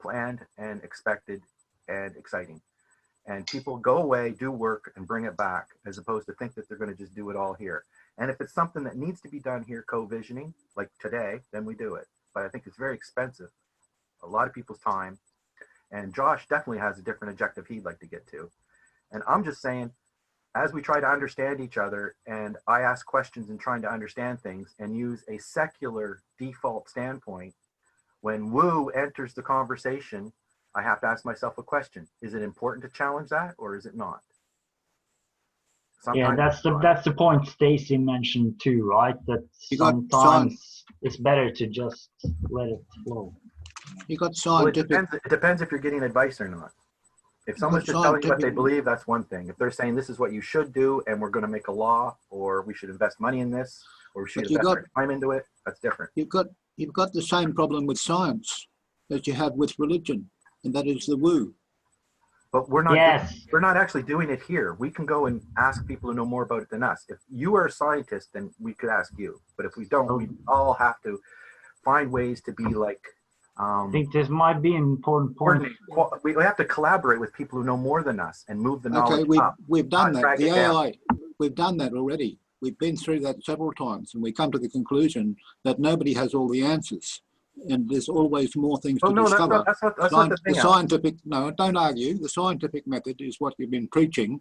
[SPEAKER 7] planned and expected and exciting. And people go away, do work, and bring it back, as opposed to think that they're going to just do it all here. And if it's something that needs to be done here, co-visioning, like today, then we do it. But I think it's very expensive, a lot of people's time. And Josh definitely has a different objective he'd like to get to. And I'm just saying, as we try to understand each other, and I ask questions and trying to understand things and use a secular default standpoint, when woo enters the conversation, I have to ask myself a question. Is it important to challenge that or is it not?
[SPEAKER 5] Yeah, that's the point Stacy mentioned too, right? That sometimes it's better to just let it flow.
[SPEAKER 6] You got scientific.
[SPEAKER 7] Well, it depends if you're getting advice or not. If someone's just telling you what they believe, that's one thing. If they're saying this is what you should do and we're going to make a law, or we should invest money in this, or we should invest our time into it, that's different.
[SPEAKER 6] You've got the same problem with science that you have with religion, and that is the woo.
[SPEAKER 7] But we're not we're not actually doing it here. We can go and ask people who know more about it than us. If you are a scientist, then we could ask you. But if we don't, we all have to find ways to be like.
[SPEAKER 5] I think this might be an important point.
[SPEAKER 7] We have to collaborate with people who know more than us and move the knowledge up.
[SPEAKER 6] We've done that. The AI, we've done that already. We've been through that several times, and we come to the conclusion that nobody has all the answers. and there's always more things
[SPEAKER 7] Oh
[SPEAKER 6] to
[SPEAKER 7] no,
[SPEAKER 6] discover.
[SPEAKER 7] that's not the thing.
[SPEAKER 6] The scientific, no, don't argue. The scientific method is what you've been preaching.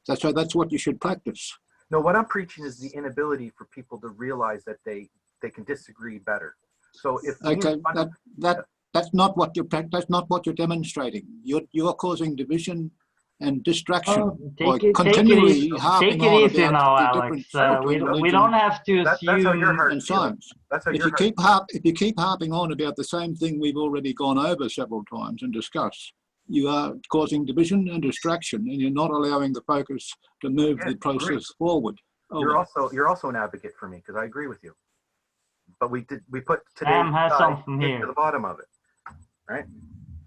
[SPEAKER 6] So that's what you should practice.
[SPEAKER 7] No, what I'm preaching is the inability for people to realize that they can disagree better. So if
[SPEAKER 6] Okay, that's not what that's not what you're demonstrating. You're causing division and distraction by continually harping on
[SPEAKER 5] easy
[SPEAKER 6] about
[SPEAKER 5] now,
[SPEAKER 6] the
[SPEAKER 5] Alex.
[SPEAKER 6] difference between
[SPEAKER 5] We don't have to
[SPEAKER 7] that's how your
[SPEAKER 5] assume.
[SPEAKER 7] heart
[SPEAKER 6] and
[SPEAKER 7] feels.
[SPEAKER 6] science.
[SPEAKER 7] That's how
[SPEAKER 6] If
[SPEAKER 7] your
[SPEAKER 6] you keep harping on about the same thing we've already gone over several times and discussed, you are causing division and distraction, and you're not allowing the focus to move the process forward.
[SPEAKER 7] You're also an advocate for me because I agree with you. But we put today
[SPEAKER 5] Sam has something
[SPEAKER 7] to
[SPEAKER 5] here.
[SPEAKER 7] the bottom of it, right?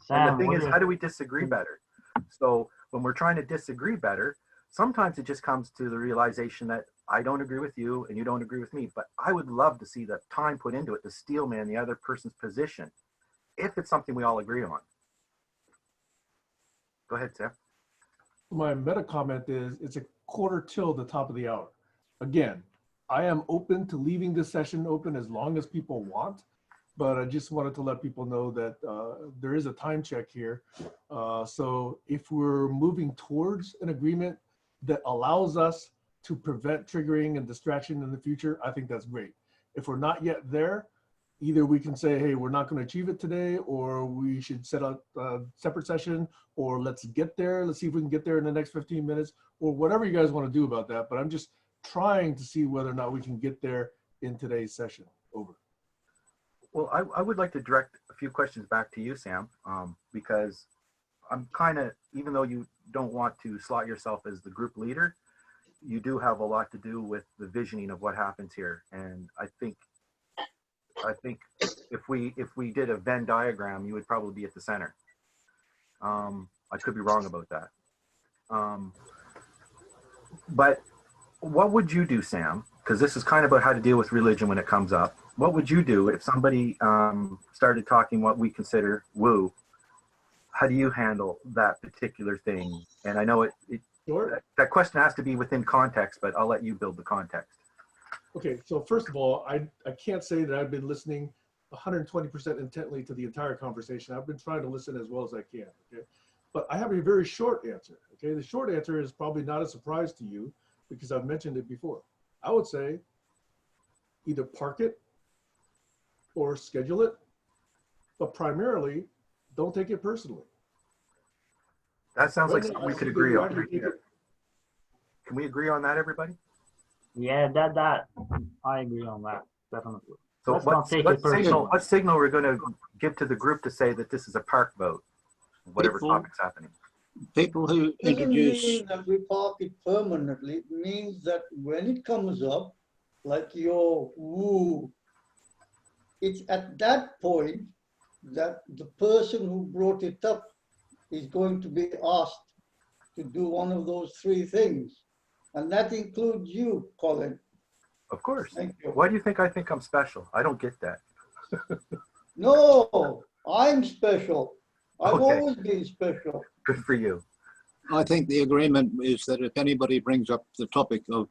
[SPEAKER 5] Sam,
[SPEAKER 7] and the thing is, how do we disagree better? So when we're trying to disagree better, sometimes it just comes to the realization that I don't agree with you and you don't agree with me. But I would love to see the time put into it to steel man the other person's position, if it's something we all agree on. Go ahead, Sam.
[SPEAKER 2] My meta comment is it's a quarter till the top of the hour. Again, I am open to leaving this session open as long as people want, but I just wanted to let people know that there is a time check here. So if we're moving towards an agreement that allows us to prevent triggering and distraction in the future, I think that's great. If we're not yet there, either we can say, hey, we're not going to achieve it today, or we should set up a separate session, or let's get there. Let's see if we can get there in the next 15 minutes, or whatever you guys want to do about that. But I'm just trying to see whether or not we can get there in today's session. Over.
[SPEAKER 7] Well, I would like to direct a few questions back to you, Sam, because I'm kind of, even though you don't want to slot yourself as the group leader, you do have a lot to do with the visioning of what happens here. And I think if we did a Venn diagram, you would probably be at the center. I could be wrong about that. But what would you do, Sam? Because this is kind of about how to deal with religion when it comes up. What would you do if somebody started talking what we consider woo? How do you handle that particular thing? And I know
[SPEAKER 2] Sure.
[SPEAKER 7] that question has to be within context, but I'll let you build the context.
[SPEAKER 2] Okay, so first of all, I can't say that I've been listening 120% intently to the entire conversation. I've been trying to listen as well as I can, okay? But I have a very short answer, okay? The short answer is probably not a surprise to you because I've mentioned it before. I would say either park it or schedule it, but primarily don't take it personally.
[SPEAKER 7] That sounds like
[SPEAKER 2] Whether
[SPEAKER 7] something we
[SPEAKER 2] I
[SPEAKER 7] could
[SPEAKER 2] see
[SPEAKER 7] agree
[SPEAKER 2] that
[SPEAKER 7] on.
[SPEAKER 2] you actually take it-
[SPEAKER 7] Can we agree on that, everybody?
[SPEAKER 5] Yeah, that I agree on that, definitely.
[SPEAKER 7] So
[SPEAKER 5] Let's not take it personally.
[SPEAKER 7] what signal we're going to give to the group to say that this is a park vote, whatever topic's happening?
[SPEAKER 6] People who
[SPEAKER 3] Doesn't
[SPEAKER 6] introduce,
[SPEAKER 3] mean that we park it permanently. It means that when it comes up, like your woo, it's at that point that the person who brought it up is going to be asked to do one of those three things. And that includes you, Colin.
[SPEAKER 7] Of course.
[SPEAKER 3] Thank you.
[SPEAKER 7] Why do you think I'm special? I don't get that.
[SPEAKER 3] No, I'm special. I've
[SPEAKER 7] Okay.
[SPEAKER 3] always been special.
[SPEAKER 7] Good for you.
[SPEAKER 6] I think the agreement is that if anybody brings up the topic of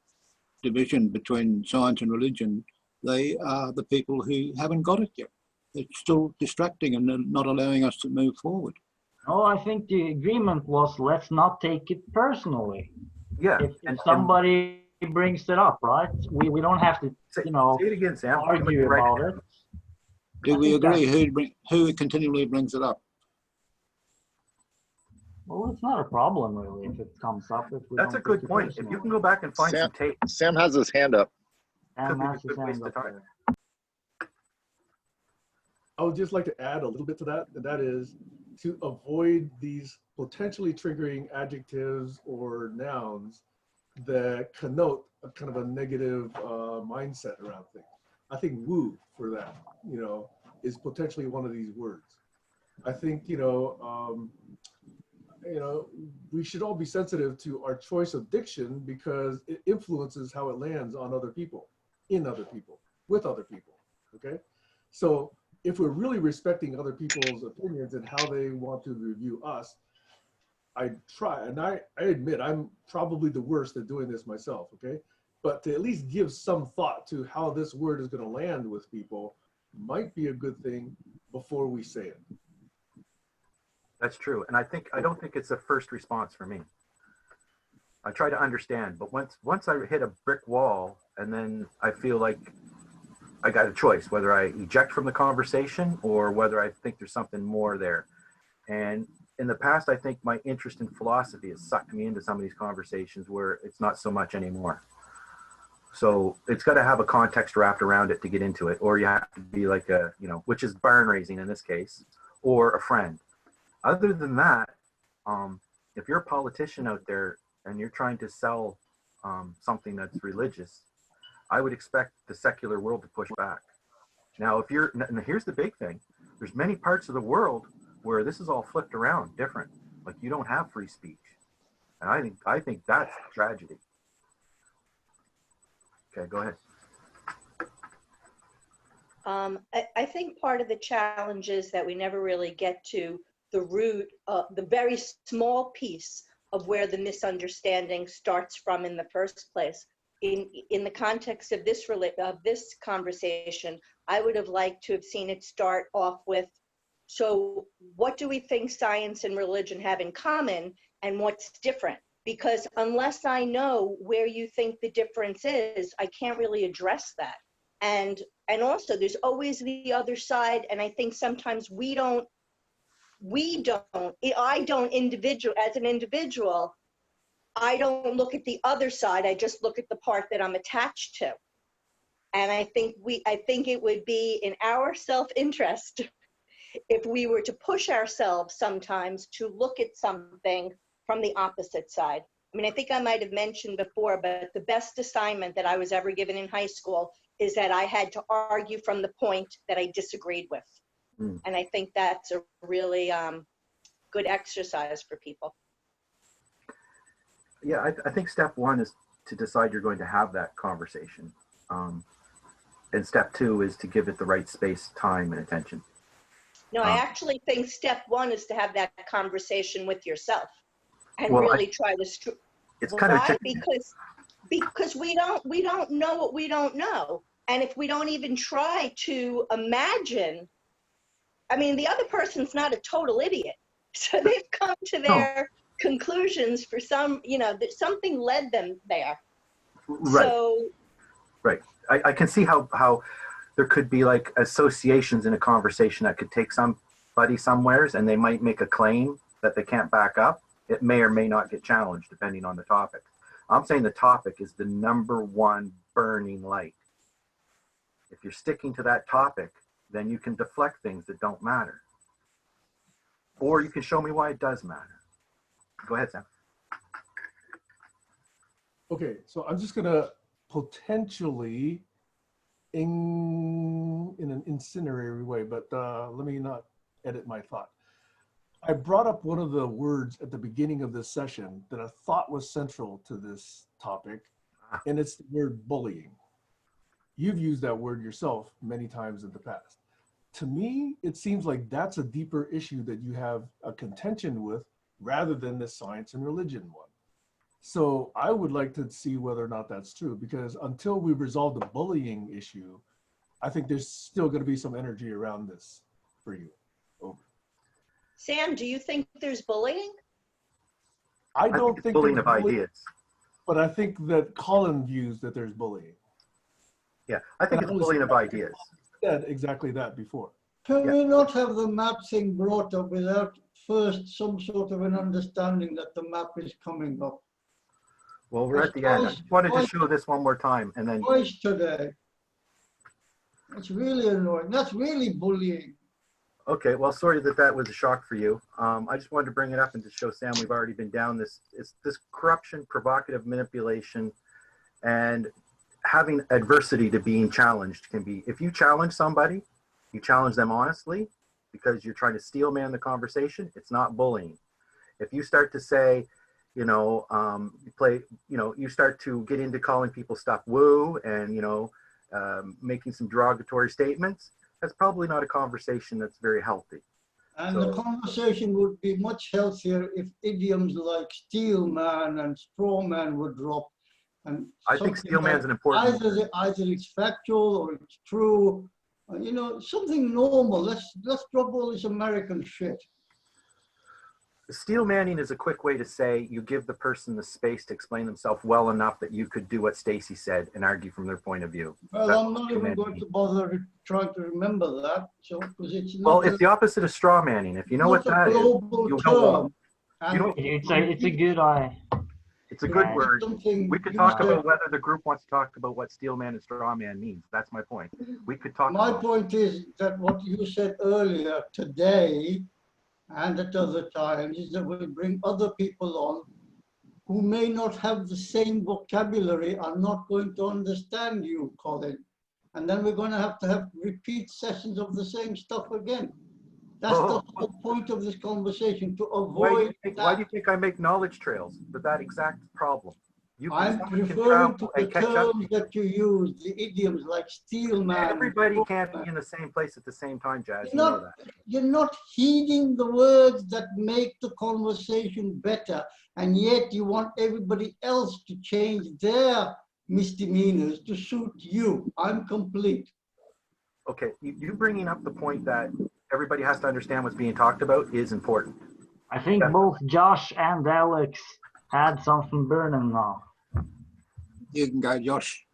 [SPEAKER 6] division between science and religion, they are the people who haven't got it yet. It's still distracting and not allowing us to move forward.
[SPEAKER 5] No, I think the agreement was let's not take it personally.
[SPEAKER 7] Yeah.
[SPEAKER 5] If somebody brings it up, right? We don't have to,
[SPEAKER 7] say it again, Sam.
[SPEAKER 5] argue about it.
[SPEAKER 6] Do
[SPEAKER 5] I
[SPEAKER 6] we
[SPEAKER 5] think
[SPEAKER 6] agree who continually brings it up?
[SPEAKER 5] Well, it's not a problem really if it comes up. If we
[SPEAKER 7] That's a
[SPEAKER 5] don't
[SPEAKER 7] good
[SPEAKER 5] take it
[SPEAKER 7] point. If
[SPEAKER 5] personally.
[SPEAKER 7] you can go back and find some tape,
[SPEAKER 9] Sam has his hand up.
[SPEAKER 5] Sam
[SPEAKER 7] could be a
[SPEAKER 5] has his
[SPEAKER 7] good waste
[SPEAKER 5] hand
[SPEAKER 7] of
[SPEAKER 5] up
[SPEAKER 7] time.
[SPEAKER 5] there.
[SPEAKER 2] I would just like to add a little bit to that, and that is to avoid these potentially triggering adjectives or nouns that connote a kind of a negative mindset around things. I think woo for that, is potentially one of these words. I think, we should all be sensitive to our choice of diction because it influences how it lands on other people, in other people, with other people, okay? So if we're really respecting other people's opinions and how they want to review us, I try, and I admit I'm probably the worst at doing this myself, okay? But to at least give some thought to how this word is going to land with people, might be a good thing before we say it.
[SPEAKER 7] That's true. And I don't think it's a first response for me. I try to understand, but once I hit a brick wall, and then I feel like I got a choice, whether I eject from the conversation or whether I think there's something more there. And in the past, I think my interest in philosophy has sucked me into some of these conversations where it's not so much anymore. So it's got to have a context wrapped around it to get into it, or you have to be like a, which is barn raising in this case, or a friend. Other than that, if you're a politician out there and you're trying to sell something that's religious, I would expect the secular world to push back. Now, and here's the big thing, there's many parts of the world where this is all flipped around different. Like you don't have free speech. And I think that's a tragedy. Okay, go ahead.
[SPEAKER 1] I think part of the challenge is that we never really get to the root, the very small piece of where the misunderstanding starts from in the first place. In the context of this conversation, I would have liked to have seen it start off with, so what do we think science and religion have in common and what's different? Because unless I know where you think the difference is, I can't really address that. And also there's always the other side, and I think sometimes I don't as an individual, I don't look at the other side, I just look at the part that I'm attached to. And I think it would be in our self-interest if we were to push ourselves sometimes to look at something from the opposite side. I mean, I think I might have mentioned before, but the best assignment that I was ever given in high school is that I had to argue from the point that I disagreed with. And I think that's a really good exercise for people.
[SPEAKER 7] Yeah, I think step one is to decide you're going to have that conversation. And step two is to give it the right space, time, and attention.
[SPEAKER 1] No, I actually think step one is to have that conversation with yourself and really try to.
[SPEAKER 7] It's kind of
[SPEAKER 1] because we don't know what we don't know, and if we don't even try to imagine, I mean, the other person's not a total idiot, so they've come to their conclusions for that something led them there.
[SPEAKER 7] Right.
[SPEAKER 1] So,
[SPEAKER 7] right. I can see how there could be like associations in a conversation that could take somebody somewheres, and they might make a claim that they can't back up. It may or may not get challenged depending on the topic. I'm saying the topic is the number one burning light. If you're sticking to that topic, then you can deflect things that don't matter. Or you can show me why it does matter. Go ahead, Sam.
[SPEAKER 2] Okay, so I'm just gonna potentially, in an incendiary way, but let me not edit my thought. I brought up one of the words at the beginning of this session that I thought was central to this topic, and it's the word bullying. You've used that word yourself many times in the past. To me, it seems like that's a deeper issue that you have a contention with rather than the science and religion one. So I would like to see whether or not that's true, because until we resolve the bullying issue, I think there's still going to be some energy around this for you. Over.
[SPEAKER 1] Sam, do you think there's bullying?
[SPEAKER 2] I don't think
[SPEAKER 7] bullying of ideas.
[SPEAKER 2] But I think that Colin views that there's bullying.
[SPEAKER 7] Yeah, I think it's bullying of ideas.
[SPEAKER 2] Said exactly that before.
[SPEAKER 3] Can we not have the map thing brought up without first some sort of an understanding that the map is coming up?
[SPEAKER 7] Well, we're at the end. I just wanted to show this one more time, and then.
[SPEAKER 3] Twice today. It's really annoying. That's really bullying.
[SPEAKER 7] Okay, well, sorry that was a shock for you. I just wanted to bring it up and to show Sam we've already been down this. It's this corruption, provocative manipulation, and having adversity to being challenged can be, if you challenge somebody, you challenge them honestly because you're trying to steel man the conversation, it's not bullying. If you start to say, you start to get into calling people stuff woo and, making some derogatory statements, that's probably not a conversation that's very healthy.
[SPEAKER 3] And the conversation would be much healthier if idioms like steel man and straw man would drop. And
[SPEAKER 7] I think steel man's an important.
[SPEAKER 3] Either it's factual or it's true. You know, something normal. Let's drop all this American shit.
[SPEAKER 7] Steel manning is a quick way to say you give the person the space to explain themselves well enough that you could do what Stacy said and argue from their point of view.
[SPEAKER 3] Well,
[SPEAKER 7] That's
[SPEAKER 3] I'm
[SPEAKER 7] what
[SPEAKER 3] not
[SPEAKER 7] steel
[SPEAKER 3] even
[SPEAKER 7] manning
[SPEAKER 3] going
[SPEAKER 7] means.
[SPEAKER 3] to bother trying to remember that. So, because it's
[SPEAKER 7] Well,
[SPEAKER 3] not
[SPEAKER 7] it's the opposite of straw manning. If you know what that is,
[SPEAKER 3] global
[SPEAKER 7] you know what.
[SPEAKER 3] term.
[SPEAKER 7] You know,
[SPEAKER 5] It's a good eye.
[SPEAKER 7] it's a good
[SPEAKER 5] Yeah.
[SPEAKER 7] word.
[SPEAKER 3] Something
[SPEAKER 7] We could
[SPEAKER 3] you
[SPEAKER 7] talk
[SPEAKER 3] said.
[SPEAKER 7] about whether the group wants to talk about what steel man and straw man means. That's my point. We could talk
[SPEAKER 3] My
[SPEAKER 7] about
[SPEAKER 3] point is that what you said earlier today and at other times is that we bring other people on who may not have the same vocabulary, are not going to understand you, Colin. And then we're going to have repeat sessions of the same stuff again. That's the whole point of this conversation, to avoid
[SPEAKER 7] why do you
[SPEAKER 3] that.
[SPEAKER 7] think I make knowledge trails for that exact problem?
[SPEAKER 3] I'm
[SPEAKER 7] somebody can
[SPEAKER 3] referring to
[SPEAKER 7] travel
[SPEAKER 3] the
[SPEAKER 7] and catch up.
[SPEAKER 3] terms that you use, the idioms like steel man.
[SPEAKER 7] Everybody can't be in the same place at the same time, Jazz. You
[SPEAKER 3] You're
[SPEAKER 7] know
[SPEAKER 3] not,
[SPEAKER 7] that.
[SPEAKER 3] you're not heeding the words that make the conversation better, and yet you want everybody else to change their misdemeanors to suit you. I'm complete.
[SPEAKER 7] Okay, you bringing up the point that everybody has to understand what's being talked about is important.
[SPEAKER 5] I think both Josh and Alex had something burning now.
[SPEAKER 6] You can go, Josh.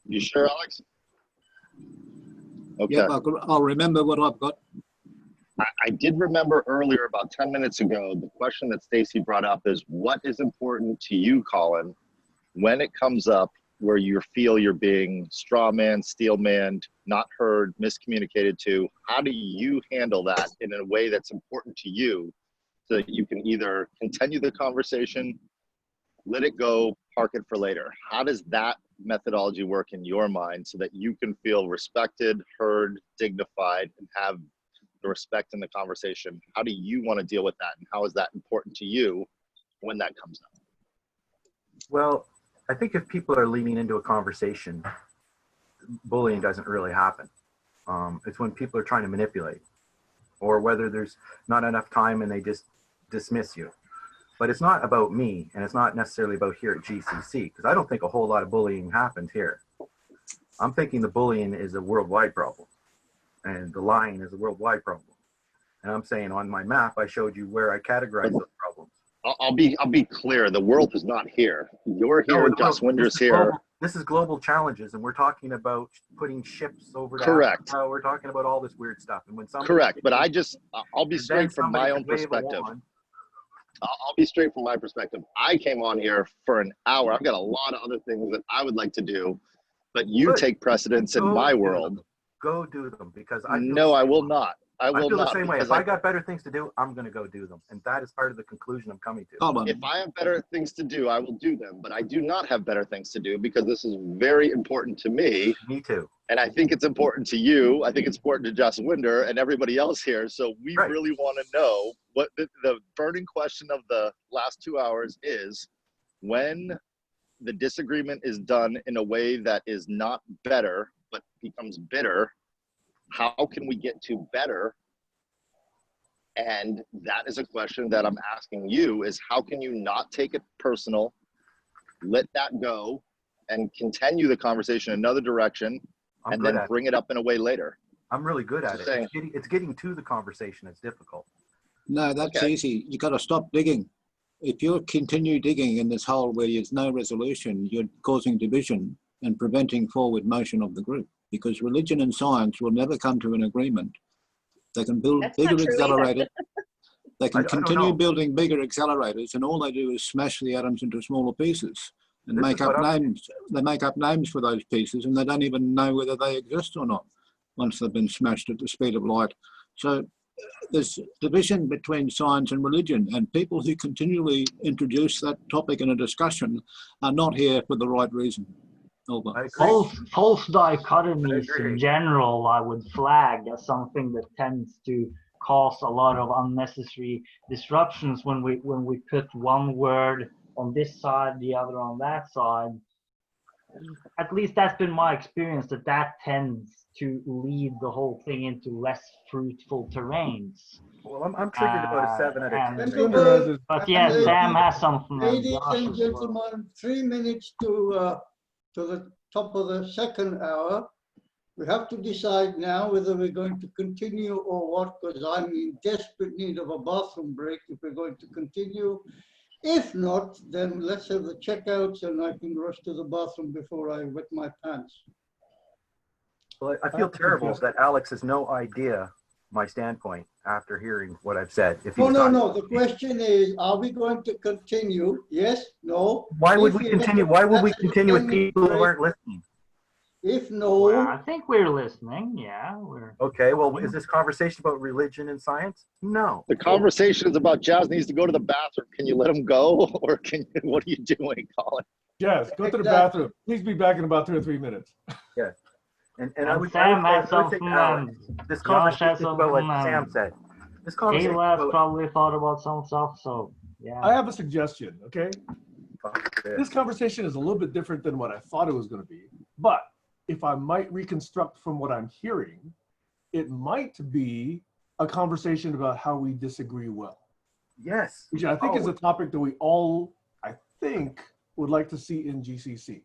[SPEAKER 9] You sure, Alex? Okay.
[SPEAKER 6] Yep, I'll remember what I've got.
[SPEAKER 9] I did remember earlier, about 10 minutes ago, the question that Stacy brought up is, what is important to you, Colin, when it comes up where you feel you're being straw man, steel manned, not heard, miscommunicated to? How do you handle that in a way that's important to you so that you can either continue the conversation, let it go, park it for later? How does that methodology work in your mind so that you can feel respected, heard, dignified, and have the respect in the conversation? How do you want to deal with that? And how is that important to you when that comes up?
[SPEAKER 7] Well, I think if people are leaning into a conversation, bullying doesn't really happen. It's when people are trying to manipulate, or whether there's not enough time and they just dismiss you. But it's not about me, and it's not necessarily about here at GCC, because I don't think a whole lot of bullying happens here. I'm thinking the bullying is a worldwide problem, and the lying is a worldwide problem. And I'm saying on my map, I showed you where I categorize those problems.
[SPEAKER 9] I'll be clear. The world is not here. You're here. Jaswinder's here.
[SPEAKER 7] This is global challenges, and we're talking about putting ships over.
[SPEAKER 9] Correct.
[SPEAKER 7] We're talking about all this weird stuff. And when somebody
[SPEAKER 9] correct, but I'll be straight from my own perspective. I'll be straight from my perspective. I came on here for an hour. I've got a lot of other things that I would like to do, but you take precedence in my world.
[SPEAKER 7] Go do them, because I
[SPEAKER 9] will not. I will
[SPEAKER 7] feel
[SPEAKER 9] not.
[SPEAKER 7] the same way. If I got better things to do, I'm going to go do them. And that is part of the conclusion I'm coming to.
[SPEAKER 6] Hold on.
[SPEAKER 9] If I have better things to do, I will do them. But I do not have better things to do because this is very important to me.
[SPEAKER 7] Me too.
[SPEAKER 9] And I think it's important to you. I think it's important to Jaswinder and everybody else here. So we really want to know what the burning question of the last 2 hours is: when the disagreement is done in a way that is not better, but becomes bitter, how can we get to better? And that is a question that I'm asking you, is how can you not take it personal, let that go, and continue the conversation in another direction, and then bring it up in a way later?
[SPEAKER 7] I'm really good at it. It's getting to the conversation. It's difficult.
[SPEAKER 6] No, that's easy. You got to stop digging. If you continue digging in this hole where there's no resolution, you're causing division and preventing forward motion of the group, because religion and science will never come to an agreement. They can build bigger accelerators. They can continue building bigger accelerators, and all they do is smash the atoms into smaller pieces and make up names. They make up names for those pieces, and they don't even know whether they exist or not once they've been smashed at the speed of light. So there's division between science and religion, and people who continually introduce that topic in a discussion are not here for the right reason.
[SPEAKER 5] False dichotomies in general, I would flag as something that tends to cause a lot of unnecessary disruptions when we put one word on this side, the other on that side. At least that's been my experience, that tends to lead the whole thing into less fruitful terrains.
[SPEAKER 7] Well, I'm triggered about a 7 out of 10.
[SPEAKER 5] But yes, Sam has something.
[SPEAKER 3] Ladies and gentlemen, 3 minutes to the top of the second hour. We have to decide now whether we're going to continue or what, because I'm in desperate need of a bathroom break if we're going to continue. If not, then let's have the checkouts and I can rush to the bathroom before I wet my pants.
[SPEAKER 7] Well, I feel terrible that Alex has no idea my standpoint after hearing what I've said. If he's
[SPEAKER 3] No. The question is, are we going to continue? Yes, no.
[SPEAKER 7] Why would
[SPEAKER 3] If
[SPEAKER 7] we
[SPEAKER 3] yes,
[SPEAKER 7] continue? Why would we
[SPEAKER 3] let's
[SPEAKER 7] continue with
[SPEAKER 3] continue,
[SPEAKER 7] people who
[SPEAKER 3] break.
[SPEAKER 7] aren't listening?
[SPEAKER 3] If
[SPEAKER 5] Well, I
[SPEAKER 3] no,
[SPEAKER 5] think we're listening. Yeah, we're.
[SPEAKER 7] Okay, well, is this conversation about religion and science? No.
[SPEAKER 9] The conversation is about Jazz needs to go to the bathroom. Can you let him go? Or what are you doing, Colin?
[SPEAKER 2] Yes, go to the
[SPEAKER 3] Exactly.
[SPEAKER 2] bathroom. Please be back in about 2 or 3 minutes.
[SPEAKER 7] Yeah. And
[SPEAKER 5] And
[SPEAKER 7] I would
[SPEAKER 5] Sam
[SPEAKER 7] say,
[SPEAKER 5] has
[SPEAKER 7] I would say to
[SPEAKER 5] something,
[SPEAKER 7] Alex, this
[SPEAKER 5] Josh has
[SPEAKER 7] conversation is about what
[SPEAKER 5] something,
[SPEAKER 7] Sam said. This conversation is
[SPEAKER 5] Kayla's
[SPEAKER 7] about
[SPEAKER 5] probably thought about some stuff, so yeah.
[SPEAKER 2] I have a suggestion, okay?
[SPEAKER 7] fuck
[SPEAKER 2] This
[SPEAKER 7] this.
[SPEAKER 2] conversation is a little bit different than what I thought it was going to be. But if I might reconstruct from what I'm hearing, it might be a conversation about how we disagree well,
[SPEAKER 7] Yes.
[SPEAKER 2] which I think is a topic that we all, I think, would like to see in GCC.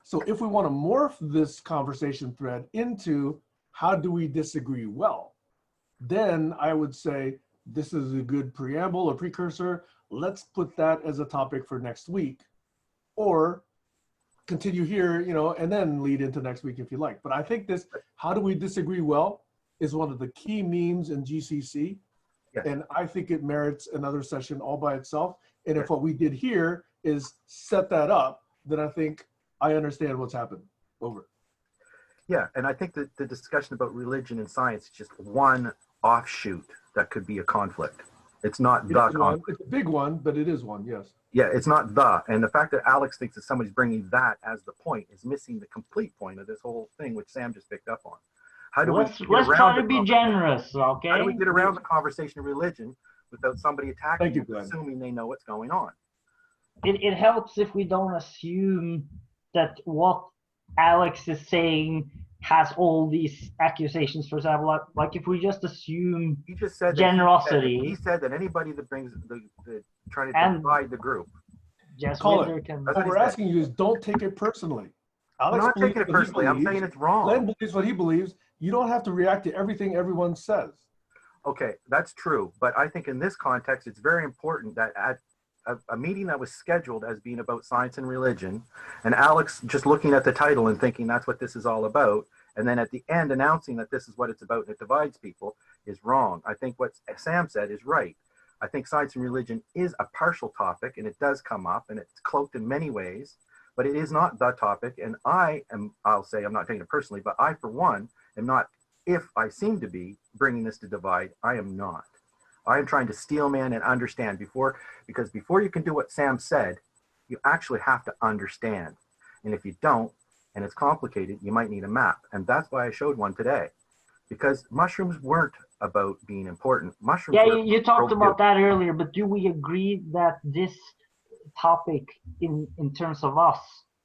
[SPEAKER 2] So if we want to morph this conversation thread into how do we disagree well, then I would say this is a good preamble or precursor. Let's put that as a topic for next week, or continue here, you know, and then lead into next week if you like. But I think this, how do we disagree well, is one of the key memes in GCC.
[SPEAKER 7] Yes.
[SPEAKER 2] And I think it merits another session all by itself. And if what we did here is set that up, then I think I understand what's happened. Over.
[SPEAKER 7] Yeah, and I think that the discussion about religion and science is just one offshoot that could be a conflict. It's not the conflict.
[SPEAKER 2] It's a big one, but it is one, yes.
[SPEAKER 7] Yeah, it's not the. And the fact that Alex thinks that somebody's bringing that as the point is missing the complete point of this whole thing, which Sam just picked up on. How do
[SPEAKER 5] Let's
[SPEAKER 7] we get
[SPEAKER 5] try
[SPEAKER 7] around
[SPEAKER 5] to
[SPEAKER 7] the
[SPEAKER 5] be
[SPEAKER 7] conversation?
[SPEAKER 5] generous, okay?
[SPEAKER 7] How do we get around the conversation of religion without somebody attacking
[SPEAKER 2] Thank you,
[SPEAKER 7] it,
[SPEAKER 2] Glenn.
[SPEAKER 7] assuming they know what's going on?
[SPEAKER 5] It helps if we don't assume that what Alex is saying has all these accusations. For example, like if we just assume
[SPEAKER 7] He just said that
[SPEAKER 5] generosity,
[SPEAKER 7] he said that anybody that brings the trying to
[SPEAKER 5] And-
[SPEAKER 7] divide the group.
[SPEAKER 5] Jaswinder
[SPEAKER 2] Colin,
[SPEAKER 5] can.
[SPEAKER 7] That's
[SPEAKER 2] what
[SPEAKER 7] what he
[SPEAKER 2] we're
[SPEAKER 7] said.
[SPEAKER 2] asking you is don't take it personally.
[SPEAKER 7] I'm
[SPEAKER 2] Alex
[SPEAKER 7] not
[SPEAKER 2] believes
[SPEAKER 7] taking it
[SPEAKER 2] what he
[SPEAKER 7] personally. I'm saying
[SPEAKER 2] believes.
[SPEAKER 7] it's wrong.
[SPEAKER 2] Glenn believes what he believes. You don't have to react to everything everyone says.
[SPEAKER 7] Okay, that's true. But I think in this context, it's very important that at a meeting that was scheduled as being about science and religion, and Alex just looking at the title and thinking that's what this is all about, and then at the end announcing that this is what it's about and it divides people is wrong. I think what Sam said is right. I think science and religion is a partial topic, and it does come up, and it's cloaked in many ways, but it is not the topic. And I'll say I'm not taking it personally, but I, for one, am not, if I seem to be bringing this to divide, I am not. I am trying to steel man and understand because before you can do what Sam said, you actually have to understand. And if you don't, and it's complicated, you might need a map. And that's why I showed one today, because mushrooms weren't about being important. Mushrooms
[SPEAKER 5] Yeah,
[SPEAKER 7] were
[SPEAKER 5] you talked
[SPEAKER 7] worldview.
[SPEAKER 5] about that earlier, but do we agree that this topic in terms of us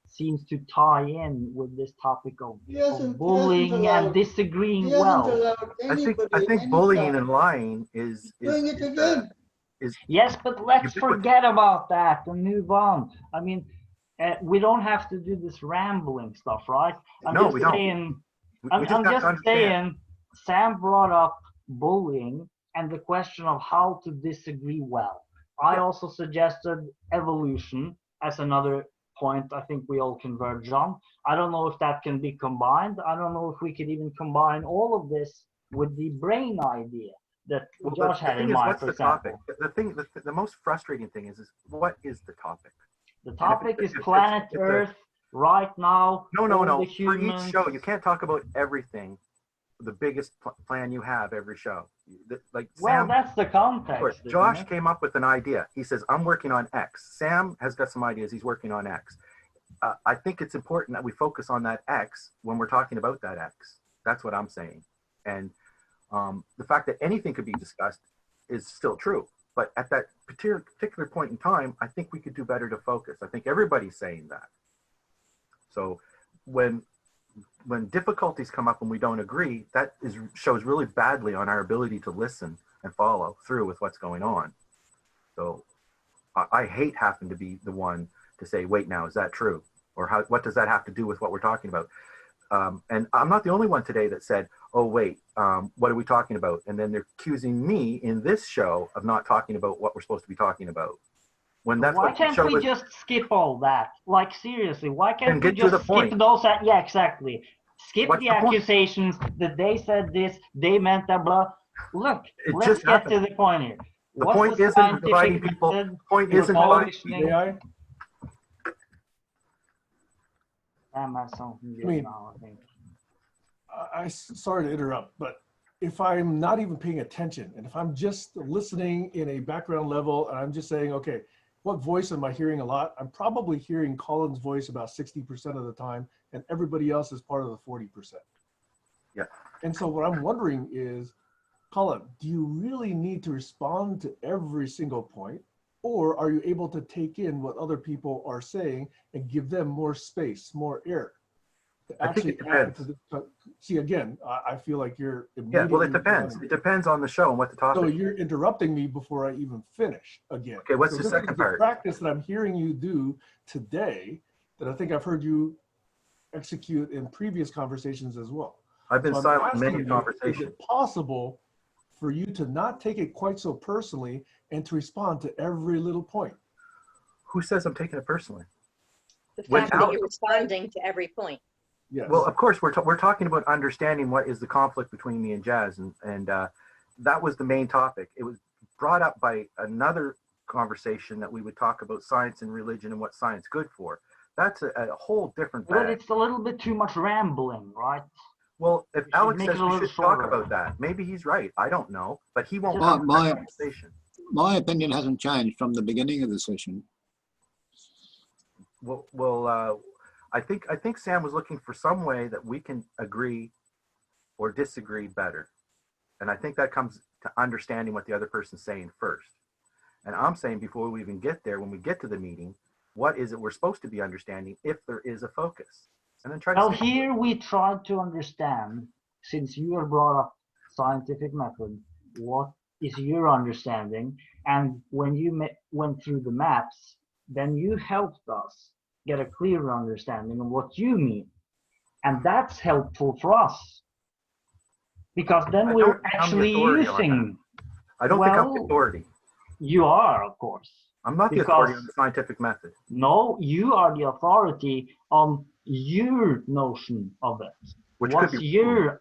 [SPEAKER 5] seems to tie in with this topic of bullying and disagreeing
[SPEAKER 3] he hasn't
[SPEAKER 5] well?
[SPEAKER 3] allowed anybody
[SPEAKER 7] I think
[SPEAKER 3] any
[SPEAKER 7] bullying
[SPEAKER 3] time.
[SPEAKER 7] and lying is
[SPEAKER 3] Doing it again.
[SPEAKER 5] Yes, but let's
[SPEAKER 7] ubiquitous.
[SPEAKER 5] forget about that and move on. I mean, we don't have to do this rambling stuff, right?
[SPEAKER 7] No, we don't.
[SPEAKER 5] Saying,
[SPEAKER 7] We
[SPEAKER 5] I'm
[SPEAKER 7] just have to
[SPEAKER 5] just
[SPEAKER 7] understand.
[SPEAKER 5] saying, Sam brought up bullying and the question of how to disagree well. I also suggested evolution as another point I think we all converge on. I don't know if that can be combined. I don't know if we could even combine all of this with the brain idea that Josh had in mind, for example.
[SPEAKER 7] The most frustrating thing is what is the topic?
[SPEAKER 5] The topic is planet Earth right now.
[SPEAKER 7] No.
[SPEAKER 5] The
[SPEAKER 7] For each
[SPEAKER 5] humans.
[SPEAKER 7] show, you can't talk about everything. The biggest plan you have every show. Like
[SPEAKER 5] Well,
[SPEAKER 7] Sam,
[SPEAKER 5] that's the context. isn't
[SPEAKER 7] Josh
[SPEAKER 5] it?
[SPEAKER 7] came up with an idea. He says, I'm working on X. Sam has got some ideas. He's working on X. I think it's important that we focus on that X when we're talking about that X. That's what I'm saying. And the fact that anything could be discussed is still true. But at that particular point in time, I think we could do better to focus. I think everybody's saying that. So when difficulties come up and we don't agree, that shows really badly on our ability to listen and follow through with what's going on. So I hate having to be the one to say, wait, now, is that true? Or what does that have to do with what we're talking about? and I'm not the only one today that said, oh, wait, what are we talking about? And then they're accusing me in this show of not talking about what we're supposed to be talking about. When that's
[SPEAKER 5] Why
[SPEAKER 7] what the
[SPEAKER 5] can't
[SPEAKER 7] show
[SPEAKER 5] we
[SPEAKER 7] is,
[SPEAKER 5] just skip all that? Like, seriously, why can't
[SPEAKER 7] and
[SPEAKER 5] we
[SPEAKER 7] get to the
[SPEAKER 5] just skip
[SPEAKER 7] point.
[SPEAKER 5] those? Yeah, exactly. Skip
[SPEAKER 7] What's
[SPEAKER 5] the
[SPEAKER 7] the point?
[SPEAKER 5] accusations that they said this, they meant that, blah. Look,
[SPEAKER 7] It
[SPEAKER 5] let's
[SPEAKER 7] just
[SPEAKER 5] get to
[SPEAKER 7] happened.
[SPEAKER 5] the point here.
[SPEAKER 7] The
[SPEAKER 5] What's
[SPEAKER 7] point
[SPEAKER 5] the
[SPEAKER 7] isn't dividing
[SPEAKER 5] scientific
[SPEAKER 7] people. The
[SPEAKER 5] method
[SPEAKER 7] point
[SPEAKER 5] for
[SPEAKER 7] isn't dividing
[SPEAKER 5] conditioning?
[SPEAKER 7] people.
[SPEAKER 2] May I?
[SPEAKER 5] Sam has something
[SPEAKER 2] I mean,
[SPEAKER 5] good now, I think.
[SPEAKER 2] Sorry to interrupt, but if I'm not even paying attention and if I'm just listening in a background level and I'm just saying, okay, what voice am I hearing a lot? I'm probably hearing Colin's voice about 60% of the time and everybody else is part of the 40%.
[SPEAKER 7] Yeah.
[SPEAKER 2] And so what I'm wondering is, Colin, do you really need to respond to every single point? Or are you able to take in what other people are saying and give them more space, more air?
[SPEAKER 7] I think it depends.
[SPEAKER 2] See, again, I feel like you're
[SPEAKER 7] Yeah, well, it depends.
[SPEAKER 2] immediately.
[SPEAKER 7] It depends on the show and what the topic
[SPEAKER 2] So
[SPEAKER 7] is.
[SPEAKER 2] you're interrupting me before I even finish again.
[SPEAKER 7] Okay, what's
[SPEAKER 2] So
[SPEAKER 7] the
[SPEAKER 2] this
[SPEAKER 7] second
[SPEAKER 2] is the
[SPEAKER 7] part?
[SPEAKER 2] practice that I'm hearing you do today that I think I've heard you execute in previous conversations as well.
[SPEAKER 7] I've been
[SPEAKER 2] So I'm
[SPEAKER 7] silent in many
[SPEAKER 2] asking you,
[SPEAKER 7] conversations.
[SPEAKER 2] is it possible for you to not take it quite so personally and to respond to every little point?
[SPEAKER 7] Who says I'm taking it personally?
[SPEAKER 1] The
[SPEAKER 7] When
[SPEAKER 1] fact that
[SPEAKER 7] Alex-
[SPEAKER 1] you're responding to every point.
[SPEAKER 2] Yes.
[SPEAKER 7] Well, of course, we're talking about understanding what is the conflict between me and Jazz, and that was the main topic. It was brought up by another conversation that we would talk about science and religion and what science good for. That's a whole different
[SPEAKER 5] But
[SPEAKER 7] bag.
[SPEAKER 5] it's a little bit too much rambling, right?
[SPEAKER 7] Well, if
[SPEAKER 5] We should
[SPEAKER 7] Alex
[SPEAKER 5] make
[SPEAKER 7] says
[SPEAKER 5] it a
[SPEAKER 7] we
[SPEAKER 5] little
[SPEAKER 7] should talk
[SPEAKER 5] shorter.
[SPEAKER 7] about that, maybe he's right. I don't know, but he won't
[SPEAKER 5] Just-
[SPEAKER 7] come to
[SPEAKER 6] My-
[SPEAKER 7] that conversation.
[SPEAKER 6] My opinion hasn't changed from the beginning of the session.
[SPEAKER 7] Well, I think Sam was looking for some way that we can agree or disagree better. And I think that comes to understanding what the other person's saying first. And I'm saying before we even get there, when we get to the meeting, what is it we're supposed to be understanding if there is a focus? And then try to
[SPEAKER 5] Well,
[SPEAKER 7] stay-
[SPEAKER 5] here we tried to understand, since you have brought up scientific method, what is your understanding? And when you went through the maps, then you helped us get a clearer understanding of what you mean. And that's helpful for us. Because then
[SPEAKER 7] I
[SPEAKER 5] we're
[SPEAKER 7] don't think I'm the
[SPEAKER 5] actually
[SPEAKER 7] authority on
[SPEAKER 5] using,
[SPEAKER 7] I don't think I'm the
[SPEAKER 5] well,
[SPEAKER 7] authority.
[SPEAKER 5] you are, of course.
[SPEAKER 7] I'm not the
[SPEAKER 5] because-
[SPEAKER 7] authority on the scientific method.
[SPEAKER 5] No, you are the authority on your notion of it.
[SPEAKER 7] Which
[SPEAKER 5] What's
[SPEAKER 7] could be
[SPEAKER 5] your,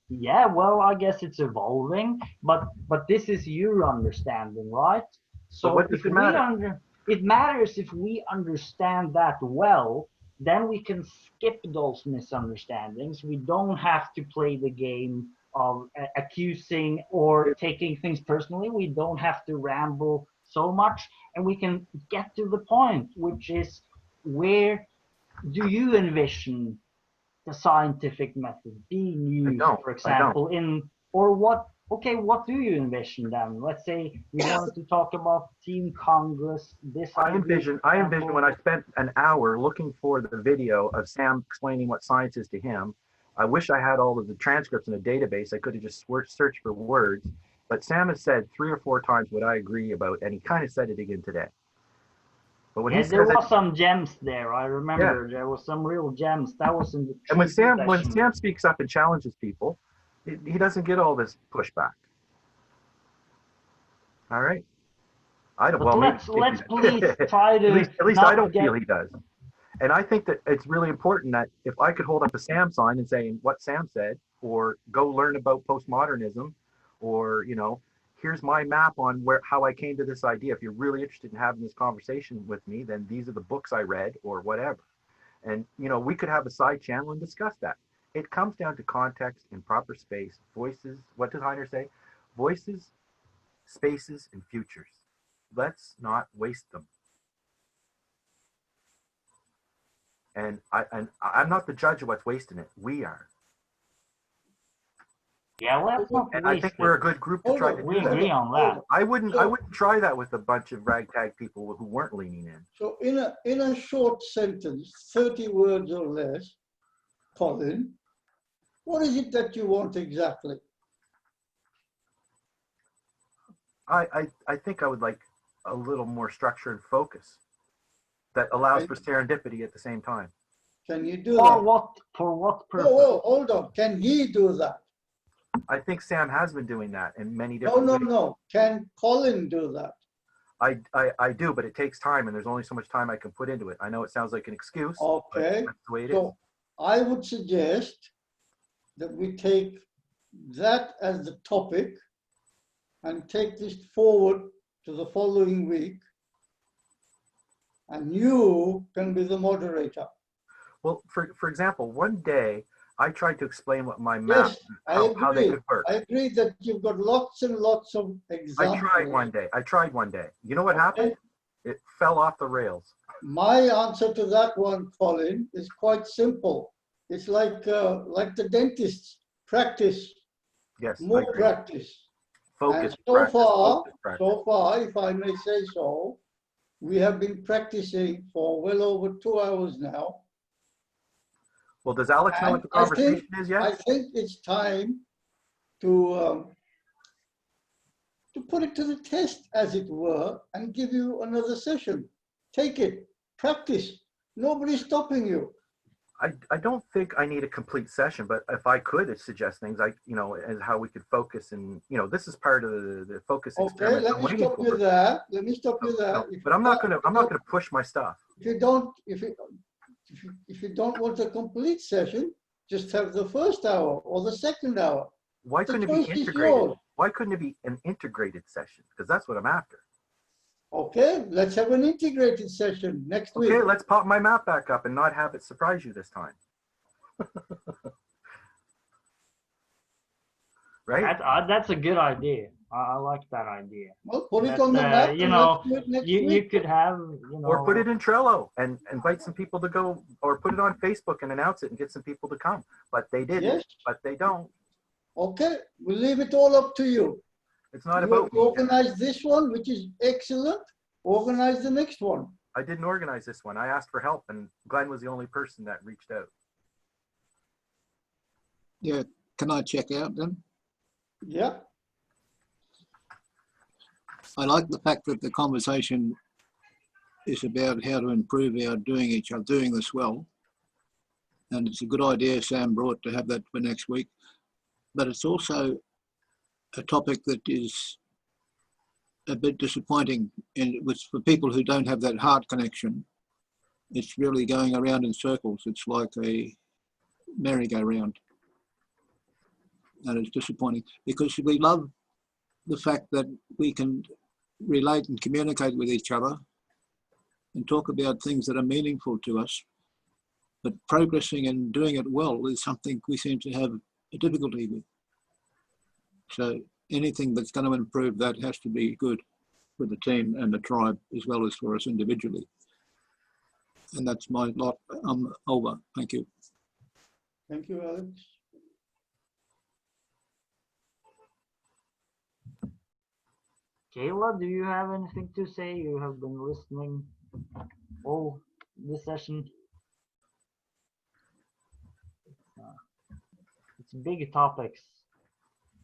[SPEAKER 5] yeah, well, I guess it's evolving, but this is your understanding, right? So
[SPEAKER 7] what does
[SPEAKER 5] if
[SPEAKER 7] it
[SPEAKER 5] we
[SPEAKER 7] matter?
[SPEAKER 5] it matters if we understand that well, then we can skip those misunderstandings. We don't have to play the game of accusing or taking things personally. We don't have to ramble so much, and we can get to the point, which is, where do you envision the scientific method being used,
[SPEAKER 7] don't.
[SPEAKER 5] for example, what do you envision then? Let's say we wanted to talk about Team Congress.
[SPEAKER 7] I envision when I spent an hour looking for the video of Sam explaining what science is to him. I wish I had all of the transcripts in a database. I could have just searched for words. But Sam has said 3 or 4 times what I agree about, and he kind of said it again today. But when he
[SPEAKER 5] there
[SPEAKER 7] says
[SPEAKER 5] was
[SPEAKER 7] it,
[SPEAKER 5] some gems there. I remember there was some real gems. That was in the
[SPEAKER 7] and when
[SPEAKER 5] Tuesday
[SPEAKER 7] Sam
[SPEAKER 5] session.
[SPEAKER 7] speaks up and challenges people, he doesn't get all this pushback. All right. I don't.
[SPEAKER 5] But
[SPEAKER 7] Well,
[SPEAKER 5] let's please try to
[SPEAKER 7] at least
[SPEAKER 5] not
[SPEAKER 7] I don't
[SPEAKER 5] get-
[SPEAKER 7] feel he does. And I think that it's really important that if I could hold up a Sam sign and say what Sam said, or go learn about postmodernism, or here's my map on how I came to this idea. If you're really interested in having this conversation with me, then these are the books I read or whatever. And we could have a side channel and discuss that. It comes down to context and proper space, voices. What did Heiner say? Voices, spaces, and futures. Let's not waste them. And I'm not the judge of what's wasting it. We are.
[SPEAKER 5] Yeah, let's not
[SPEAKER 7] And I
[SPEAKER 5] waste
[SPEAKER 7] think
[SPEAKER 5] it.
[SPEAKER 7] we're a good group to try to
[SPEAKER 5] We
[SPEAKER 7] do
[SPEAKER 5] agree
[SPEAKER 7] that.
[SPEAKER 5] on that.
[SPEAKER 7] I wouldn't try that with a bunch of ragtag people who weren't leaning in.
[SPEAKER 3] So in a short sentence, 30 words or less, Colin, what is it that you want exactly?
[SPEAKER 7] I think I would like a little more structure and focus that allows for serendipity at the same time.
[SPEAKER 3] Can you do
[SPEAKER 5] For
[SPEAKER 3] that?
[SPEAKER 5] what? For what purpose?
[SPEAKER 3] Oh, hold on. Can he do that?
[SPEAKER 7] I think Sam has been doing that in many
[SPEAKER 3] No,
[SPEAKER 7] different
[SPEAKER 3] no,
[SPEAKER 7] ways.
[SPEAKER 3] no. Can Colin do that?
[SPEAKER 7] I do, but it takes time, and there's only so much time I can put into it. I know it sounds like an excuse, but
[SPEAKER 3] Okay.
[SPEAKER 7] that's the way it is.
[SPEAKER 3] So I would suggest that we take that as the topic and take this forward to the following week. And you can be the moderator.
[SPEAKER 7] Well, for example, one day I tried to explain what my map,
[SPEAKER 3] Yes, I agree.
[SPEAKER 7] how they could work.
[SPEAKER 3] I agree that you've got lots and lots of
[SPEAKER 7] I
[SPEAKER 3] examples.
[SPEAKER 7] tried one day. You know what happened? It fell off the rails.
[SPEAKER 3] My answer to that one, Colin, is quite simple. It's like the dentists, practice,
[SPEAKER 7] Yes, I
[SPEAKER 3] more
[SPEAKER 7] agree.
[SPEAKER 3] practice.
[SPEAKER 7] Focus,
[SPEAKER 3] And so
[SPEAKER 7] practice,
[SPEAKER 3] far,
[SPEAKER 7] focus, practice.
[SPEAKER 3] so far, if I may say so, we have been practicing for well over 2 hours now.
[SPEAKER 7] Well, does Alex know what the
[SPEAKER 3] And
[SPEAKER 7] conversation is yet?
[SPEAKER 3] I think it's time to put it to the test, as it were, and give you another session. Take it, practice. Nobody's stopping you.
[SPEAKER 7] I don't think I need a complete session, but if I could suggest things, as how we could focus, and this is part of the focus
[SPEAKER 3] Okay,
[SPEAKER 7] experiment.
[SPEAKER 3] let
[SPEAKER 7] I'm
[SPEAKER 3] me
[SPEAKER 7] waiting
[SPEAKER 3] stop
[SPEAKER 7] for.
[SPEAKER 3] you there. Let me stop you
[SPEAKER 7] No,
[SPEAKER 3] there.
[SPEAKER 7] but I'm not gonna push my stuff.
[SPEAKER 3] If you don't want a complete session, just have the first hour or the second hour.
[SPEAKER 7] Why
[SPEAKER 3] The
[SPEAKER 7] couldn't it be
[SPEAKER 3] choice is
[SPEAKER 7] integrated?
[SPEAKER 3] yours.
[SPEAKER 7] Why couldn't it be an integrated session? Because that's what I'm after.
[SPEAKER 3] Okay, let's have an integrated session next week.
[SPEAKER 7] Okay, let's pop my map back up and not have it surprise you this time. Right?
[SPEAKER 5] That's a good idea. I like that idea.
[SPEAKER 3] Well, put it
[SPEAKER 5] But,
[SPEAKER 3] on the map
[SPEAKER 5] you
[SPEAKER 3] and
[SPEAKER 5] know,
[SPEAKER 3] let's do it next
[SPEAKER 5] You
[SPEAKER 3] week.
[SPEAKER 5] could have,
[SPEAKER 7] Or put it in Trello and invite some people to go, or put it on Facebook and announce it and get some people to come. But they didn't.
[SPEAKER 3] Yes.
[SPEAKER 7] But they don't.
[SPEAKER 3] Okay, we'll leave it all up to you.
[SPEAKER 7] It's not
[SPEAKER 3] You
[SPEAKER 7] about me.
[SPEAKER 3] organize this one, which is excellent. Organize the next one.
[SPEAKER 7] I didn't organize this one. I asked for help, and Glenn was the only person that reached out.
[SPEAKER 6] Yeah, can I check out then?
[SPEAKER 3] Yeah.
[SPEAKER 6] I like the fact that the conversation is about how to improve our doing this well. And it's a good idea Sam brought to have that for next week. But it's also a topic that is a bit disappointing, and which for people who don't have that heart connection, it's really going around in circles. It's like a merry-go-round. And it's disappointing because we love the fact that we can relate and communicate with each other and talk about things that are meaningful to us. But progressing and doing it well is something we seem to have a difficulty with. So anything that's going to improve that has to be good for the team and the tribe as well as for us individually. And that's my lot. I'm over. Thank you.
[SPEAKER 3] Thank you, Alex.
[SPEAKER 5] Kayla, do you have anything to say? You have been listening all this session. It's big topics.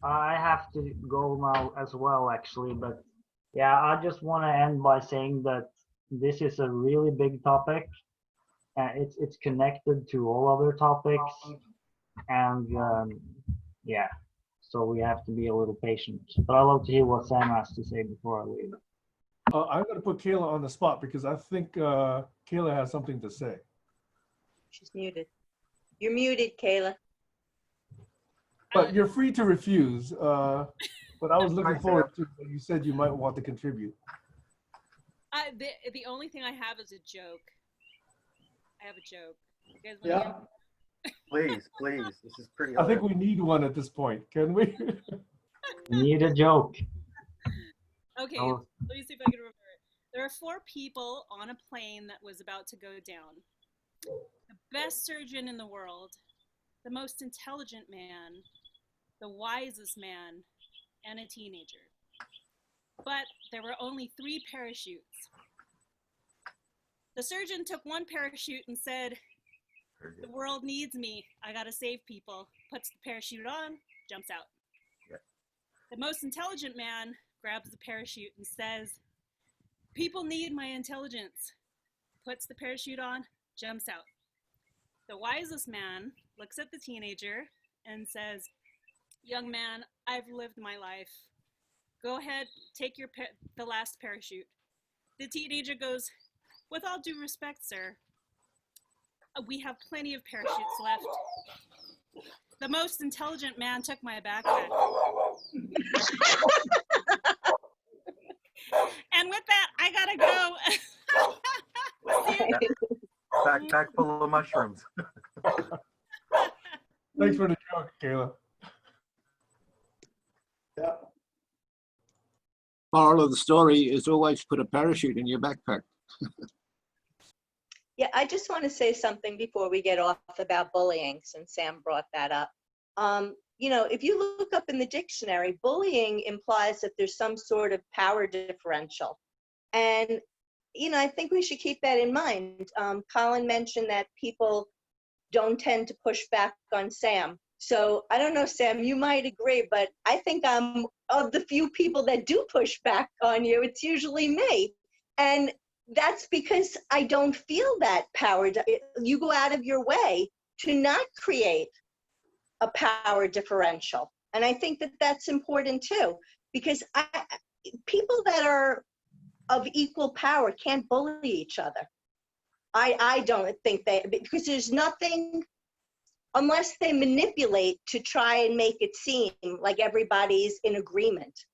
[SPEAKER 5] I have to go now as well, actually, but yeah, I just want to end by saying that this is a really big topic. It's connected to all other topics, and yeah, so we have to be a little patient. But I'd love to hear what Sam has to say before I leave.
[SPEAKER 2] I'm going to put Kayla on the spot because I think Kayla has something to say.
[SPEAKER 1] She's muted. You're muted, Kayla.
[SPEAKER 2] But you're free to refuse. But I was looking forward to what you said you might want to contribute.
[SPEAKER 8] The only thing I have is a joke. I have a joke. You guys want
[SPEAKER 3] Yeah.
[SPEAKER 7] Please, please. This is pretty.
[SPEAKER 2] I think we need one at this point. Can we?
[SPEAKER 5] Need a joke.
[SPEAKER 8] Okay,
[SPEAKER 5] Oh.
[SPEAKER 8] let me see if I can remember it. There are 4 people on a plane that was about to go down. The best surgeon in the world, the most intelligent man, the wisest man, and a teenager. But there were only 3 parachutes. The surgeon took one parachute and said, "The world needs me. I gotta save people." Puts the parachute on, jumps out.
[SPEAKER 7] Yeah.
[SPEAKER 8] The most intelligent man grabs the parachute and says, "People need my intelligence." Puts the parachute on, jumps out. The wisest man looks at the teenager and says, "Young man, I've lived my life. Go ahead, take the last parachute." The teenager goes, "With all due respect, sir, we have plenty of parachutes left. The most intelligent man took my backpack." And with that, I gotta go.
[SPEAKER 7] Backpack full of mushrooms.
[SPEAKER 2] Thanks for the joke, Kayla.
[SPEAKER 3] Yeah.
[SPEAKER 6] Moral of the story is always put a parachute in your backpack.
[SPEAKER 1] Yeah, I just want to say something before we get off about bullying, since Sam brought that up. You know, if you look up in the dictionary, bullying implies that there's some sort of power differential. And, you know, I think we should keep that in mind. Colin mentioned that people don't tend to push back on Sam. So I don't know, Sam, you might agree, but I think I'm of the few people that do push back on you. It's usually me. And that's because I don't feel that power. You go out of your way to not create a power differential. And I think that that's important too, because people that are of equal power can't bully each other. I don't think because there's nothing, unless they manipulate to try and make it seem like everybody's in agreement.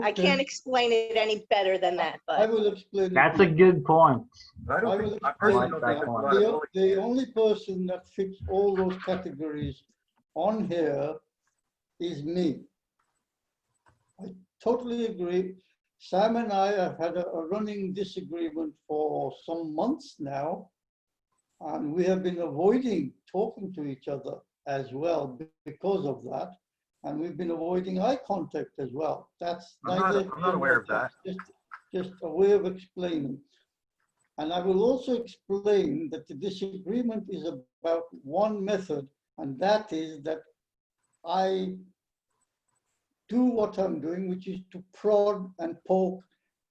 [SPEAKER 1] I can't explain it any better than that.
[SPEAKER 3] I
[SPEAKER 1] But
[SPEAKER 3] will explain.
[SPEAKER 5] That's a good point.
[SPEAKER 7] I don't
[SPEAKER 3] I
[SPEAKER 7] think,
[SPEAKER 3] will
[SPEAKER 7] I personally don't
[SPEAKER 3] explain
[SPEAKER 7] think
[SPEAKER 5] that
[SPEAKER 7] there's a
[SPEAKER 5] one.
[SPEAKER 7] lot of bullying.
[SPEAKER 3] The only person that fits all those categories on here is me. I totally agree. Sam and I have had a running disagreement for some months now, and we have been avoiding talking to each other as well because of that. And we've been avoiding eye contact as well. That's
[SPEAKER 7] I'm not aware of that.
[SPEAKER 3] Just a way of explaining. And I will also explain that the disagreement is about one method, and that is that I do what I'm doing, which is to prod and poke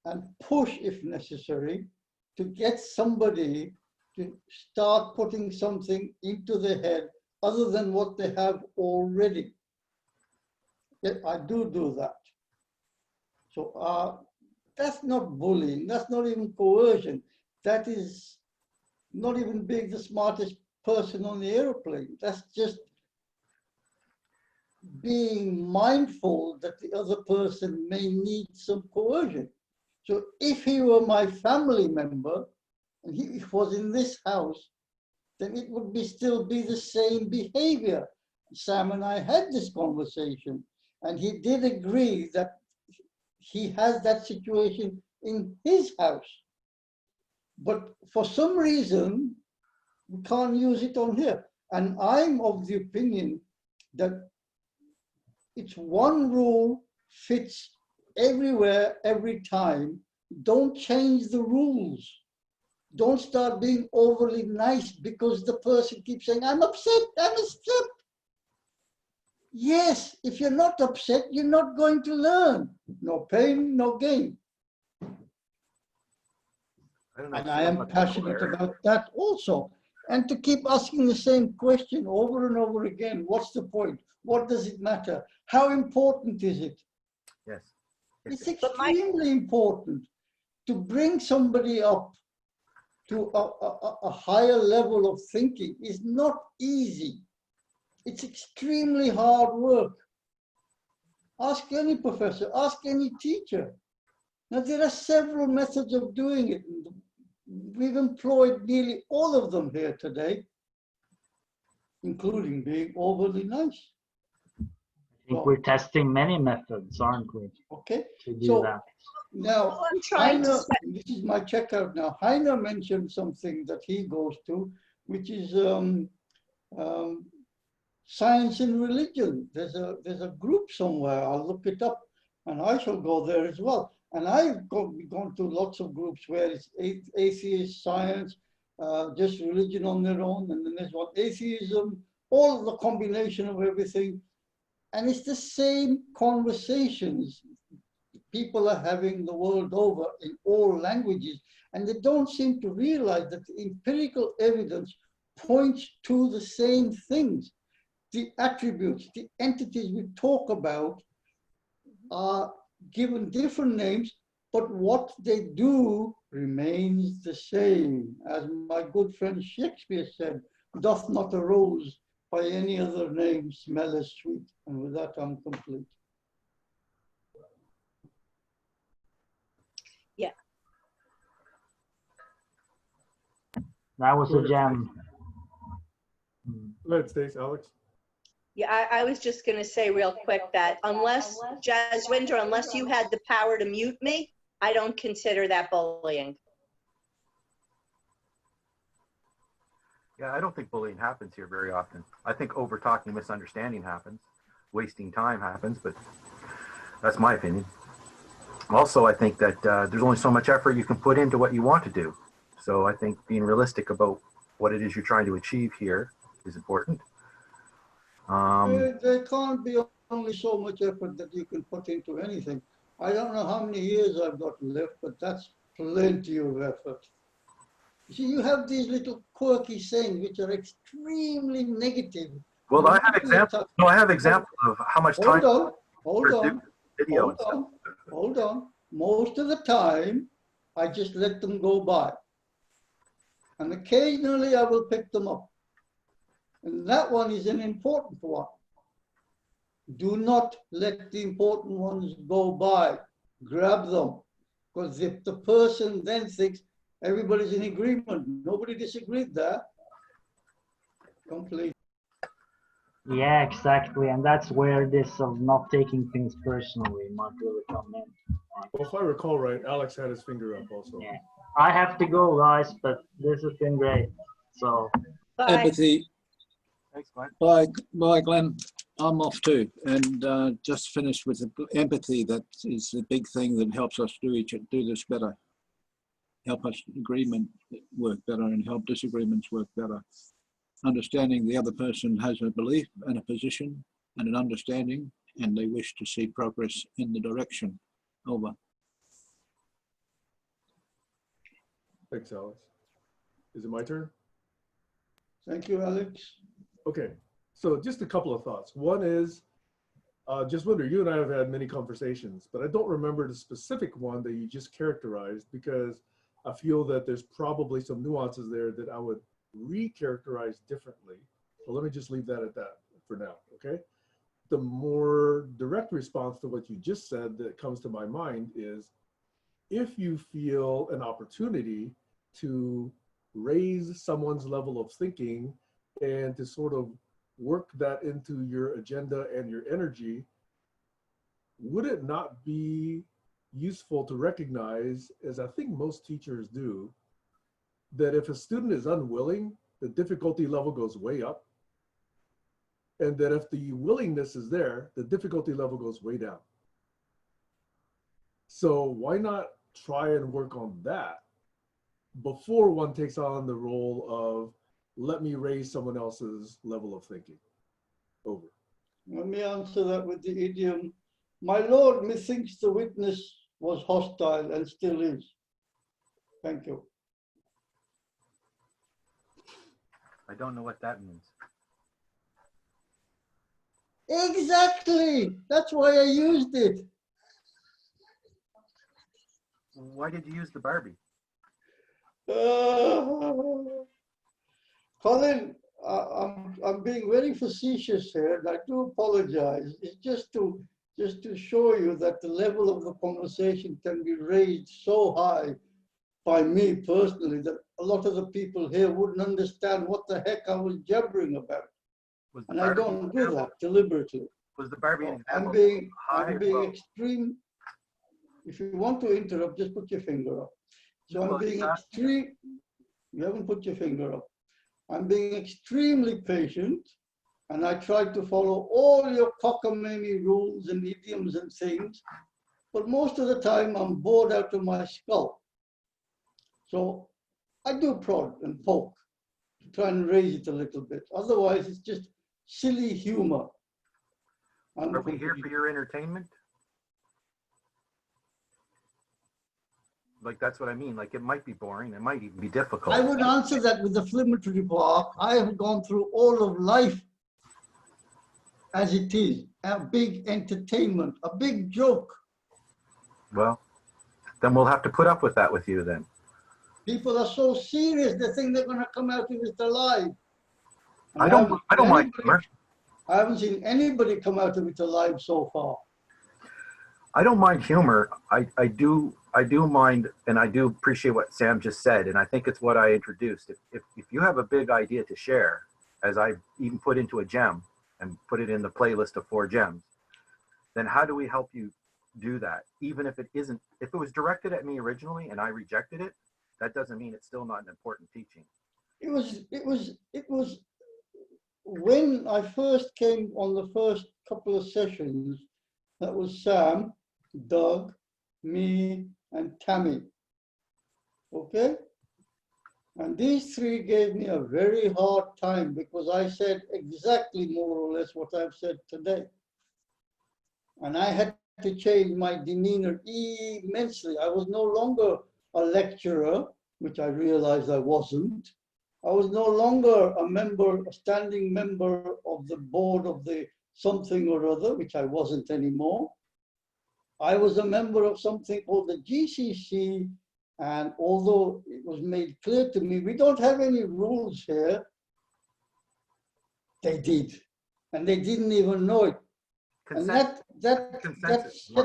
[SPEAKER 3] and push if necessary to get somebody to start putting something into their head other than what they have already. I do that. So that's not bullying. That's not even coercion. That is not even being the smartest person on the airplane. That's just being mindful that the other person may need some coercion. So if he were my family member and he was in this house, then it would still be the same behavior. Sam and I had this conversation, and he did agree that he has that situation in his house. But for some reason, we can't use it on here. And I'm of the opinion that it's one rule fits everywhere, every time. Don't change the rules. Don't start being overly nice because the person keeps saying, I'm upset, I'm upset. Yes, if you're not upset, you're not going to learn. No pain, no gain. And I am passionate about that also. And to keep asking the same question over and over again, what's the point? What does it matter? How important is it?
[SPEAKER 7] Yes.
[SPEAKER 3] It's extremely important to bring somebody up to a higher level of thinking is not easy. It's extremely hard work. Ask any professor, ask any teacher. Now, there are several methods of doing it. We've employed nearly all of them here today, including being overly nice.
[SPEAKER 5] I think we're testing many methods, aren't we?
[SPEAKER 3] Okay.
[SPEAKER 5] To do
[SPEAKER 3] So
[SPEAKER 5] that.
[SPEAKER 3] now,
[SPEAKER 1] I'm trying to
[SPEAKER 3] this is my checkout now. Heiner mentioned something that he goes to, which is science and religion. There's a group somewhere. I'll look it up, and I shall go there as well. And I've gone to lots of groups where it's atheist, science, just religion on their own, and then there's one atheism, all the combination of everything. And it's the same conversations. people are having the world over in all languages, and they don't seem to realize that the empirical evidence points to the same things. The attributes, the entities we talk about are given different names, but what they do remains the same. As my good friend Shakespeare said, doth not a rose by any other name smell as sweet. And with that, I'm complete.
[SPEAKER 1] Yeah.
[SPEAKER 5] That was a gem.
[SPEAKER 2] Go ahead, Stace, Alex.
[SPEAKER 1] Yeah, I was just going to say real quick that unless, Jaswinder, unless you had the power to mute me, I don't consider that bullying.
[SPEAKER 7] Yeah, I don't think bullying happens here very often. I think over talking, misunderstanding happens, wasting time happens, but that's my opinion. Also, I think that there's only so much effort you can put into what you want to do. So I think being realistic about what it is you're trying to achieve here is important.
[SPEAKER 3] There can't be only so much effort that you can put into anything. I don't know how many years I've got left, but that's plenty of effort. You see, you have these little quirky sayings which are extremely negative.
[SPEAKER 7] Well, I have examples. No, I have examples of how much time.
[SPEAKER 3] Hold on. Most of the time, I just let them go by. And occasionally I will pick them up. And that one is an important one. Do not let the important ones go by. Grab them. Because if the person then thinks everybody's in agreement, nobody disagreed there. Complete.
[SPEAKER 5] Yeah, exactly. And that's where this of not taking things personally might really come in.
[SPEAKER 2] Well, if I recall right, Alex had his finger up also.
[SPEAKER 5] Yeah. I have to go, guys, but this has been great. So
[SPEAKER 6] Empathy.
[SPEAKER 7] Thanks, Glenn.
[SPEAKER 6] Bye, Glenn. I'm off too, and just finished with the empathy. That is the big thing that helps us do this better. Help us agreement work better, and help disagreements work better. Understanding the other person has a belief and a position and an understanding, and they wish to see progress in the direction. Over.
[SPEAKER 2] Thanks, Alex. Is it my turn?
[SPEAKER 3] Thank you, Alex.
[SPEAKER 2] Okay, so just a couple of thoughts. One is, Jaswinder, you and I have had many conversations, but I don't remember the specific one that you just characterized, because I feel that there's probably some nuances there that I would recharacterize differently. But let me just leave that at that for now, okay? The more direct response to what you just said that comes to my mind is, if you feel an opportunity to raise someone's level of thinking and to sort of work that into your agenda and your energy, would it not be useful to recognize, as I think most teachers do, that if a student is unwilling, the difficulty level goes way up, and that if the willingness is there, the difficulty level goes way down. So why not try and work on that before one takes on the role of, let me raise someone else's level of thinking? Over.
[SPEAKER 3] Let me answer that with the idiom, my lord, methinks the witness was hostile and still is. Thank you.
[SPEAKER 7] I don't know what that means.
[SPEAKER 3] Exactly. That's why I used it.
[SPEAKER 7] Why did you use the Barbie?
[SPEAKER 3] Colin, I'm being very facetious here, and I do apologize. It's just to show you that the level of the conversation can be raised so high by me personally that a lot of the people here wouldn't understand what the heck I was jabbering about. And I don't do that deliberately.
[SPEAKER 7] Was the Barbie an example?
[SPEAKER 3] I'm being extreme. If you want to interrupt, just put your finger up. So I'm being extreme. You haven't put your finger up. I'm being extremely patient, and I try to follow all your cockamamie rules and idioms and things, but most of the time I'm bored out of my skull. So I do prod and poke to try and raise it a little bit. Otherwise, it's just silly humor.
[SPEAKER 7] Are we here for your entertainment? Like, that's what I mean. Like, it might be boring. It might even be difficult.
[SPEAKER 3] I would answer that with the Flimmetry remark. I have gone through all of life as it is, a big entertainment, a big joke.
[SPEAKER 7] Well, then we'll have to put up with that with you then.
[SPEAKER 3] People are so serious, they think they're going to come out of it alive. And
[SPEAKER 7] I don't mind humor.
[SPEAKER 3] I haven't seen anybody come out of it alive so far.
[SPEAKER 7] I don't mind humor. I do mind, and I do appreciate what Sam just said, and I think it's what I introduced. If you have a big idea to share, as I even put into a gem and put it in the playlist of 4 gems, then how do we help you do that? Even if it isn't, if it was directed at me originally and I rejected it, that doesn't mean it's still not an important teaching.
[SPEAKER 3] It was when I first came on the first couple of sessions, that was Sam, Doug, me, and Tammy. Okay? And these 3 gave me a very hard time because I said exactly more or less what I've said today. And I had to change my demeanor immensely. I was no longer a lecturer, which I realized I wasn't. I was no longer a standing member of the board of the something or other, which I wasn't anymore. I was a member of something called the GCC, and although it was made clear to me, we don't have any rules here, they did. And they didn't even know it. And that set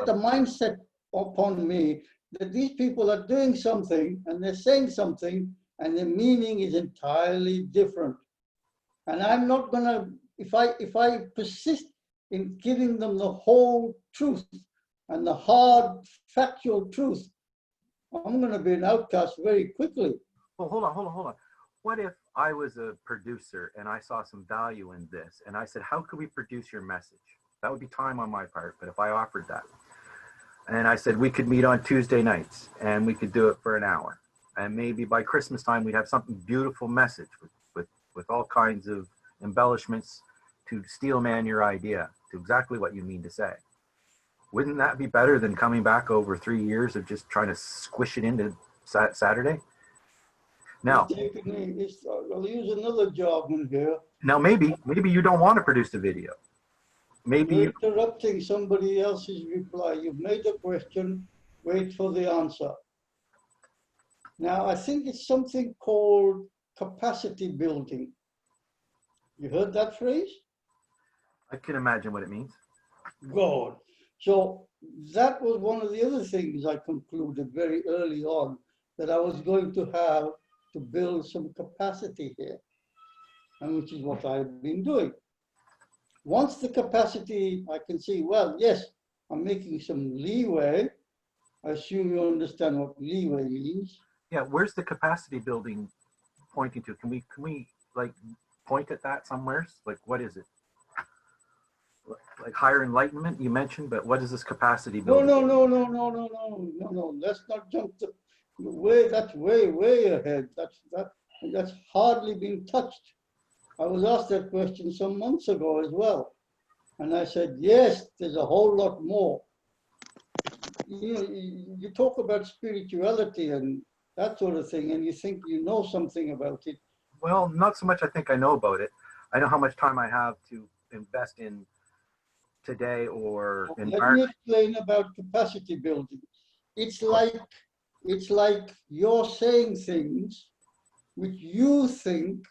[SPEAKER 3] the mindset upon me that these people are doing something and they're saying something and the meaning is entirely different. And I'm not gonna, if I persist in giving them the whole truth and the hard factual truth, I'm gonna be an outcast very quickly.
[SPEAKER 7] Well, hold on. What if I was a producer and I saw some value in this and I said, how could we produce your message? That would be time on my part, but if I offered that, and I said we could meet on Tuesday nights and we could do it for an hour, and maybe by Christmas time we'd have something beautiful message with all kinds of embellishments to steelman your idea to exactly what you mean to say. Wouldn't that be better than coming back over 3 years of just trying to squish it into Saturday? Now,
[SPEAKER 3] I'll use another jargon here.
[SPEAKER 7] Now maybe you don't want to produce the video. Maybe
[SPEAKER 3] you're interrupting somebody else's reply. You've made a question, wait for the answer. Now, I think it's something called capacity building. You heard that phrase?
[SPEAKER 7] I can imagine what it means.
[SPEAKER 3] Good. So that was one of the other things I concluded very early on, that I was going to have to build some capacity here, and which is what I've been doing. Once the capacity, I can see, well, yes, I'm making some leeway. I assume you understand what leeway means.
[SPEAKER 7] Yeah, where's the capacity building pointing to? Can we like point at that somewhere? Like, what is it? Like higher enlightenment you mentioned, but what is this capacity building?
[SPEAKER 3] No. Let's not jump to that's way ahead. That's hardly been touched. I was asked that question some months ago as well. And I said, yes, there's a whole lot more. You know, you talk about spirituality and that sort of thing, and you think you know something about it.
[SPEAKER 7] Well, not so much I think I know about it. I know how much time I have to invest in today or in
[SPEAKER 3] Let me explain about capacity building. It's like you're saying things which you think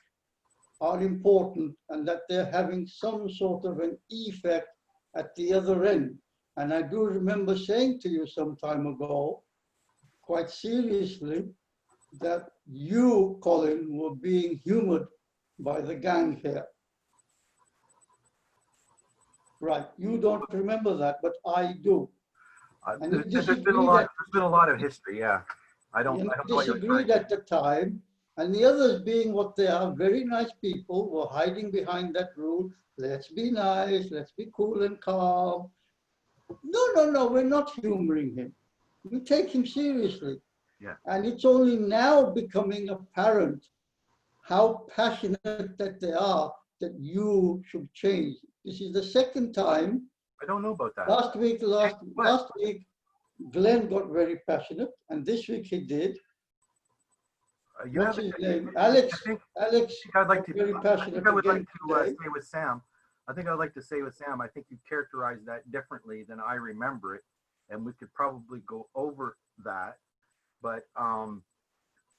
[SPEAKER 3] are important and that they're having some sort of an effect at the other end. And I do remember saying to you some time ago, quite seriously, that you, Colin, were being humored by the gang here. Right, you don't remember that, but I do.
[SPEAKER 7] There's been a lot of history, yeah. I don't know what you're
[SPEAKER 3] disagreed at the time, and the others being what they are, very nice people, were hiding behind that rule. Let's be nice, let's be cool and calm. No, we're not humoring him. We take him seriously.
[SPEAKER 7] Yeah.
[SPEAKER 3] And it's only now becoming apparent how passionate that they are that you should change. This is the second time.
[SPEAKER 7] I don't know about that.
[SPEAKER 3] Last week, Glenn got very passionate, and this week he did.
[SPEAKER 7] You
[SPEAKER 3] What's
[SPEAKER 7] have
[SPEAKER 3] his
[SPEAKER 7] it-
[SPEAKER 3] name?
[SPEAKER 7] I
[SPEAKER 3] Alex.
[SPEAKER 7] think-
[SPEAKER 3] Alex
[SPEAKER 7] I'd like
[SPEAKER 3] got
[SPEAKER 7] to.
[SPEAKER 3] very
[SPEAKER 7] I
[SPEAKER 3] passionate
[SPEAKER 7] think I would like
[SPEAKER 3] again
[SPEAKER 7] to
[SPEAKER 3] today.
[SPEAKER 7] say with Sam. I think I'd like to say with Sam. I think you characterized that differently than I remember it, and we could probably go over that. But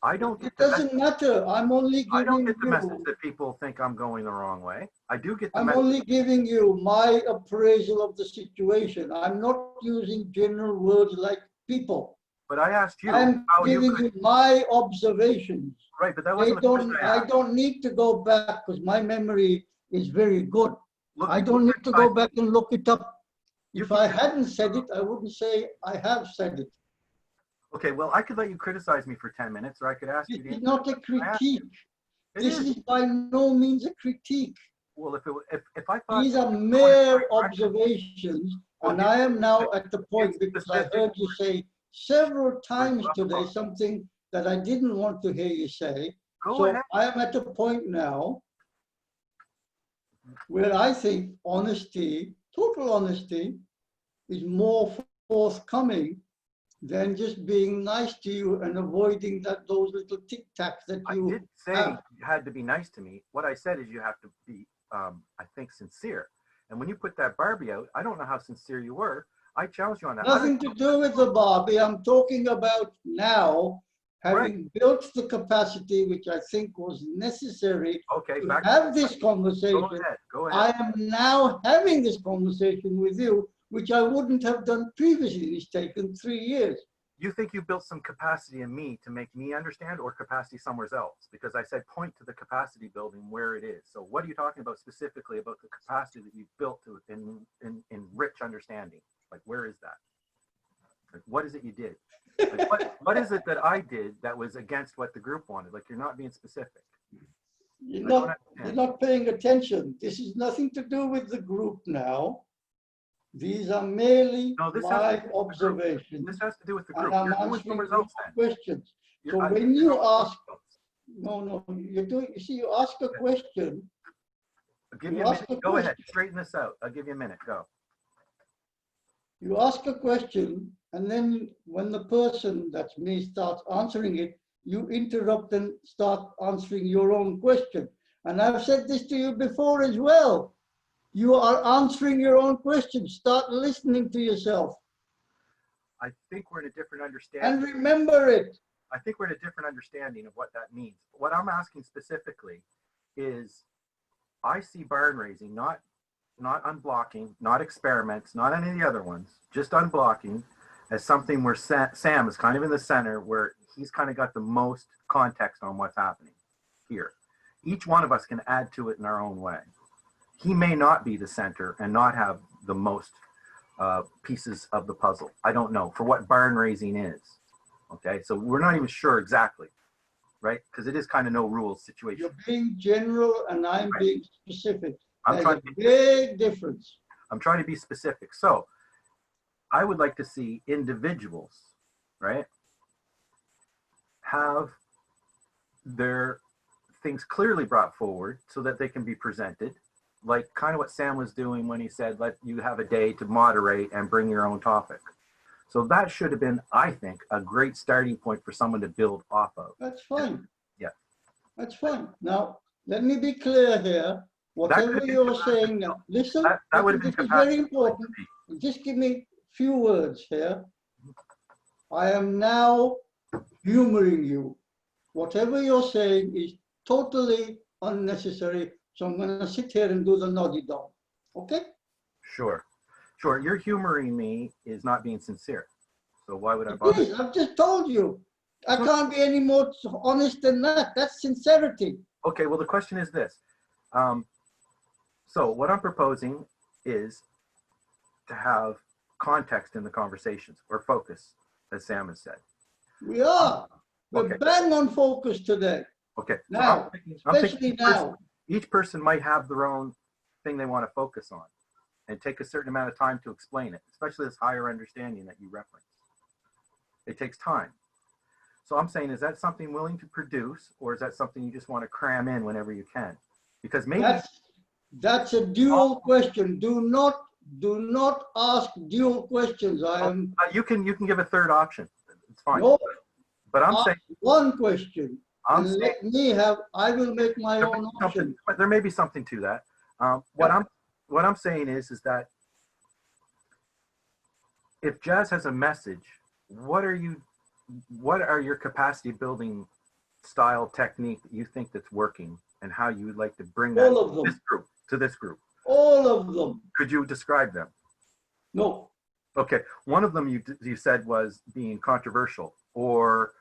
[SPEAKER 7] I don't get
[SPEAKER 3] It
[SPEAKER 7] the
[SPEAKER 3] doesn't matter. I'm only
[SPEAKER 7] I don't
[SPEAKER 3] giving
[SPEAKER 7] get the message
[SPEAKER 3] you.
[SPEAKER 7] that people think I'm going the wrong way. I do get the
[SPEAKER 3] I'm
[SPEAKER 7] message.
[SPEAKER 3] only giving you my appraisal of the situation. I'm not using general words like people.
[SPEAKER 7] But I asked you
[SPEAKER 3] I'm
[SPEAKER 7] how you
[SPEAKER 3] giving
[SPEAKER 7] could.
[SPEAKER 3] you my observations.
[SPEAKER 7] Right, but that
[SPEAKER 3] They
[SPEAKER 7] wasn't the question
[SPEAKER 3] don't.
[SPEAKER 7] I
[SPEAKER 3] I
[SPEAKER 7] asked.
[SPEAKER 3] don't need to go back because my memory is very good.
[SPEAKER 7] Look,
[SPEAKER 3] I don't need to go back and look it up.
[SPEAKER 7] You
[SPEAKER 3] If
[SPEAKER 7] can-
[SPEAKER 3] I hadn't said it, I wouldn't say I have said it.
[SPEAKER 7] Okay, well, I could let you criticize me for 10 minutes, or I could ask you.
[SPEAKER 3] It is not a critique.
[SPEAKER 7] It
[SPEAKER 3] This
[SPEAKER 7] is.
[SPEAKER 3] is by no means a critique.
[SPEAKER 7] Well, if I thought
[SPEAKER 3] These are
[SPEAKER 7] going in the
[SPEAKER 3] mere
[SPEAKER 7] right direction-
[SPEAKER 3] observations,
[SPEAKER 7] Well,
[SPEAKER 3] and I am now at the point,
[SPEAKER 7] it's
[SPEAKER 3] because I
[SPEAKER 7] specific.
[SPEAKER 3] heard you say several times
[SPEAKER 7] Well,
[SPEAKER 3] today something that I didn't want to hear you say.
[SPEAKER 7] Go
[SPEAKER 3] So
[SPEAKER 7] ahead.
[SPEAKER 3] I am at a point now where I think honesty, total honesty, is more forthcoming than just being nice to you and avoiding those little tic-tacs that
[SPEAKER 7] I
[SPEAKER 3] you
[SPEAKER 7] did say
[SPEAKER 3] have.
[SPEAKER 7] you had to be nice to me. What I said is you have to be, I think, sincere. And when you put that Barbie out, I don't know how sincere you were. I challenged you on that.
[SPEAKER 3] Nothing to do with the Barbie. I'm talking about now having built the capacity, which I think was necessary
[SPEAKER 7] Okay,
[SPEAKER 3] to
[SPEAKER 7] back.
[SPEAKER 3] have this
[SPEAKER 7] Go
[SPEAKER 3] conversation.
[SPEAKER 7] ahead. Go
[SPEAKER 3] I
[SPEAKER 7] ahead.
[SPEAKER 3] am now having this conversation with you, which I wouldn't have done previously. It's taken 3 years.
[SPEAKER 7] You think you built some capacity in me to make me understand, or capacity somewhere else? Because I said point to the capacity building where it is. So what are you talking about specifically about the capacity that you built to in rich understanding? Like, where is that? Like, what is it you did? Like, what is it that I did that was against what the group wanted? Like, you're not being specific.
[SPEAKER 3] You're
[SPEAKER 7] I don't
[SPEAKER 3] not, you're
[SPEAKER 7] understand.
[SPEAKER 3] not paying attention. This is nothing to do with the group now. These are merely
[SPEAKER 7] No, this has
[SPEAKER 3] my
[SPEAKER 7] to do with the group.
[SPEAKER 3] observations.
[SPEAKER 7] This has to do with the
[SPEAKER 3] And
[SPEAKER 7] group.
[SPEAKER 3] I'm
[SPEAKER 7] You're going
[SPEAKER 3] answering
[SPEAKER 7] somewhere
[SPEAKER 3] your
[SPEAKER 7] else then.
[SPEAKER 3] questions.
[SPEAKER 7] You're-
[SPEAKER 3] So
[SPEAKER 7] I-
[SPEAKER 3] when you ask,
[SPEAKER 7] No.
[SPEAKER 3] no, you're doing, you see, you ask a question,
[SPEAKER 7] I'll give
[SPEAKER 3] You
[SPEAKER 7] you a
[SPEAKER 3] ask
[SPEAKER 7] minute.
[SPEAKER 3] a
[SPEAKER 7] Go
[SPEAKER 3] question.
[SPEAKER 7] ahead. Straighten this out. I'll give you a minute. Go.
[SPEAKER 3] you ask a question, and then when the person, that's me, starts answering it, you interrupt and start answering your own question. And I've said this to you before as well. You are answering your own question. Start listening to yourself
[SPEAKER 7] I think we're in a different
[SPEAKER 3] and
[SPEAKER 7] understanding.
[SPEAKER 3] remember it.
[SPEAKER 7] I think we're in a different understanding of what that means. What I'm asking specifically is, I see barn raising, not unblocking, not experiments, not any of the other ones, just unblocking, as something where Sam is kind of in the center, where he's kind of got the most context on what's happening here. Each one of us can add to it in our own way. He may not be the center and not have the most pieces of the puzzle. I don't know for what barn raising is. Okay, so we're not even sure exactly, right? Because it is kind of no rules situation.
[SPEAKER 3] You're being general and I'm being specific.
[SPEAKER 7] I'm
[SPEAKER 3] There's
[SPEAKER 7] trying
[SPEAKER 3] a
[SPEAKER 7] to be
[SPEAKER 3] big difference.
[SPEAKER 7] I'm trying to be specific. So I would like to see individuals, right, have their things clearly brought forward so that they can be presented, like kind of what Sam was doing when he said, let you have a day to moderate and bring your own topic. So that should have been, I think, a great starting point for someone to build off of.
[SPEAKER 3] That's fine.
[SPEAKER 7] Yeah.
[SPEAKER 3] That's fine. Now, let me be clear here. Whatever
[SPEAKER 7] could be
[SPEAKER 3] you're
[SPEAKER 7] capacity
[SPEAKER 3] saying now, listen,
[SPEAKER 7] That would have been
[SPEAKER 3] this is
[SPEAKER 7] capacity.
[SPEAKER 3] very important. Just give me a few words here. I am now humoring you. Whatever you're saying is totally unnecessary. So I'm going to sit here and do the noddy dog. Okay?
[SPEAKER 7] Sure. Sure. Your humoring me is not being sincere. So why would I
[SPEAKER 3] It
[SPEAKER 7] bother?
[SPEAKER 3] is. I've just told you. I can't be any more honest than that. That's sincerity.
[SPEAKER 7] Okay, well, the question is this. So what I'm proposing is to have context in the conversations, or focus, as Sam has said.
[SPEAKER 3] We are. We're
[SPEAKER 7] Okay.
[SPEAKER 3] bang on focus today.
[SPEAKER 7] Okay. so
[SPEAKER 3] Now,
[SPEAKER 7] I'm thinking
[SPEAKER 3] especially now.
[SPEAKER 7] each person might have their own thing they want to focus on and take a certain amount of time to explain it, especially this higher understanding that you referenced. It takes time. So I'm saying, is that something willing to produce, or is that something you just want to cram in whenever you can? Because maybe
[SPEAKER 3] That's a dual question. Do not do not ask dual questions. I am
[SPEAKER 7] You can give a third option. It's fine.
[SPEAKER 3] no.
[SPEAKER 7] But I'm
[SPEAKER 3] Ask
[SPEAKER 7] saying
[SPEAKER 3] one question
[SPEAKER 7] I'm
[SPEAKER 3] and
[SPEAKER 7] saying
[SPEAKER 3] let me have. I will make my
[SPEAKER 7] there may
[SPEAKER 3] own
[SPEAKER 7] be something,
[SPEAKER 3] option.
[SPEAKER 7] there may be something to that. What I'm saying is that if Jazz has a message, what are your capacity building style technique that you think that's working, and how you would like to bring that
[SPEAKER 3] All of them.
[SPEAKER 7] to this group?
[SPEAKER 3] All of them.
[SPEAKER 7] Could you describe them?
[SPEAKER 3] No.
[SPEAKER 7] Okay, one of them you said was being controversial, or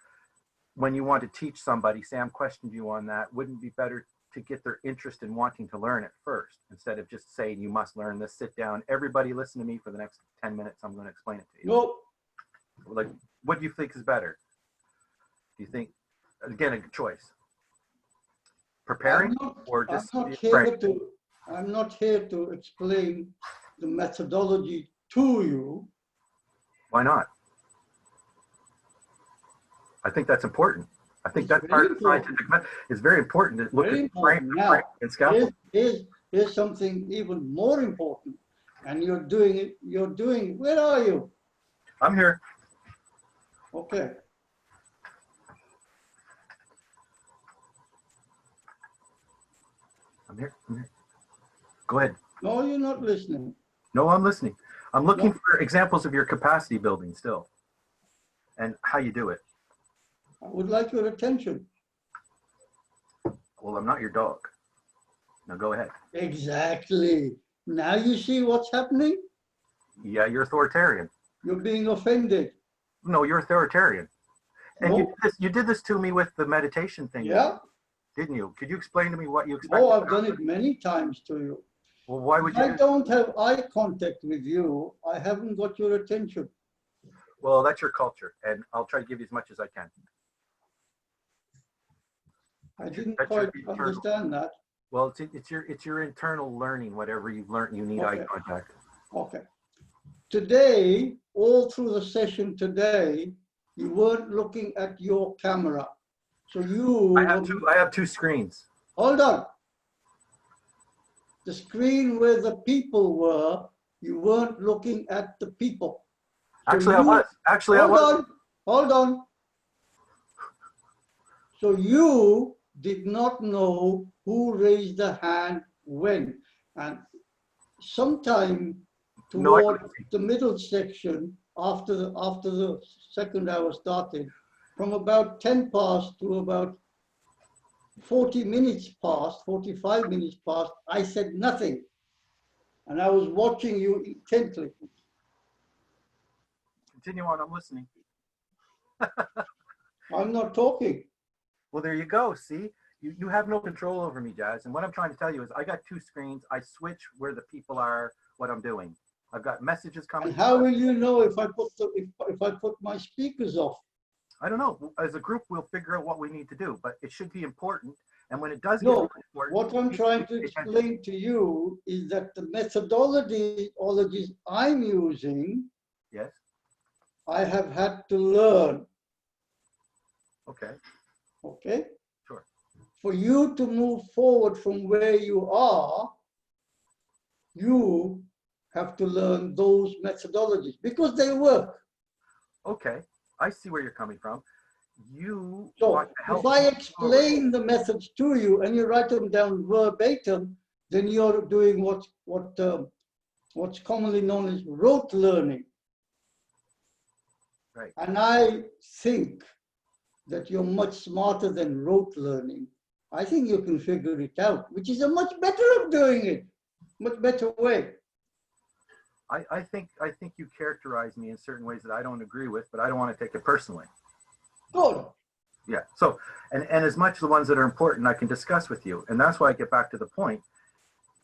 [SPEAKER 7] when you want to teach somebody, Sam questioned you on that, wouldn't it be better to get their interest in wanting to learn it first, instead of just saying, you must learn this, sit down, everybody listen to me for the next 10 minutes, I'm going to explain it to you.
[SPEAKER 3] No.
[SPEAKER 7] Like, what do you think is better? Do you think, again, a choice? Preparing or just
[SPEAKER 3] I'm not here to explain the methodology to you.
[SPEAKER 7] Why not? I think that's important. I think
[SPEAKER 3] It's
[SPEAKER 7] that's part of
[SPEAKER 3] very
[SPEAKER 7] the scientific method. It's very important to look
[SPEAKER 3] Very
[SPEAKER 7] at the frame
[SPEAKER 3] important. Now,
[SPEAKER 7] and scaffold.
[SPEAKER 3] here's something even more important, and you're doing it. Where are you?
[SPEAKER 7] I'm here.
[SPEAKER 3] Okay.
[SPEAKER 7] I'm here. Go ahead.
[SPEAKER 3] No, you're not listening.
[SPEAKER 7] No, I'm listening. I'm looking
[SPEAKER 3] No.
[SPEAKER 7] for examples of your capacity building still, and how you do it.
[SPEAKER 3] I would like your attention.
[SPEAKER 7] Well, I'm not your dog. Now go ahead.
[SPEAKER 3] Exactly. Now you see what's happening?
[SPEAKER 7] Yeah, you're authoritarian.
[SPEAKER 3] You're being offended.
[SPEAKER 7] No, you're authoritarian. And
[SPEAKER 3] No.
[SPEAKER 7] you did this to me with the meditation thing.
[SPEAKER 3] Yeah.
[SPEAKER 7] Didn't you? Could you explain to me what you expect?
[SPEAKER 3] Oh, I've done it many times to you.
[SPEAKER 7] Well, why would
[SPEAKER 3] If
[SPEAKER 7] you?
[SPEAKER 3] I don't have eye contact with you, I haven't got your attention.
[SPEAKER 7] Well, that's your culture, and I'll try to give you as much as I can.
[SPEAKER 3] I didn't
[SPEAKER 7] That's your
[SPEAKER 3] quite
[SPEAKER 7] internal-
[SPEAKER 3] understand that.
[SPEAKER 7] Well, it's your internal learning. Whatever you've learned, you need eye
[SPEAKER 3] Okay.
[SPEAKER 7] contact.
[SPEAKER 3] Okay. Today, all through the session today, you weren't looking at your camera. So you
[SPEAKER 7] I have two screens.
[SPEAKER 3] hold on. The screen where the people were, you weren't looking at the people. So
[SPEAKER 7] Actually, I was. Actually, I was.
[SPEAKER 3] Hold on. So you did not know who raised the hand when. And sometime
[SPEAKER 7] No, I
[SPEAKER 3] toward
[SPEAKER 7] didn't.
[SPEAKER 3] the middle section, after the second hour started, from about 10 past to about 40 minutes past, 45 minutes past, I said nothing. And I was watching you intently.
[SPEAKER 7] Continue on. I'm listening.
[SPEAKER 3] I'm not talking.
[SPEAKER 7] Well, there you go. See, you have no control over me, Jazz. And what I'm trying to tell you is I got two screens. I switch where the people are, what I'm doing. I've got messages coming.
[SPEAKER 3] And how will you know if I put my speakers off?
[SPEAKER 7] I don't know. As a group, we'll figure out what we need to do, but it should be important. And when it does
[SPEAKER 3] No,
[SPEAKER 7] get really important,
[SPEAKER 3] what I'm trying to explain to you is that the methodologies I'm using,
[SPEAKER 7] yes.
[SPEAKER 3] I have had to learn.
[SPEAKER 7] Okay.
[SPEAKER 3] Okay?
[SPEAKER 7] Sure.
[SPEAKER 3] For you to move forward from where you are, you have to learn those methodologies because they work.
[SPEAKER 7] Okay. I see where you're coming from. You
[SPEAKER 3] So
[SPEAKER 7] want to help
[SPEAKER 3] if I
[SPEAKER 7] me
[SPEAKER 3] explain the methods to you and you write them down verbatim, then you're doing what's commonly known as rote learning.
[SPEAKER 7] Right.
[SPEAKER 3] And I think that you're much smarter than rote learning. I think you can figure it out, which is a much better of doing it, much better way.
[SPEAKER 7] I think you characterize me in certain ways that I don't agree with, but I don't want to take it personally.
[SPEAKER 3] Good.
[SPEAKER 7] Yeah. So, and as much as the ones that are important, I can discuss with you. And that's why I get back to the point.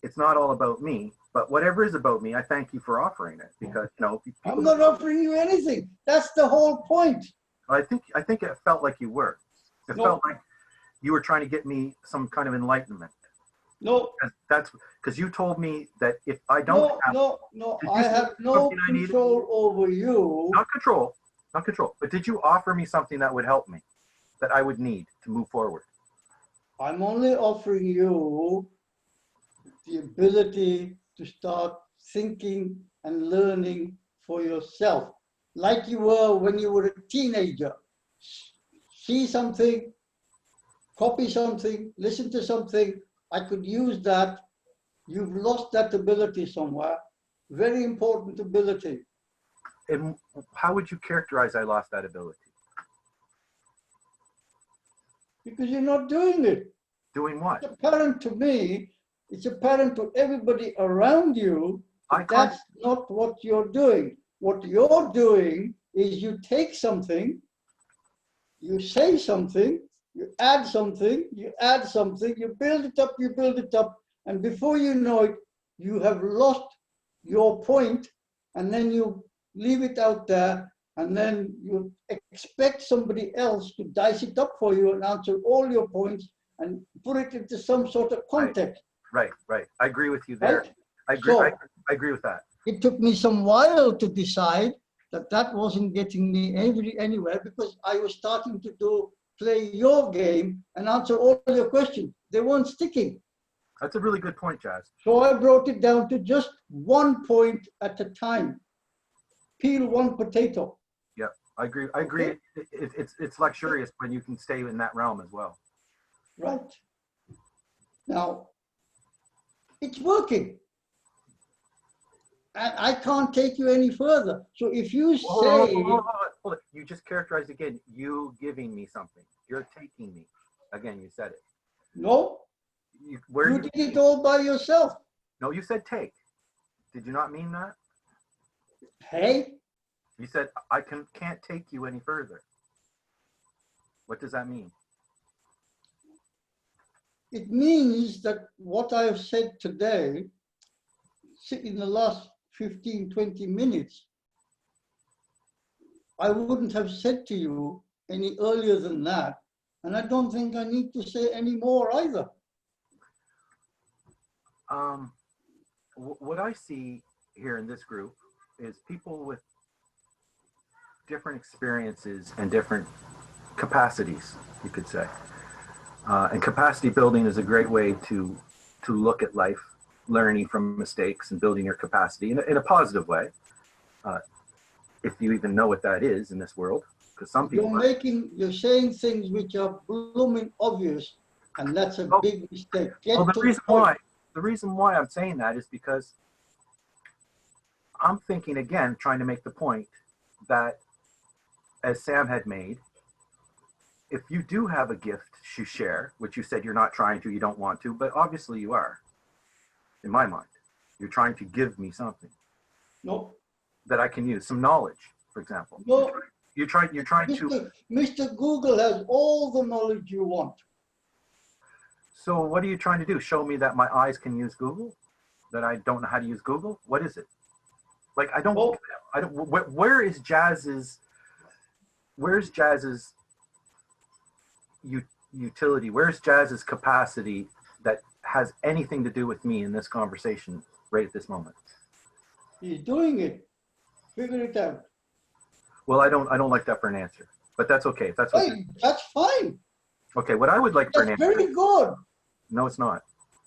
[SPEAKER 7] It's not all about me, but whatever is about me, I thank you for offering it because, you know,
[SPEAKER 3] I'm not offering you anything. That's the whole point.
[SPEAKER 7] I think it felt like you were. It
[SPEAKER 3] No.
[SPEAKER 7] felt like you were trying to get me some kind of enlightenment.
[SPEAKER 3] No,
[SPEAKER 7] That's because you told me that if I don't
[SPEAKER 3] no.
[SPEAKER 7] Did
[SPEAKER 3] I
[SPEAKER 7] you say
[SPEAKER 3] have no
[SPEAKER 7] something I needed?
[SPEAKER 3] control over you.
[SPEAKER 7] not control, but did you offer me something that would help me, that I would need to move forward?
[SPEAKER 3] I'm only offering you the ability to start thinking and learning for yourself, like you were when you were a teenager. See something, copy something, listen to something. I could use that. You've lost that ability somewhere. Very important ability.
[SPEAKER 7] And how would you characterize I lost that ability?
[SPEAKER 3] Because you're not doing it.
[SPEAKER 7] Doing what?
[SPEAKER 3] It's apparent to me, it's apparent to everybody around you that that's not what you're doing. What you're doing is you take something, you say something, you add something, you add something, you build it up, and before you know it, you have lost your point, and then you leave it out there, and then you expect somebody else to dice it up for you and answer all your points and put it into some sort of context.
[SPEAKER 7] Right. I agree with you there.
[SPEAKER 3] Right?
[SPEAKER 7] I agree.
[SPEAKER 3] So,
[SPEAKER 7] I agree with that.
[SPEAKER 3] it took me some while to decide that that wasn't getting me anywhere, because I was starting to play your game and answer all your questions. They weren't sticking.
[SPEAKER 7] That's a really good point, Jazz.
[SPEAKER 3] So I brought it down to just 1 point at a time. Peel one potato.
[SPEAKER 7] Yeah, I agree. I agree.
[SPEAKER 3] Okay.
[SPEAKER 7] It's luxurious when you can stay in that realm as well.
[SPEAKER 3] Right. Now, it's working. And I can't take you any further. So if you say...
[SPEAKER 7] Hold on. You just characterized again, you giving me something. You're taking me. Again, you said it.
[SPEAKER 3] No. You did it all by yourself.
[SPEAKER 7] No, you said take. Did you not mean that?
[SPEAKER 3] Hey?
[SPEAKER 7] You said, I can't take you any further. What does that mean?
[SPEAKER 3] It means that what I've said today, in the last 15, 20 minutes, I wouldn't have said to you any earlier than that. And I don't think I need to say any more either.
[SPEAKER 7] What I see here in this group is people with different experiences and different capacities, you could say. And capacity building is a great way to look at life, learning from mistakes and building your capacity in a positive way. If you even know what that is in this world, because some people
[SPEAKER 3] you're saying things which are blooming obvious, and that's a big mistake.
[SPEAKER 7] Well, the reason why I'm saying that is because I'm thinking again, trying to make the point that, as Sam had made, if you do have a gift to share, which you said you're not trying to, you don't want to, but obviously you are, in my mind. You're trying to give me something.
[SPEAKER 3] No.
[SPEAKER 7] That I can use, some knowledge, for example.
[SPEAKER 3] No.
[SPEAKER 7] You're trying to...
[SPEAKER 3] Mr. Google has all the knowledge you want.
[SPEAKER 7] So what are you trying to do? Show me that my eyes can use Google? That I don't know how to use Google? What is it? Like, where is Jazz's utility? Where's Jazz's capacity that has anything to do with me in this conversation right at this moment?
[SPEAKER 3] He's doing it. Figure it out.
[SPEAKER 7] Well, I don't like that for an answer, but that's okay. That's what
[SPEAKER 3] that's fine.
[SPEAKER 7] Okay, what I would like for an answer.
[SPEAKER 3] Very good.
[SPEAKER 7] No, it's not.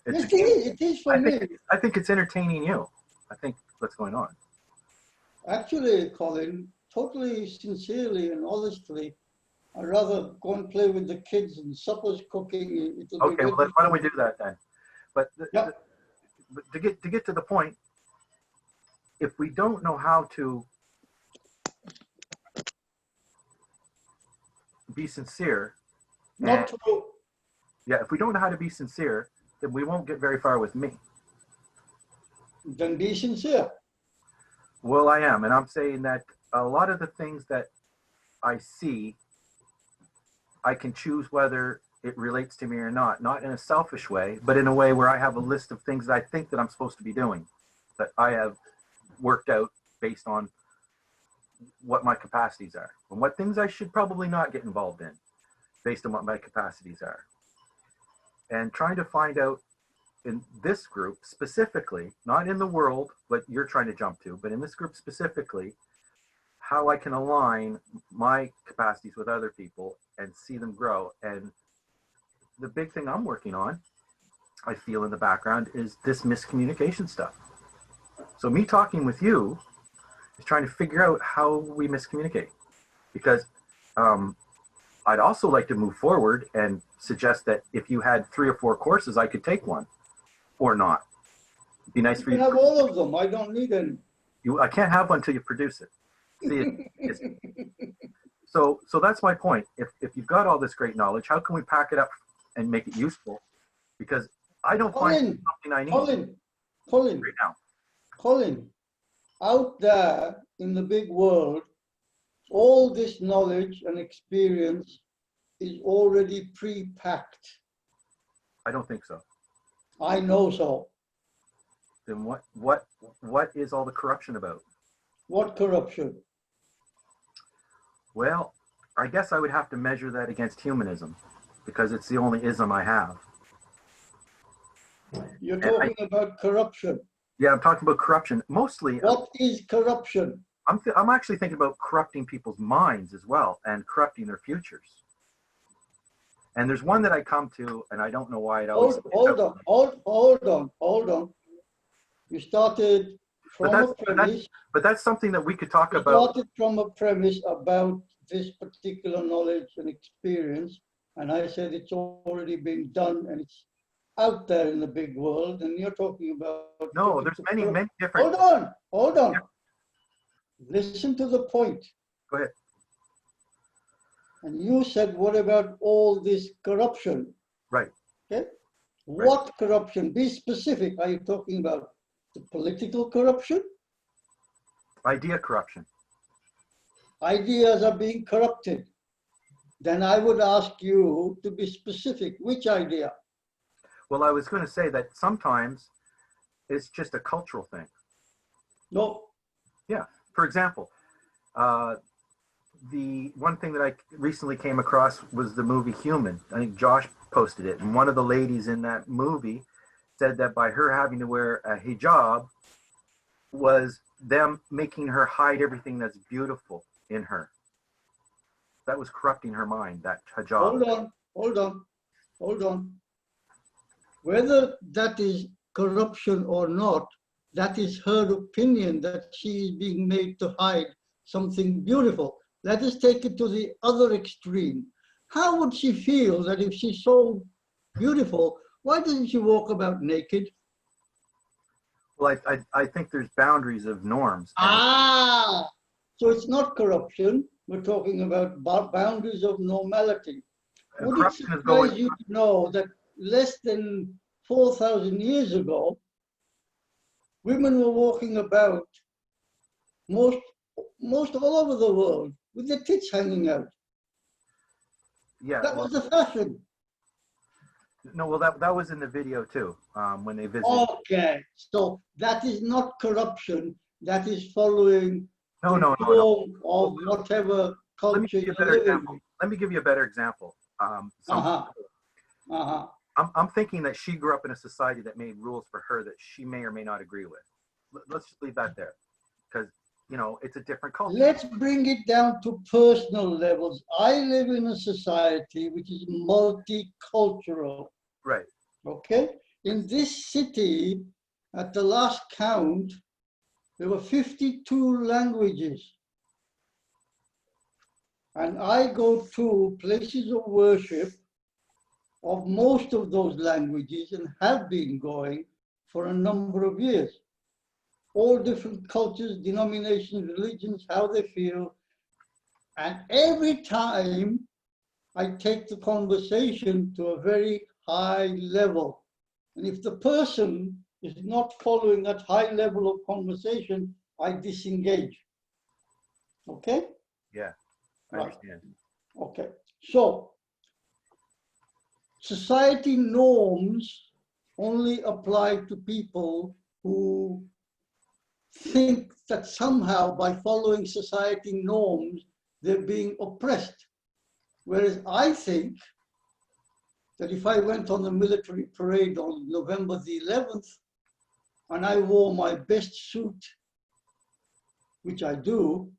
[SPEAKER 3] It is for me.
[SPEAKER 7] I think it's entertaining you. I think what's going on.
[SPEAKER 3] Actually, Colin, totally sincerely and honestly, I'd rather go and play with the kids and supper's cooking.
[SPEAKER 7] Okay, well, why don't we do that then? But to get to the point, if we don't know how to be sincere,
[SPEAKER 3] not true.
[SPEAKER 7] Yeah, if we don't know how to be sincere, then we won't get very far with me.
[SPEAKER 3] Then be sincere.
[SPEAKER 7] Well, I am, and I'm saying that a lot of the things that I see, I can choose whether it relates to me or not in a selfish way, but in a way where I have a list of things that I think that I'm supposed to be doing, that I have worked out based on what my capacities are, and what things I should probably not get involved in based on what my capacities are. And trying to find out in this group specifically, not in the world, what you're trying to jump to, but in this group specifically, how I can align my capacities with other people and see them grow. And the big thing I'm working on, I feel in the background, is this miscommunication stuff. So me talking with you is trying to figure out how we miscommunicate, because I'd also like to move forward and suggest that if you had 3 or 4 courses, I could take one or not. It'd be nice for
[SPEAKER 3] You
[SPEAKER 7] you.
[SPEAKER 3] can have all of them. I don't need any.
[SPEAKER 7] I can't have one until you produce it. See, so that's my point. If you've got all this great knowledge, how can we pack it up and make it useful? Because I don't find something I need
[SPEAKER 3] Colin,
[SPEAKER 7] right now.
[SPEAKER 3] Colin, out there in the big world, all this knowledge and experience is already pre-packed.
[SPEAKER 7] I don't think so.
[SPEAKER 3] I know so.
[SPEAKER 7] Then what is all the corruption about?
[SPEAKER 3] What corruption?
[SPEAKER 7] Well, I guess I would have to measure that against humanism, because it's the only ism I have.
[SPEAKER 3] You're talking about corruption.
[SPEAKER 7] Yeah, I'm talking about corruption. Mostly,
[SPEAKER 3] What is corruption?
[SPEAKER 7] I'm actually thinking about corrupting people's minds as well, and corrupting their futures. And there's one that I come to, and I don't know why it always.
[SPEAKER 3] Hold on. You started from a premise.
[SPEAKER 7] But that's something that we could talk
[SPEAKER 3] You
[SPEAKER 7] about.
[SPEAKER 3] started from a premise about this particular knowledge and experience, and I said it's already been done and it's out there in the big world, and you're talking about.
[SPEAKER 7] No, there's many different.
[SPEAKER 3] Hold on. Yeah. Listen to the point.
[SPEAKER 7] Go ahead.
[SPEAKER 3] And you said, what about all this corruption?
[SPEAKER 7] Right.
[SPEAKER 3] Okay. What corruption? Be specific. Are you talking about the political corruption?
[SPEAKER 7] Idea corruption.
[SPEAKER 3] Ideas are being corrupted. Then I would ask you to be specific. Which idea?
[SPEAKER 7] Well, I was going to say that sometimes it's just a cultural thing.
[SPEAKER 3] No.
[SPEAKER 7] Yeah. For example, the one thing that I recently came across was the movie Human. I think Josh posted it. And one of the ladies in that movie said that by her having to wear a hijab was them making her hide everything that's beautiful in her. That was corrupting her mind, that hijab.
[SPEAKER 3] Hold on. Whether that is corruption or not, that is her opinion that she is being made to hide something beautiful. Let us take it to the other extreme. How would she feel that if she's so beautiful, why doesn't she walk about naked?
[SPEAKER 7] Well, I think there's boundaries of norms.
[SPEAKER 3] So it's not corruption. We're talking about boundaries of normality. Would it surprise you to know that less than 4,000 years ago, women were walking about most all over the world with their tits hanging out?
[SPEAKER 7] Yeah,
[SPEAKER 3] that was the fashion.
[SPEAKER 7] No, well, that was in the video too, when they visited.
[SPEAKER 3] Okay, so that is not corruption. That is following
[SPEAKER 7] no.
[SPEAKER 3] Of whatever culture.
[SPEAKER 7] Let me give you a better example. I'm thinking that she grew up in a society that made rules for her that she may or may not agree with. Let's just leave that there, because it's a different culture.
[SPEAKER 3] Let's bring it down to personal levels. I live in a society which is multicultural.
[SPEAKER 7] Right.
[SPEAKER 3] Okay. In this city, at the last count, there were 52 languages. And I go to places of worship of most of those languages and have been going for a number of years. All different cultures, denominations, religions, how they feel. And every time I take the conversation to a very high level. And if the person is not following that high level of conversation, I disengage. Okay?
[SPEAKER 7] Yeah, I understand.
[SPEAKER 3] Okay, so society norms only apply to people who think that somehow by following society norms, they're being oppressed. Whereas I think that if I went on the military parade on November the 11th and I wore my best suit, which I do,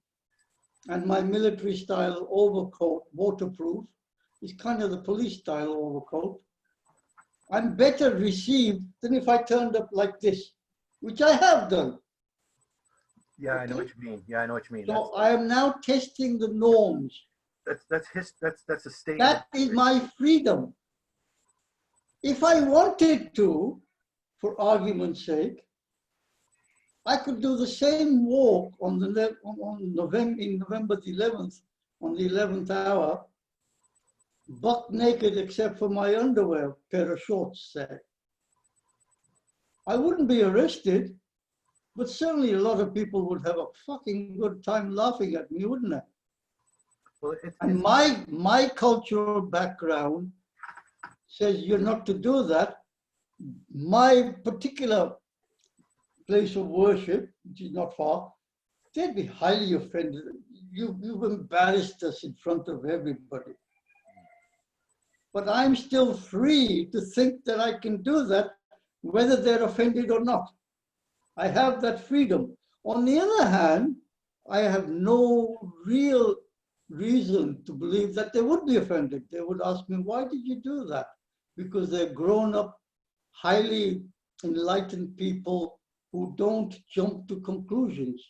[SPEAKER 3] and my military style overcoat, waterproof, is kind of the police style overcoat, I'm better received than if I turned up like this, which I have done.
[SPEAKER 7] Yeah, I know what you mean. Yeah, I know what you mean.
[SPEAKER 3] So I am now testing the norms.
[SPEAKER 7] That's a statement.
[SPEAKER 3] That is my freedom. If I wanted to, for argument's sake, I could do the same walk on November the 11th, on the 11th hour, buck naked except for my underwear, pair of shorts, say. I wouldn't be arrested, but certainly a lot of people would have a fucking good time laughing at me, wouldn't they?
[SPEAKER 7] Well,
[SPEAKER 3] And my cultural background says you're not to do that. My particular place of worship, which is not far, they'd be highly offended. You've embarrassed us in front of everybody. But I'm still free to think that I can do that, whether they're offended or not. I have that freedom. On the other hand, I have no real reason to believe that they would be offended. They would ask me, why did you do that? Because they're grown up, highly enlightened people who don't jump to conclusions.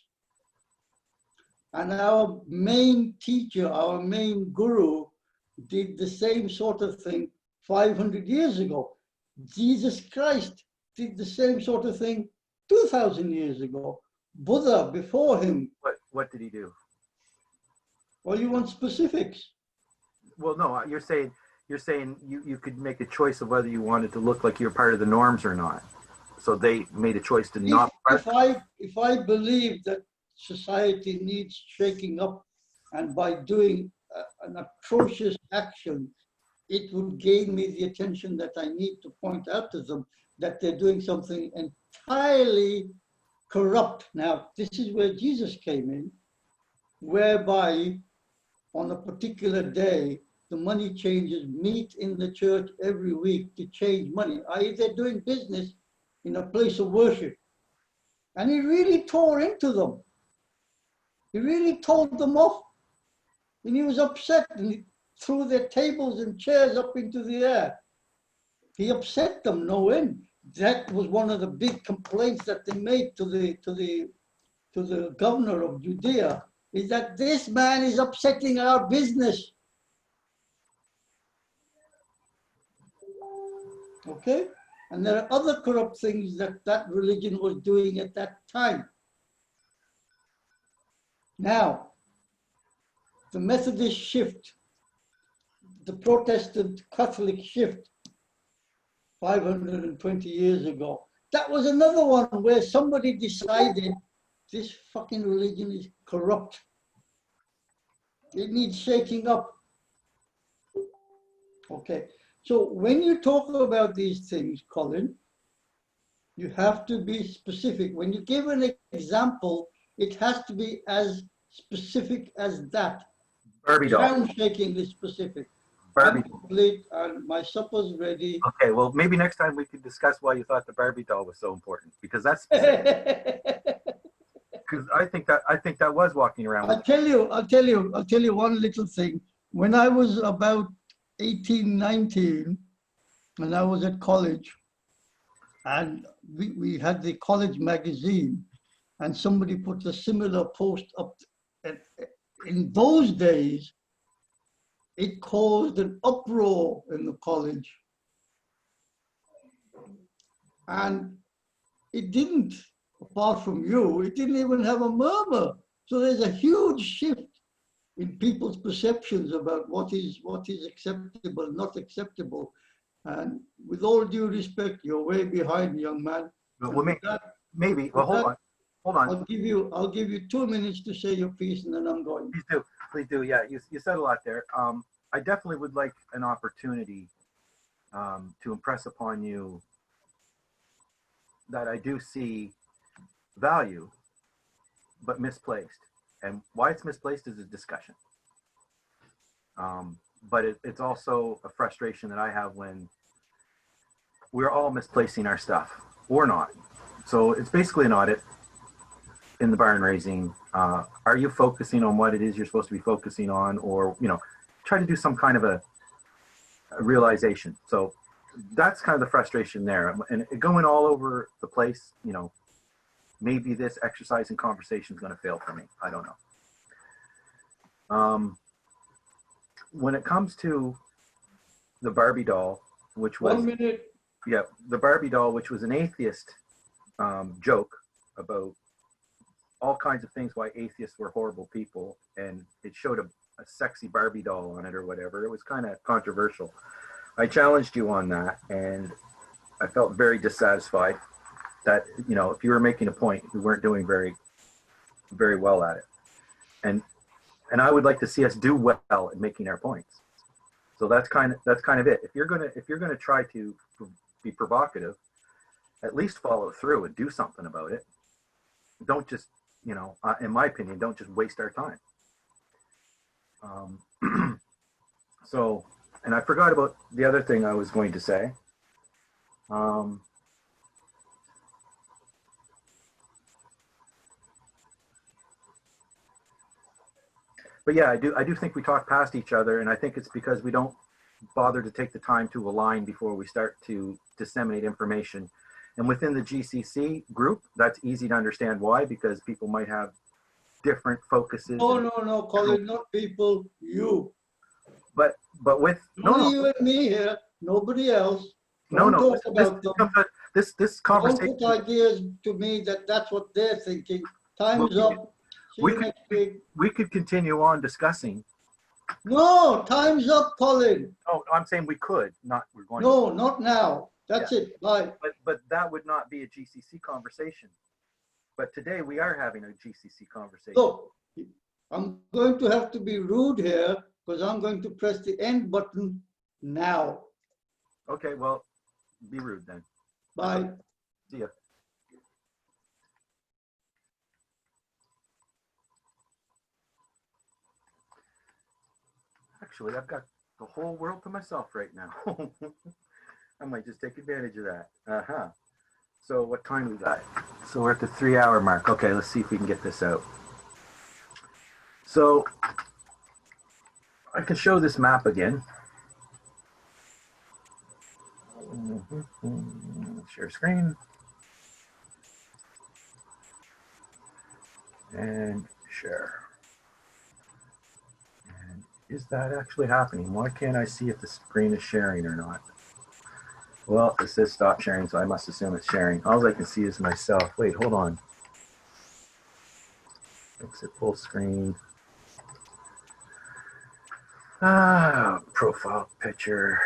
[SPEAKER 3] And our main teacher, our main guru, did the same sort of thing 500 years ago. Jesus Christ did the same sort of thing 2,000 years ago. Buddha before him.
[SPEAKER 7] What did he do?
[SPEAKER 3] Well, you want specifics?
[SPEAKER 7] Well, no, you're saying you could make a choice of whether you wanted to look like you're part of the norms or not. So they made a choice to not.
[SPEAKER 3] If I believe that society needs shaking up, and by doing an atrocious action, it would gain me the attention that I need to point out to them that they're doing something entirely corrupt. Now, this is where Jesus came in, whereby on a particular day, the money changers meet in the church every week to change money, i.e. they're doing business in a place of worship. And he really tore into them. He really told them off. And he was upset and he threw their tables and chairs up into the air. He upset them no end. That was one of the big complaints that they made to the governor of Judea, is that this man is upsetting our business. Okay? And there are other corrupt things that religion was doing at that time. Now, the Methodist shift, the Protestant Catholic shift 520 years ago, that was another one where somebody decided this fucking religion is corrupt. It needs shaking up. Okay. So when you talk about these things, Colin, you have to be specific. When you give an example, it has to be as specific as that.
[SPEAKER 7] Barbie doll.
[SPEAKER 3] Ground-shakingly specific.
[SPEAKER 7] Barbie.
[SPEAKER 3] I'm complete and my supper's ready.
[SPEAKER 7] Okay, well, maybe next time we could discuss why you thought the Barbie doll was so important, because that's specific. Because I think that was walking around.
[SPEAKER 3] I'll tell you one little thing. When I was about 18, 19, and I was at college, and we had the college magazine, and somebody put a similar post up. In those days, it caused an uproar in the college. And it didn't, apart from you, it didn't even have a murmur. So there's a huge shift in people's perceptions about what is acceptable, not acceptable. And with all due respect, you're way behind, young man.
[SPEAKER 7] Well, maybe. Well, hold on.
[SPEAKER 3] I'll give you 2 minutes to say your piece, and then I'm going.
[SPEAKER 7] Please do. Yeah, you said a lot there. I definitely would like an opportunity to impress upon you that I do see value, but misplaced. And why it's misplaced is a discussion. But it's also a frustration that I have when we're all misplacing our stuff or not. So it's basically an audit in the barn raising. Are you focusing on what it is you're supposed to be focusing on, or, try to do some kind of a realization. So that's kind of the frustration there. And going all over the place, maybe this exercise and conversation is going to fail for me. I don't know. When it comes to the Barbie doll, which was
[SPEAKER 3] 1 minute.
[SPEAKER 7] yeah, the Barbie doll, which was an atheist joke about all kinds of things, why atheists were horrible people, and it showed a sexy Barbie doll on it or whatever. It was kind of controversial. I challenged you on that, and I felt very dissatisfied that, you know, if you were making a point, we weren't doing very well at it. And I would like to see us do well at making our points. So that's kind of it. If you're gonna try to be provocative, at least follow through and do something about it. Don't just, you know, in my opinion, don't just waste our time. So, and I forgot about the other thing I was going to say. But yeah, I do think we talk past each other, and I think it's because we don't bother to take the time to align before we start to disseminate information. And within the GCC group, that's easy to understand why, because people might have different focuses.
[SPEAKER 3] No, Colin, not people, you.
[SPEAKER 7] But with
[SPEAKER 3] Only you and me here, nobody else.
[SPEAKER 7] No,
[SPEAKER 3] Don't talk about them.
[SPEAKER 7] This conversation.
[SPEAKER 3] Don't put ideas to me that's what they're thinking. Time's up. See you next week.
[SPEAKER 7] We could continue on discussing.
[SPEAKER 3] No, time's up, Colin.
[SPEAKER 7] Oh, I'm saying we could, not we're going.
[SPEAKER 3] No, not now. That's it. Bye.
[SPEAKER 7] But that would not be a GCC conversation. But today we are having a GCC conversation.
[SPEAKER 3] So I'm going to have to be rude here because I'm going to press the end button now.
[SPEAKER 7] Okay, well, be rude then.
[SPEAKER 3] Bye.
[SPEAKER 7] See ya. Actually, I've got the whole world to myself right now. I might just take advantage of that. So what time we got? So we're at the 3-hour mark. Okay, let's see if we can get this out. So I can show this map again. Share screen. And share. And is that actually happening? Why can't I see if the screen is sharing or not? Well, it says stop sharing, so I must assume it's sharing. All I can see is myself. Wait, hold on. Exit full screen. Profile picture.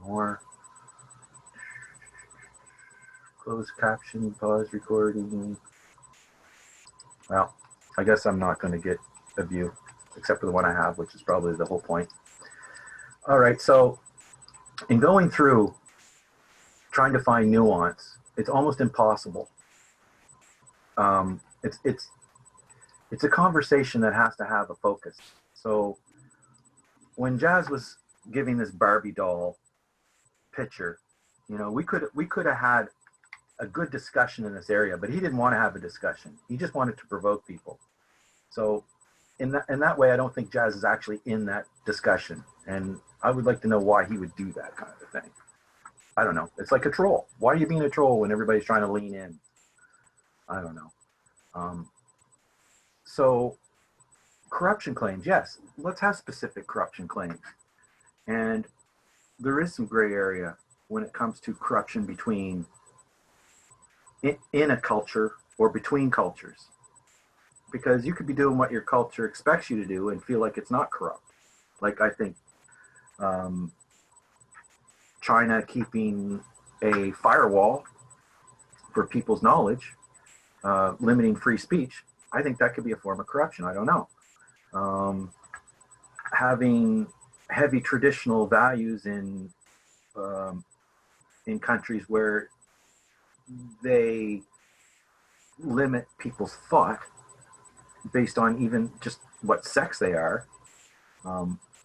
[SPEAKER 7] More. Close caption, pause recording. Well, I guess I'm not going to get a view, except for the one I have, which is probably the whole point. All right, so in going through, trying to find nuance, it's almost impossible. It's a conversation that has to have a focus. So when Jazz was giving this Barbie doll picture, you know, we could have had a good discussion in this area, but he didn't want to have a discussion. He just wanted to provoke people. So in that way, I don't think Jazz is actually in that discussion. And I would like to know why he would do that kind of a thing. I don't know. It's like a troll. Why are you being a troll when everybody's trying to lean in? I don't know. So corruption claims, yes, let's have specific corruption claims. And there is some gray area when it comes to corruption between in a culture or between cultures, because you could be doing what your culture expects you to do and feel like it's not corrupt. Like I think China keeping a firewall for people's knowledge, limiting free speech, I think that could be a form of corruption. I don't know. Having heavy traditional values in countries where they limit people's thought based on even just what sex they are.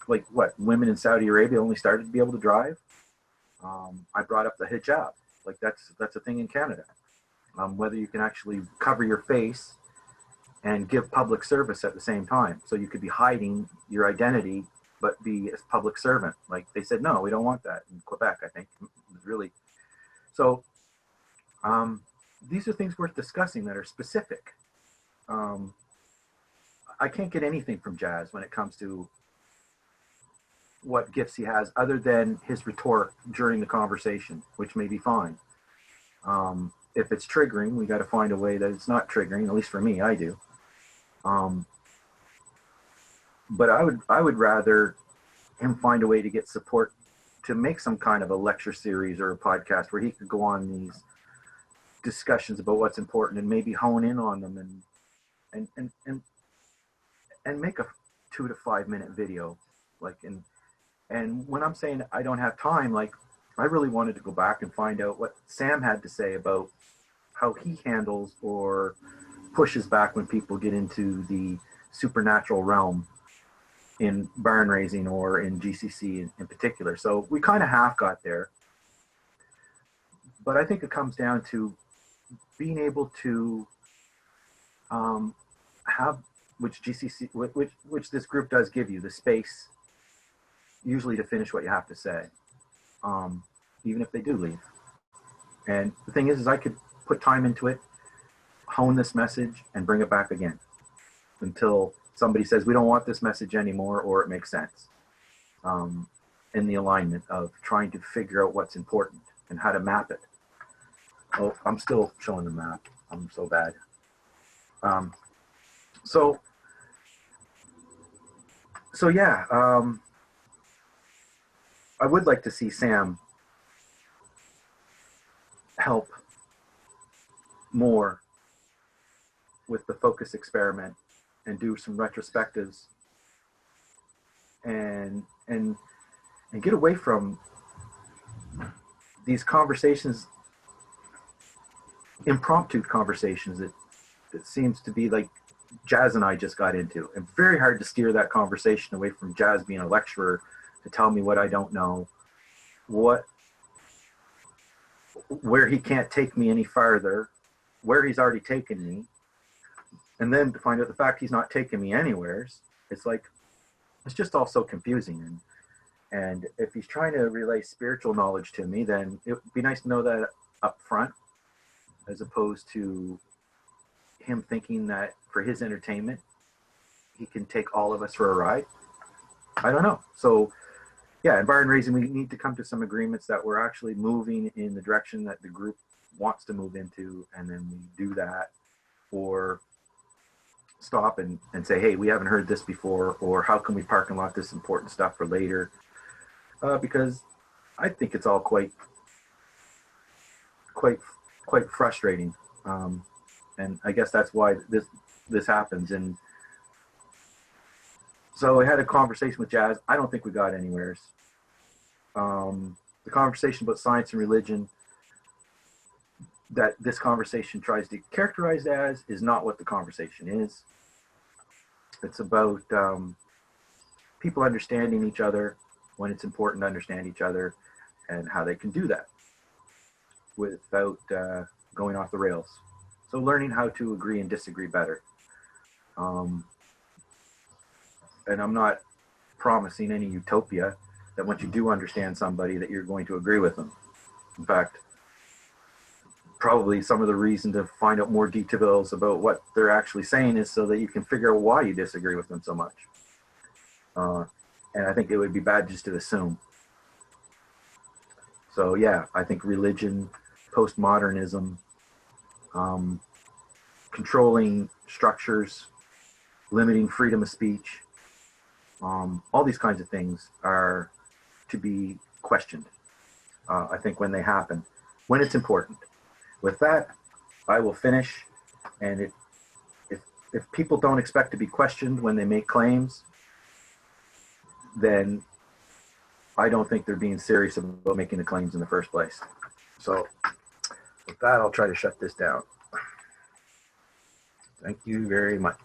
[SPEAKER 7] Like what, women in Saudi Arabia only started to be able to drive. I brought up the hijab, like that's a thing in Canada. Whether you can actually cover your face and give public service at the same time. So you could be hiding your identity but be a public servant. Like they said, no, we don't want that in Quebec, I think. It was really, so these are things worth discussing that are specific. I can't get anything from Jazz when it comes to what gifts he has other than his retort during the conversation, which may be fine. If it's triggering, we got to find a way that it's not triggering, at least for me, I do. But I would rather him find a way to get support to make some kind of a lecture series or a podcast where he could go on these discussions about what's important and maybe hone in on them and make a 2 to 5 minute video. Like, and when I'm saying I don't have time, like I really wanted to go back and find out what Sam had to say about how he handles or pushes back when people get into the supernatural realm in barn raising or in GCC in particular. So we kind of half got there, but I think it comes down to being able to have, which GCC, which this group does give you, the space usually to finish what you have to say, even if they do leave. And the thing is I could put time into it, hone this message, and bring it back again until somebody says we don't want this message anymore, or it makes sense. In the alignment of trying to figure out what's important and how to map it. Oh, I'm still showing the map. I'm so bad. So yeah, I would like to see Sam help more with the focus experiment and do some retrospectives and get away from these conversations, impromptu conversations that seems to be like Jazz and I just got into. And very hard to steer that conversation away from Jazz being a lecturer to tell me what I don't know, where he can't take me any farther, where he's already taken me, and then to find out the fact he's not taking me anywheres. It's like, it's just all so confusing. And if he's trying to relay spiritual knowledge to me, then it would be nice to know that up front, as opposed to him thinking that for his entertainment, he can take all of us for a ride. I don't know. So yeah, in barn raising, we need to come to some agreements that we're actually moving in the direction that the group wants to move into, and then we do that, or stop and say, hey, we haven't heard this before, or how can we parking lot this important stuff for later? Because I think it's all quite frustrating, and I guess that's why this happens. And so I had a conversation with Jazz. I don't think we got anywhere. The conversation about science and religion that this conversation tries to characterize as is not what the conversation is. It's about people understanding each other when it's important to understand each other, and how they can do that without going off the rails. So learning how to agree and disagree better. And I'm not promising any utopia that once you do understand somebody that you're going to agree with them. In fact, probably some of the reason to find out more details about what they're actually saying is so that you can figure out why you disagree with them so much. And I think it would be bad just to assume. So yeah, I think religion, postmodernism, controlling structures, limiting freedom of speech, all these kinds of things are to be questioned, I think, when they happen, when it's important. With that, I will finish. And if people don't expect to be questioned when they make claims, then I don't think they're being serious about making the claims in the first place. So with that, I'll try to shut this down. Thank you very much.